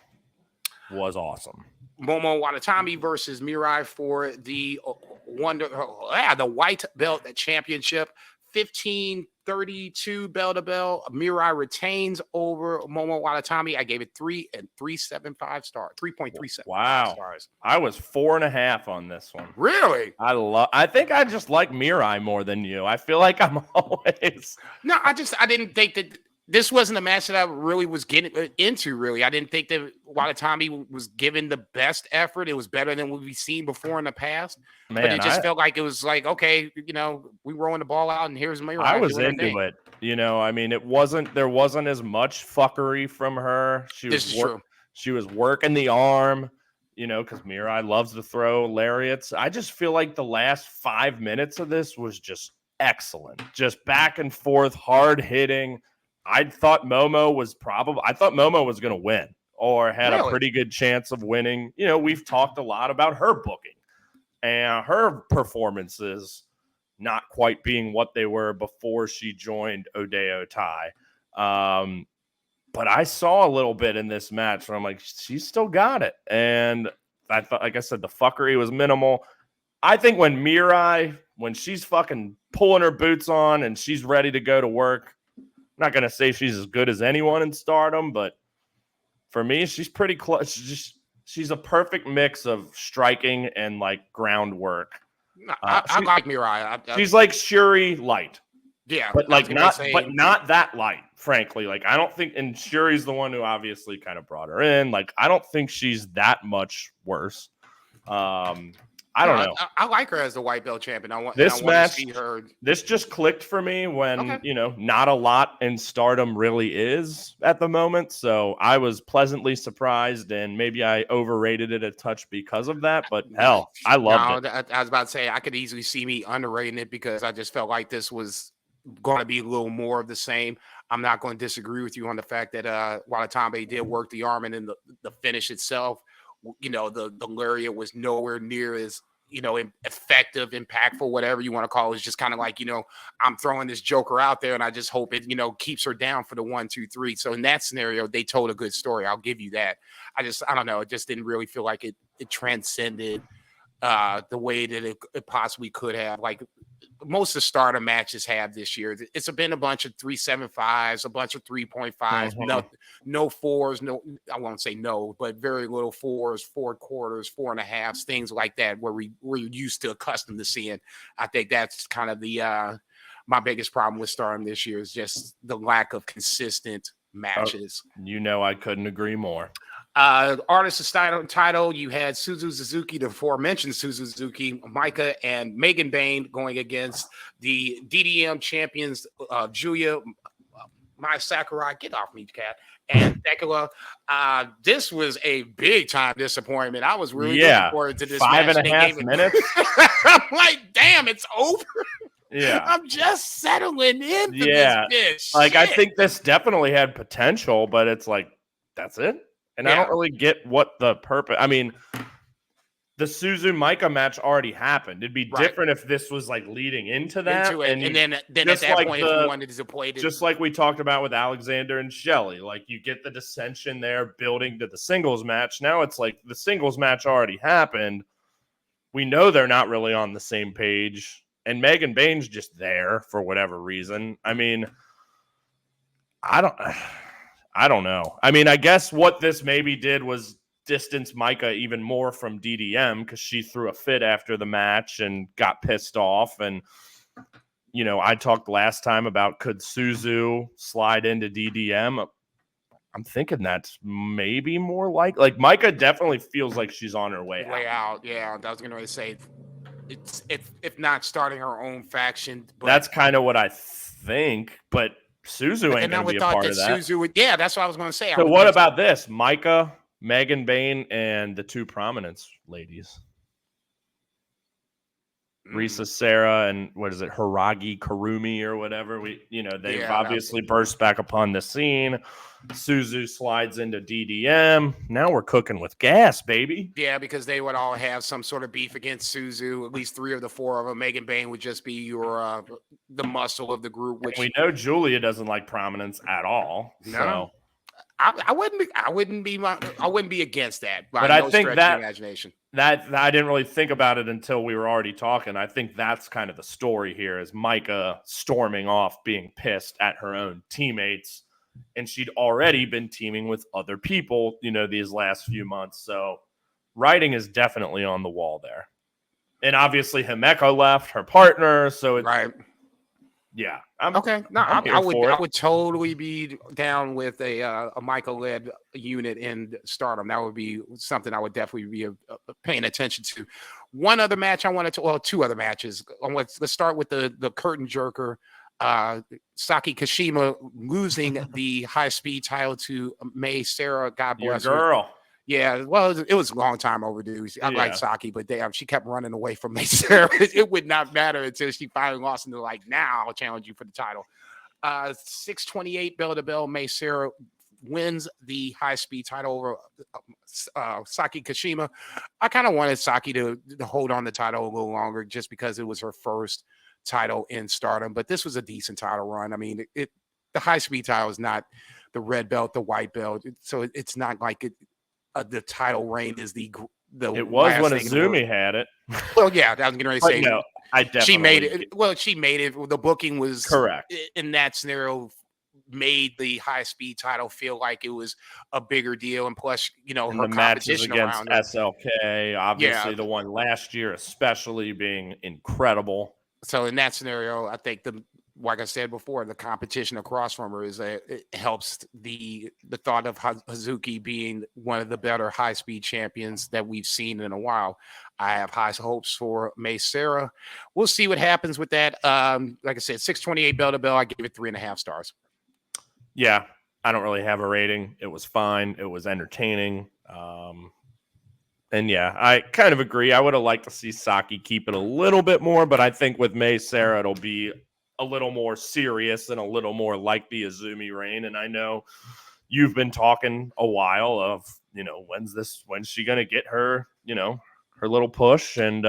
was awesome.
Momo Watanabe versus Mirai for the the white belt championship. 15-32 bell to bell. Mirai retains over Momo Watanabe. I gave it 3.375 stars. 3.37.
Wow.
Stars.
I was 4.5 on this one.
Really?
I think I just like Mirai more than you. I feel like I'm always.
No, I didn't think that this wasn't a match that I really was getting into, really. I didn't think that Watanabe was given the best effort. It was better than what we've seen before in the past.
Man,
but it just felt like it was like, okay, we rolling the ball out and here's Mirai.
I was into it. I mean, there wasn't as much fuckery from her. She was working the arm, because Mirai loves to throw lariats. I just feel like the last 5 minutes of this was just excellent. Just back and forth, hard hitting. I thought Momo was going to win or had a pretty good chance of winning. We've talked a lot about her booking and her performances not quite being what they were before she joined Odeyo Tai. But I saw a little bit in this match where I'm like, she's still got it. And I thought, like I said, the fuckery was minimal. I think when she's fucking pulling her boots on and she's ready to go to work, I'm not going to say she's as good as anyone in Stardom, but for me, she's pretty close. She's a perfect mix of striking and like groundwork.
I like Mirai.
She's like Shuri light.
Yeah.
But like not that light, frankly. Like I don't think, and Shuri's the one who obviously kind of brought her in. Like I don't think she's that much worse. I don't know.
I like her as the white belt champion. I want
this match.
To see her.
This just clicked for me when not a lot in Stardom really is at the moment. So I was pleasantly surprised, and maybe I overrated it a touch because of that. But hell, I loved it.
I was about to say I could easily see me underrating it because I just felt like this was going to be a little more of the same. I'm not going to disagree with you on the fact that Watanabe did work the arm, and then the finish itself. The lariat was nowhere near as, effective, impactful, whatever you want to call it. It's just kind of like, I'm throwing this joker out there and I just hope it, keeps her down for the 1, 2, 3. So in that scenario, they told a good story. I'll give you that. I don't know. It just didn't really feel like it transcended the way that it possibly could have. Like most of the Stardom matches have this year. It's been a bunch of 3.75s, a bunch of 3.5s, no fours, no, I won't say no, but very little fours, 4 quarters, 4.5s, things like that, where we're used to accustomed to seeing. I think that's kind of the my biggest problem with Stardom this year is just the lack of consistent matches.
I couldn't agree more.
Artist title, you had Suzu Suzuki, the aforementioned Suzu Suzuki, Micah, and Megan Bain going against the DDM champions, Julia, Mai Sakurai, get off me, cat, and Thekla. This was a big time disappointment. I was really looking forward to this
5.5 minutes.
I'm like, damn, it's over.
Yeah,
I'm just settling into this bitch.
Like, I think this definitely had potential, but it's like, that's it. And I don't really get what the purpose. I mean, the Suzu Micah match already happened. It'd be different if this was like leading into that.
And then at that point, if you wanted to play it,
just like we talked about with Alexander and Shelley, like you get the dissension there building to the singles match. Now it's like the singles match already happened. We know they're not really on the same page, and Megan Bain's just there for whatever reason. I mean, I don't know. I mean, I guess what this maybe did was distance Micah even more from DDM because she threw a fit after the match and got pissed off. And, I talked last time about could Suzu slide into DDM? I'm thinking that's maybe more like Micah definitely feels like she's on her way out.
Yeah, I was going to say it's if not starting her own faction. But
That's kind of what I think, but Suzu ain't
and I
going to
would
be a
thought
part
that
of that.
Suzu would. Yeah, that's what I was going to say. I
So
would
what
guess-
about this? Micah, Megan Bain, and the two Prominence ladies. Risa Sarah and what is it, Hiragi Karumi or whatever. They've
Yeah,
obviously burst back upon the scene. Suzu slides into DDM. Now we're cooking with gas, baby.
Yeah, because they would all have some sort of beef against Suzu. At least 3 of the 4 of them. Megan Bain would just be your the muscle of the group. Which
We know Julia doesn't like Prominence at all.
No.
So
I wouldn't be against that. By
But
no
I think
stretch of
that-
the imagination.
that I didn't really think about it until we were already talking. I think that's kind of the story here is Micah storming off, being pissed at her own teammates. And she'd already been teaming with other people, these last few months. So writing is definitely on the wall there. And obviously Himeka left, her partner. So it's,
Right.
yeah.
Okay. No,
I'm here
I
for it.
would totally be down with a Michael-led unit in Stardom. That would be something I would definitely be paying attention to. One other match I wanted to, well, 2 other matches. Let's start with the curtain jerker. Saki Kashima losing the high-speed title to May Sarah. God
Your
bless her.
girl.
Yeah, well, it was a long time overdue. I
Yeah.
like Saki, but damn, she kept running away from May Sarah. It would not matter until she finally lost, and they're like, now I'll challenge you for the title. 628 bell to bell. May Sarah wins the high speed title over Saki Kashima. I kind of wanted Saki to hold on the title a little longer just because it was her first title in Stardom, but this was a decent title run. I mean, the high speed title is not the red belt, the white belt, so it's not like it. The title reign is the
It was
last
when
thing in the world.
Azumi had it.
Well, yeah, I was getting ready to
But
say.
no, I definitely
She made it. Well, she made it. The booking was
correct.
in that scenario. Made the high speed title feel like it was a bigger deal, and plus,
And
her
the matches
competition
against
around it.
SLK, obviously
Yeah.
the one last year, especially being incredible.
So in that scenario, I think like I said before, the competition across from her it helps the thought of Hazuki being one of the better high speed champions that we've seen in a while. I have high hopes for May Sarah. We'll see what happens with that. Like I said, 628 bell to bell. I give it 3.5 stars.
Yeah, I don't really have a rating. It was fine. It was entertaining. And yeah, I kind of agree. I would have liked to see Saki keep it a little bit more, but I think with May Sarah, it'll be a little more serious and a little more like the Azumi reign. And I know you've been talking a while of, when's she going to get her, her little push and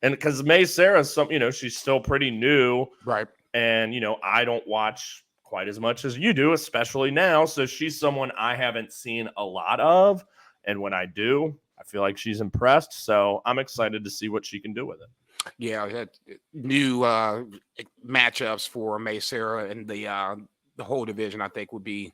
because May Sarah, she's still pretty new.
Right.
And, I don't watch quite as much as you do, especially now. So she's someone I haven't seen a lot of. And when I do, I feel like she's impressed. So I'm excited to see what she can do with it.
Yeah, new matchups for May Sarah and the whole division, I think, would be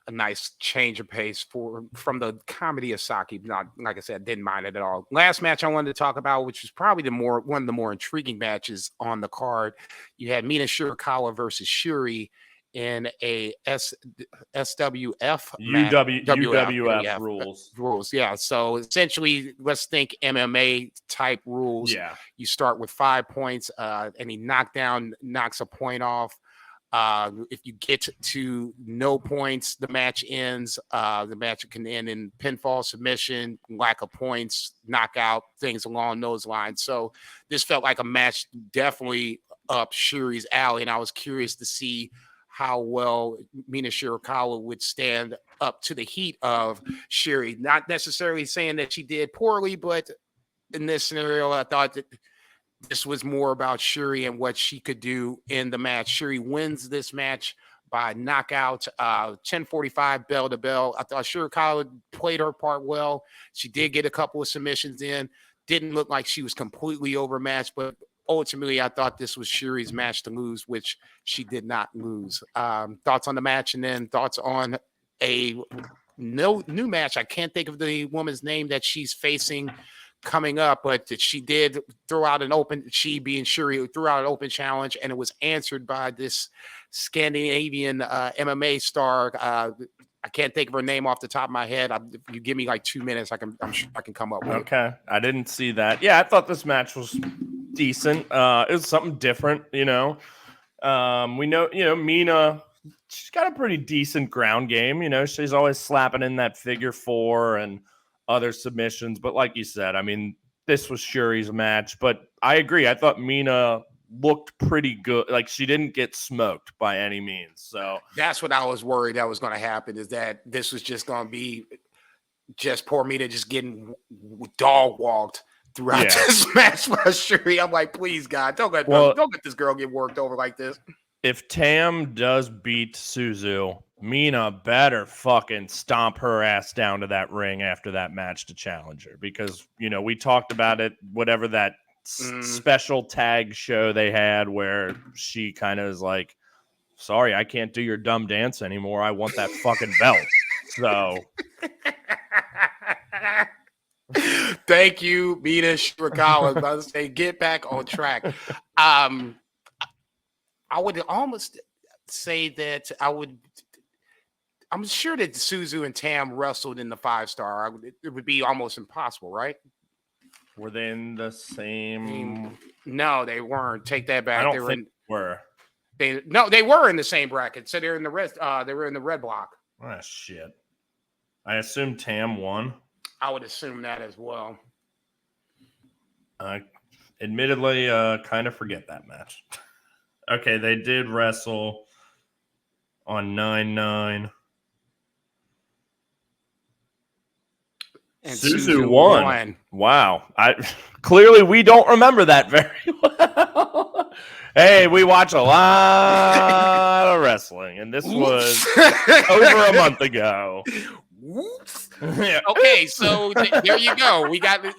a nice change of pace from the comedy of Saki. Not like I said, didn't mind it at all. Last match I wanted to talk about, which was probably one of the more intriguing matches on the card. You had Mina Shirakawa versus Shuri in a SWF match.
UWF rules.
Yeah. So essentially, let's think MMA type rules.
Yeah.
You start with 5 points. Any knockdown knocks a point off. If you get to no points, the match ends. The match can end in pinfall, submission, lack of points, knockout, things along those lines. So this felt like a match definitely up Shuri's alley, and I was curious to see how well Mina Shirakawa would stand up to the heat of Shuri. Not necessarily saying that she did poorly, but in this scenario, I thought that this was more about Shuri and what she could do in the match. Shuri wins this match by knockout, 10:45 bell to bell. I thought Shirakawa played her part well. She did get a couple of submissions in. Didn't look like she was completely overmatched, but ultimately, I thought this was Shuri's match to lose, which she did not lose. Thoughts on the match, and then thoughts on a new match. I can't think of the woman's name that she's facing coming up, but she did throw out an open, she being Shuri, threw out an open challenge, and it was answered by this Scandinavian MMA star, I can't think of her name off the top of my head. If you give me like 2 minutes, I'm sure I can come up with it.
Okay, I didn't see that. Yeah, I thought this match was decent. It was something different, We know, Mina, she's got a pretty decent ground game. She's always slapping in that figure 4 and other submissions. But like you said, I mean, this was Shuri's match. But I agree. I thought Mina looked pretty good. Like, she didn't get smoked by any means. So
that's what I was worried that was going to happen, is that this was just going to be just poor Mina just getting dog walked throughout this match by Shuri. I'm like, please, God, don't let this girl get worked over like this.
If Tam does beat Suzu, Mina better fucking stomp her ass down to that ring after that match to challenge her, because we talked about it, whatever that special tag show they had where she kind of is like, sorry, I can't do your dumb dance anymore. I want that fucking belt. So
thank you, Mina Shirakawa. I was about to say, get back on track. I would almost say that I'm sure that Suzu and Tam wrestled in the 5-star. It would be almost impossible, right?
Were they in the same?
No, they weren't. Take that back.
I don't think they were.
They were in the same bracket. So they're in the red. They were in the red block.
Ah, shit. I assume Tam won.
I would assume that as well.
Admittedly, kind of forget that match. Okay, they did wrestle on 9/9.
And
Suzu won. Wow. Clearly we don't remember that very well. Hey, we watch a lot of wrestling, and this was over a month ago.
Whoops. Yeah. Okay, so there you go. We got a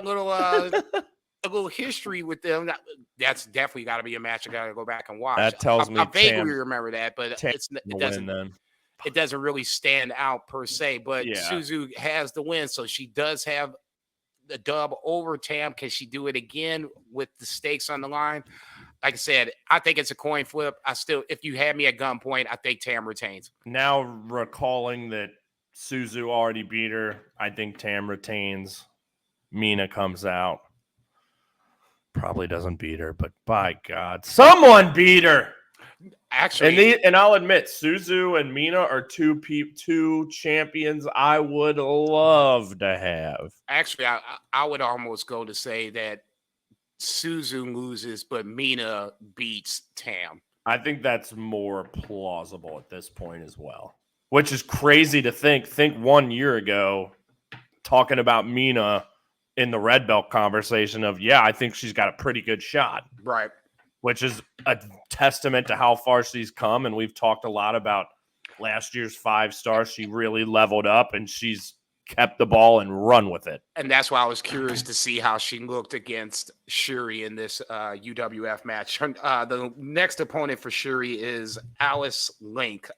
little history with them. That's definitely got to be a match I got to go back and watch.
That tells me
I vaguely remember that, but it doesn't really stand out per se. But Suzu has the win, so she does have the dub over Tam. Can she do it again with the stakes on the line? Like I said, I think it's a coin flip. If you had me at gunpoint, I think Tam retains.
Now recalling that Suzu already beat her, I think Tam retains. Mina comes out. Probably doesn't beat her, but by God, someone beat her.
Actually,
and I'll admit, Suzu and Mina are two champions I would love to have.
Actually, I would almost go to say that Suzu loses, but Mina beats Tam.
I think that's more plausible at this point as well, which is crazy to think. Think 1 year ago, talking about Mina in the red belt conversation of, I think she's got a pretty good shot.
Right.
Which is a testament to how far she's come. And we've talked a lot about last year's 5-star. She really leveled up and she's kept the ball and run with it.
And that's why I was curious to see how she looked against Shuri in this UWF match. The next opponent for Shuri is Alice Link.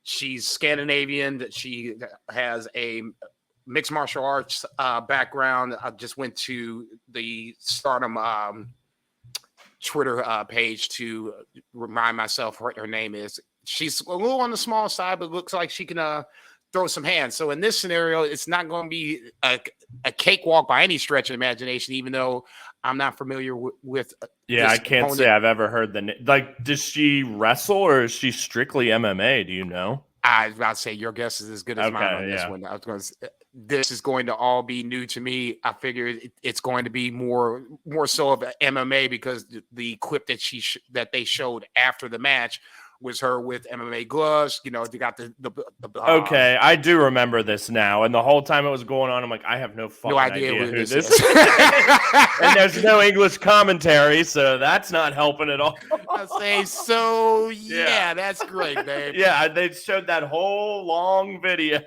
She's Scandinavian. She has a mixed martial arts background. I just went to the Stardom Twitter page to remind myself what her name is. She's a little on the small side, but looks like she can throw some hands. So in this scenario, it's not going to be a cakewalk by any stretch of imagination, even though I'm not familiar with
I can't say I've ever heard the name. Like, does she wrestle or is she strictly MMA? Do you know?
I was about to say your guess is as good as mine on this one. I was going to say, this is going to all be new to me. I figured it's going to be more so of MMA because the clip that they showed after the match was her with MMA gloves. They got the
okay, I do remember this now. And the whole time it was going on, I'm like, I have no fucking idea who this is. And there's no English commentary, so that's not helping at all.
I say, so yeah, that's great, babe.
Yeah, they showed that whole long video.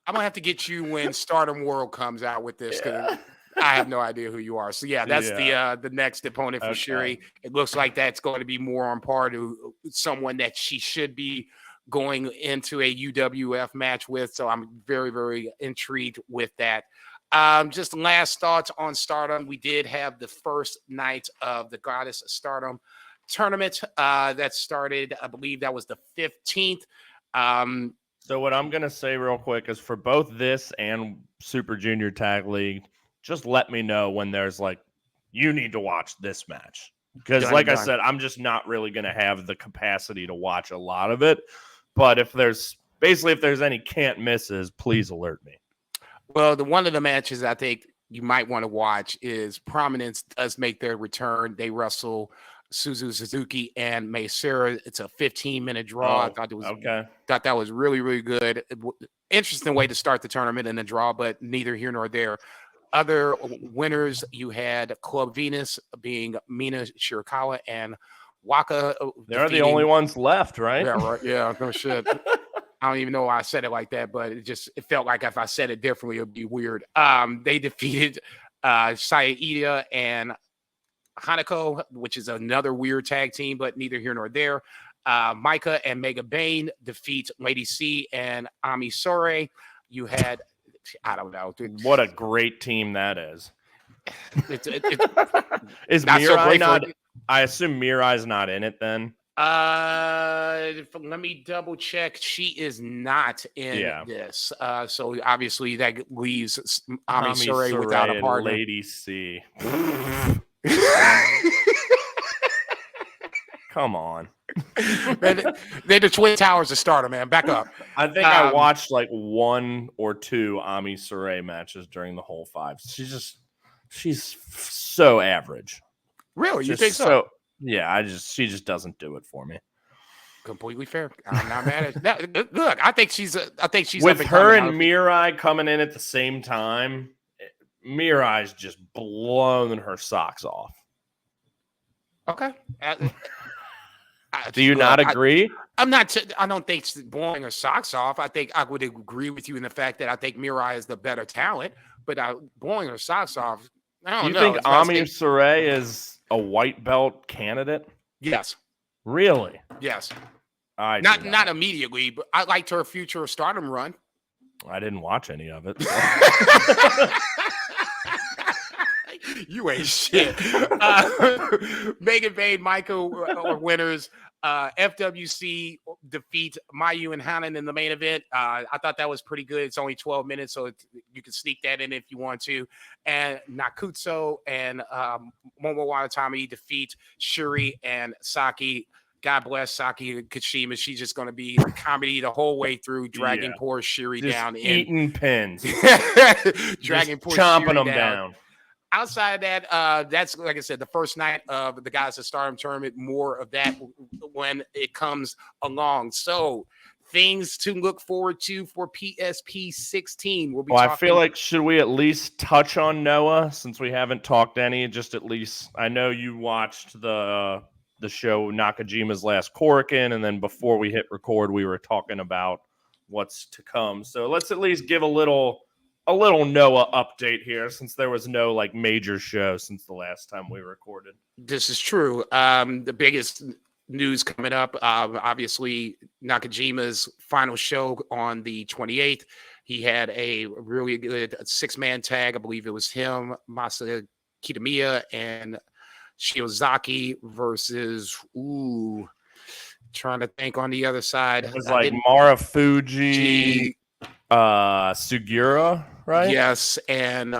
I'm gonna have to get you when Stardom World comes out with this because I have no idea who you are. So that's the next opponent for Shuri. It looks like that's going to be more on par to someone that she should be going into a UWF match with. So I'm very, very intrigued with that. Just last thoughts on Stardom. We did have the first night of the Goddess of Stardom tournament that started, I believe that was the 15th.
So what I'm going to say real quick is for both this and Super Junior Tag League, just let me know when there's like, you need to watch this match. Because like I said, I'm just not really going to have the capacity to watch a lot of it. But if there's any can't misses, please alert me.
Well, one of the matches I think you might want to watch is Prominence does make their return. They wrestle Suzuki and May Sarah. It's a 15-minute draw. I thought it was thought that was really, really good. Interesting way to start the tournament in a draw, but neither here nor there. Other winners, you had Club Venus being Mina Shirakawa and Waka.
They're the only ones left, right?
Yeah, right. Yeah, no shit. I don't even know why I said it like that, but it felt like if I said it differently, it would be weird. They defeated Saida and Hanako, which is another weird tag team, but neither here nor there. Micah and Mega Bane defeat Lady C and Ami Sore. You had, I don't know.
What a great team that is. Is
not
Mirai
so great
not? I assume Mirai's not in it then.
Let me double check. She is not in this. So obviously that leaves Ami Sore without a partner.
Lady C. Come on.
They're the Twin Towers of Stardom, man. Back up.
I think I watched like 1 or 2 Ami Sore matches during the whole 5. She's so average.
Really? You think so?
Yeah, she just doesn't do it for me.
Completely fair. I'm not mad at that. Look, I think she's
with her and Mirai coming in at the same time. Mirai's just blown her socks off.
Okay.
Do you not agree?
I don't think she's blowing her socks off. I think I would agree with you in the fact that I think Mirai is the better talent, but blowing her socks off, I don't know.
Do you think Ami Sore is a white belt candidate?
Yes.
Really?
Yes.
Not
immediately, but I liked her future Stardom run.
I didn't watch any of it.
You ain't shit. Megan Bane, Michael are winners. FWC defeat Mayu and Hanan in the main event. I thought that was pretty good. It's only 12 minutes, so you can sneak that in if you want to. And Nakutsu and Momo Watanabe defeat Shuri and Saki. God bless Saki Kashima. She's just going to be comedy the whole way through, dragging poor Shuri
just
down.
Eating pins.
Dragging poor
chomping
Shuri
them down.
Outside of that, that's, like I said, the first night of the Guys at Stardom tournament. More of that when it comes along. So things to look forward to for PSP 16. We'll be talking.
I feel like, should we at least touch on Noah since we haven't talked any? Just at least, I know you watched the show Nakajima's Last Korakuen, and then before we hit record, we were talking about what's to come. So let's at least give a little Noah update here, since there was no like major show since the last time we recorded.
This is true. The biggest news coming up, obviously Nakajima's final show on the 28th. He had a really good 6-man tag. I believe it was him, Masa Kitamiya, and Shiozaki versus trying to think on the other side.
It was like Marufuji, Sugura, right?
Yes, and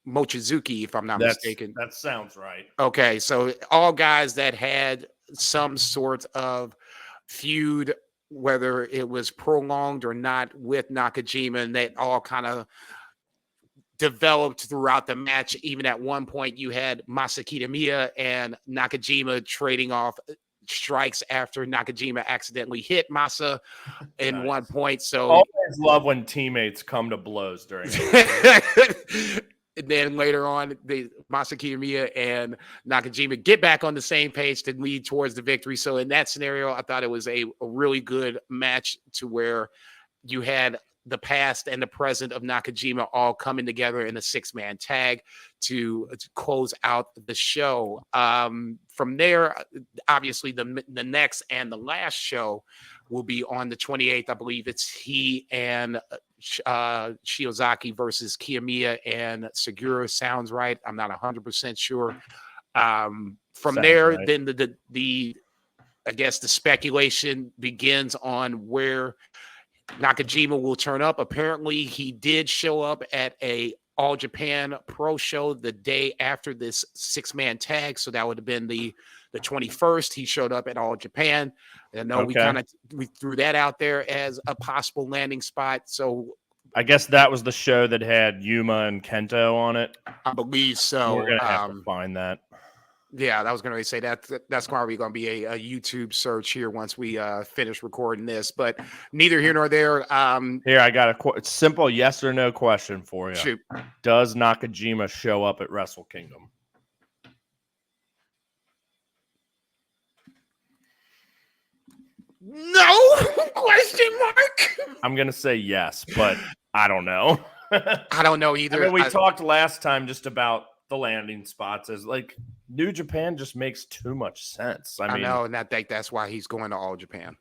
Mochizuki, if I'm not mistaken.
That sounds right.
Okay, so all guys that had some sort of feud, whether it was prolonged or not, with Nakajima, and that all kind of developed throughout the match. Even at one point, you had Masakita Miya and Nakajima trading off strikes after Nakajima accidentally hit Masa in one point. So
always love when teammates come to blows during
and then later on, Masakita Miya and Nakajima get back on the same page to lead towards the victory. So in that scenario, I thought it was a really good match, to where you had the past and the present of Nakajima all coming together in a 6-man tag to close out the show. From there, obviously, the next and the last show will be on the 28th. I believe it's he and Shiozaki versus Kiyomiya and Segura. Sounds right. I'm not 100% sure. From there, then the I guess the speculation begins on where Nakajima will turn up. Apparently, he did show up at a All Japan Pro show the day after this 6-man tag, so that would have been the 21st. He showed up at All Japan. I know we threw that out there as a possible landing spot. So
I guess that was the show that had Yuma and Kento on it.
I believe so.
We're gonna have to find that.
Yeah, I was going to say that's probably going to be a YouTube search here once we finish recording this. But neither here nor there.
Here, I got a simple yes or no question for you.
Shoot.
Does Nakajima show up at Wrestle Kingdom?
No? Question mark?
I'm going to say yes, but I don't know.
I don't know either.
I mean, we talked last time just about the landing spots as like New Japan just makes too much sense. I mean,
know, and I think that's why he's going to All Japan.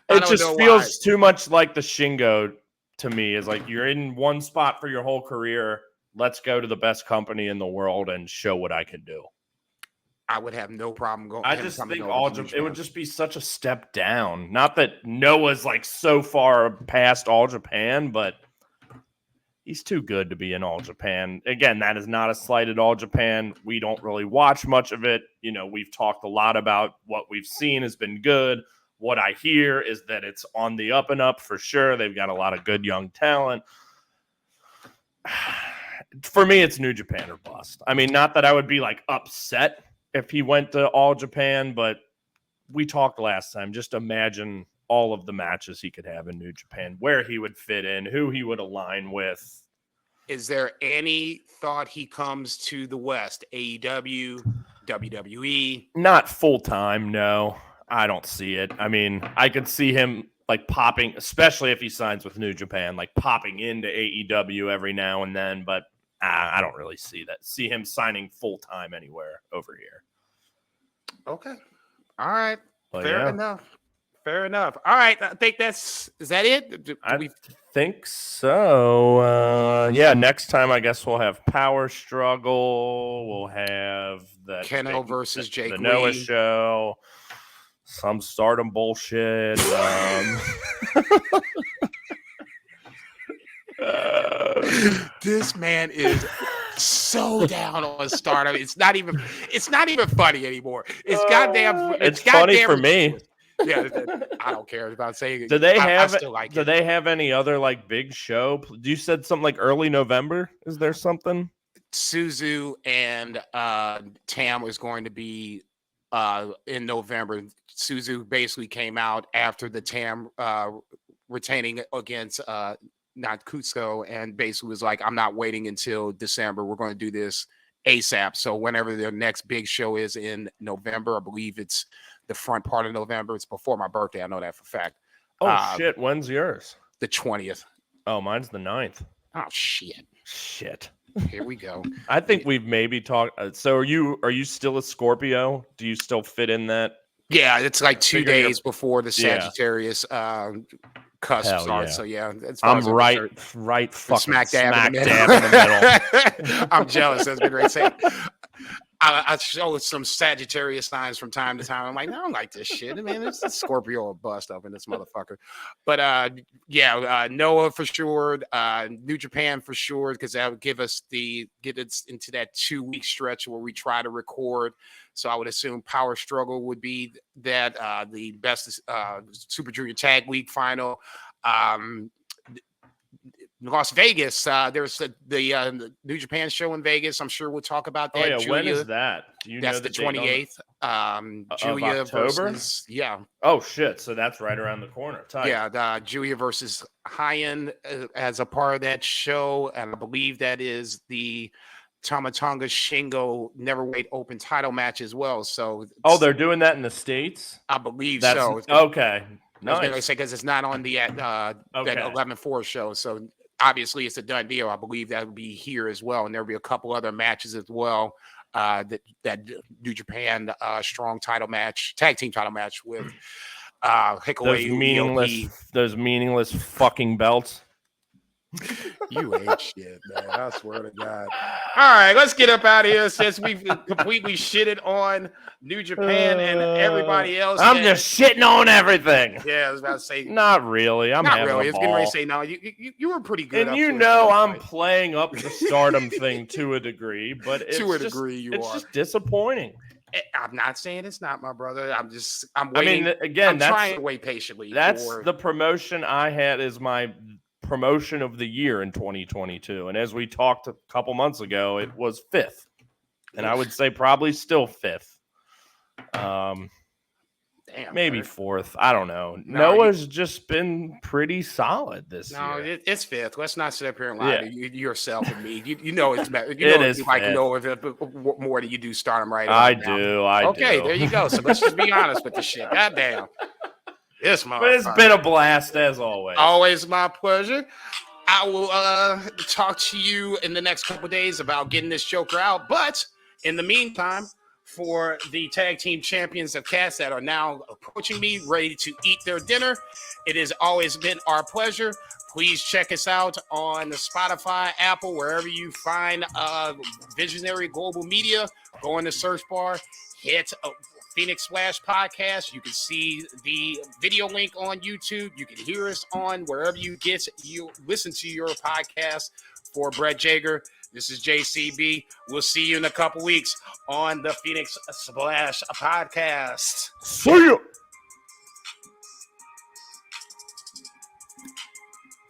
it just feels too much like the Shingo to me. Is like you're in one spot for your whole career. Let's go to the best company in the world and show what I can do.
I would have no problem going.
I just think it would just be such a step down. Not that Noah's like so far past All Japan, but he's too good to be in All Japan. Again, that is not a slight at All Japan. We don't really watch much of it. You know, we've talked a lot about what we've seen has been good. What I hear is that it's on the up and up for sure. They've got a lot of good young talent. For me, it's New Japan or bust. I mean, not that I would be like upset if he went to All Japan, but we talked last time. Just imagine all of the matches he could have in New Japan, where he would fit in, who he would align with.
Is there any thought he comes to the West? AEW, WWE?
Not full time, no. I don't see it. I mean, I could see him like popping, especially if he signs with New Japan, like popping into AEW every now and then, but I don't really see him signing full time anywhere over here.
Okay. All right.
Well,
Fair enough. All right. I think is that it?
I think so. Yeah. Next time, I guess we'll have Power Struggle. We'll have the
Keno versus Jake
the
Lee.
Noah show. Some Stardom bullshit.
This man is so down on Stardom. It's not even funny anymore. It's goddamn.
It's funny for me.
Yeah, I don't care about saying it.
Do they have?
I still like
do they have any other like big show? You said something like early November. Is there something?
Suzu and Tam was going to be in November. Suzu basically came out after the Tam retaining against not Kutsuko, and basically was like, I'm not waiting until December. We're going to do this ASAP. So whenever their next big show is in November, I believe it's the front part of November. It's before my birthday. I know that for a fact.
Oh, shit. When's yours?
The 20th.
Oh, mine's the 9th.
Oh, shit. Here we go.
I think we've maybe talked. So are you still a Scorpio? Do you still fit in that?
Yeah, it's like 2 days before the Sagittarius cusp starts. So yeah,
I'm right fucking
smack dab in
the middle.
I'm jealous. That's been great saying. I show some Sagittarius signs from time to time. I'm like, no, I don't like this shit. Man, it's a Scorpio or bust up in this motherfucker. But Noah for sure, New Japan for sure, because that would get us into that 2-week stretch where we try to record. So I would assume Power Struggle would be that the best Super Junior Tag League final. Las Vegas, there's the New Japan show in Vegas. I'm sure we'll talk about that.
Oh, yeah.
Julia,
when is that? Do you
that's
know
the 28th. Julia versus
Oh shit! So that's right around the corner. Tight.
Yeah, Julia versus Hyan as a part of that show, and I believe that is the Tamatonga Shingo Neverweight Open title match as well. So
they're doing that in the States.
I believe so.
Okay.
Nice. I was going to say because it's not on the that 11-4 show, so obviously it's a done deal. I believe that will be here as well, and there'll be a couple other matches as well. That New Japan strong title match, tag team title match with Hikawa.
Those meaningless fucking belts.
You ain't shit, man. I swear to God. All right, let's get up out of here since we've completely shitted on New Japan and everybody else.
I'm just shitting on everything.
Yeah, I was about to say.
Not really. I'm
not
having
really.
a
It's getting ready to
ball.
say no. You were pretty good.
And you know I'm playing up the Stardom thing to a degree, but it's
To a
just,
degree, you
it's
are.
just disappointing.
I'm not saying it's not, my brother. I'm
I
waiting.
mean, again,
I'm
that's
trying to wait patiently.
That's
for...
the promotion I had as my promotion of the year in 2022. And as we talked a couple months ago, it was 5th. And I would say probably still 5th.
Damn,
maybe
man.
4th. I don't know.
No,
Noah's just been pretty solid this year.
It's 5th. Let's not sit up here and lie to yourself and me. You know it's better. You
It
know
is
you like
5th.
Noah more than you do Stardom right
I
about now.
do.
Okay, there you go. So let's just be honest with the shit. Goddamn. This motherfucker.
But it's been a blast as always.
Always my pleasure. I will talk to you in the next couple of days about getting this Joker out. But in the meantime, for the tag team champions of Cats that are now approaching me, ready to eat their dinner, it has always been our pleasure. Please check us out on Spotify, Apple, wherever you find Visionary Global Media. Go in the search bar, hit Phoenix Splash Podcast. You can see the video link on YouTube. You can hear us on wherever you listen to your podcast. For Brett Jager, this is JCB. We'll see you in a couple weeks on the Phoenix Splash Podcast.
See ya.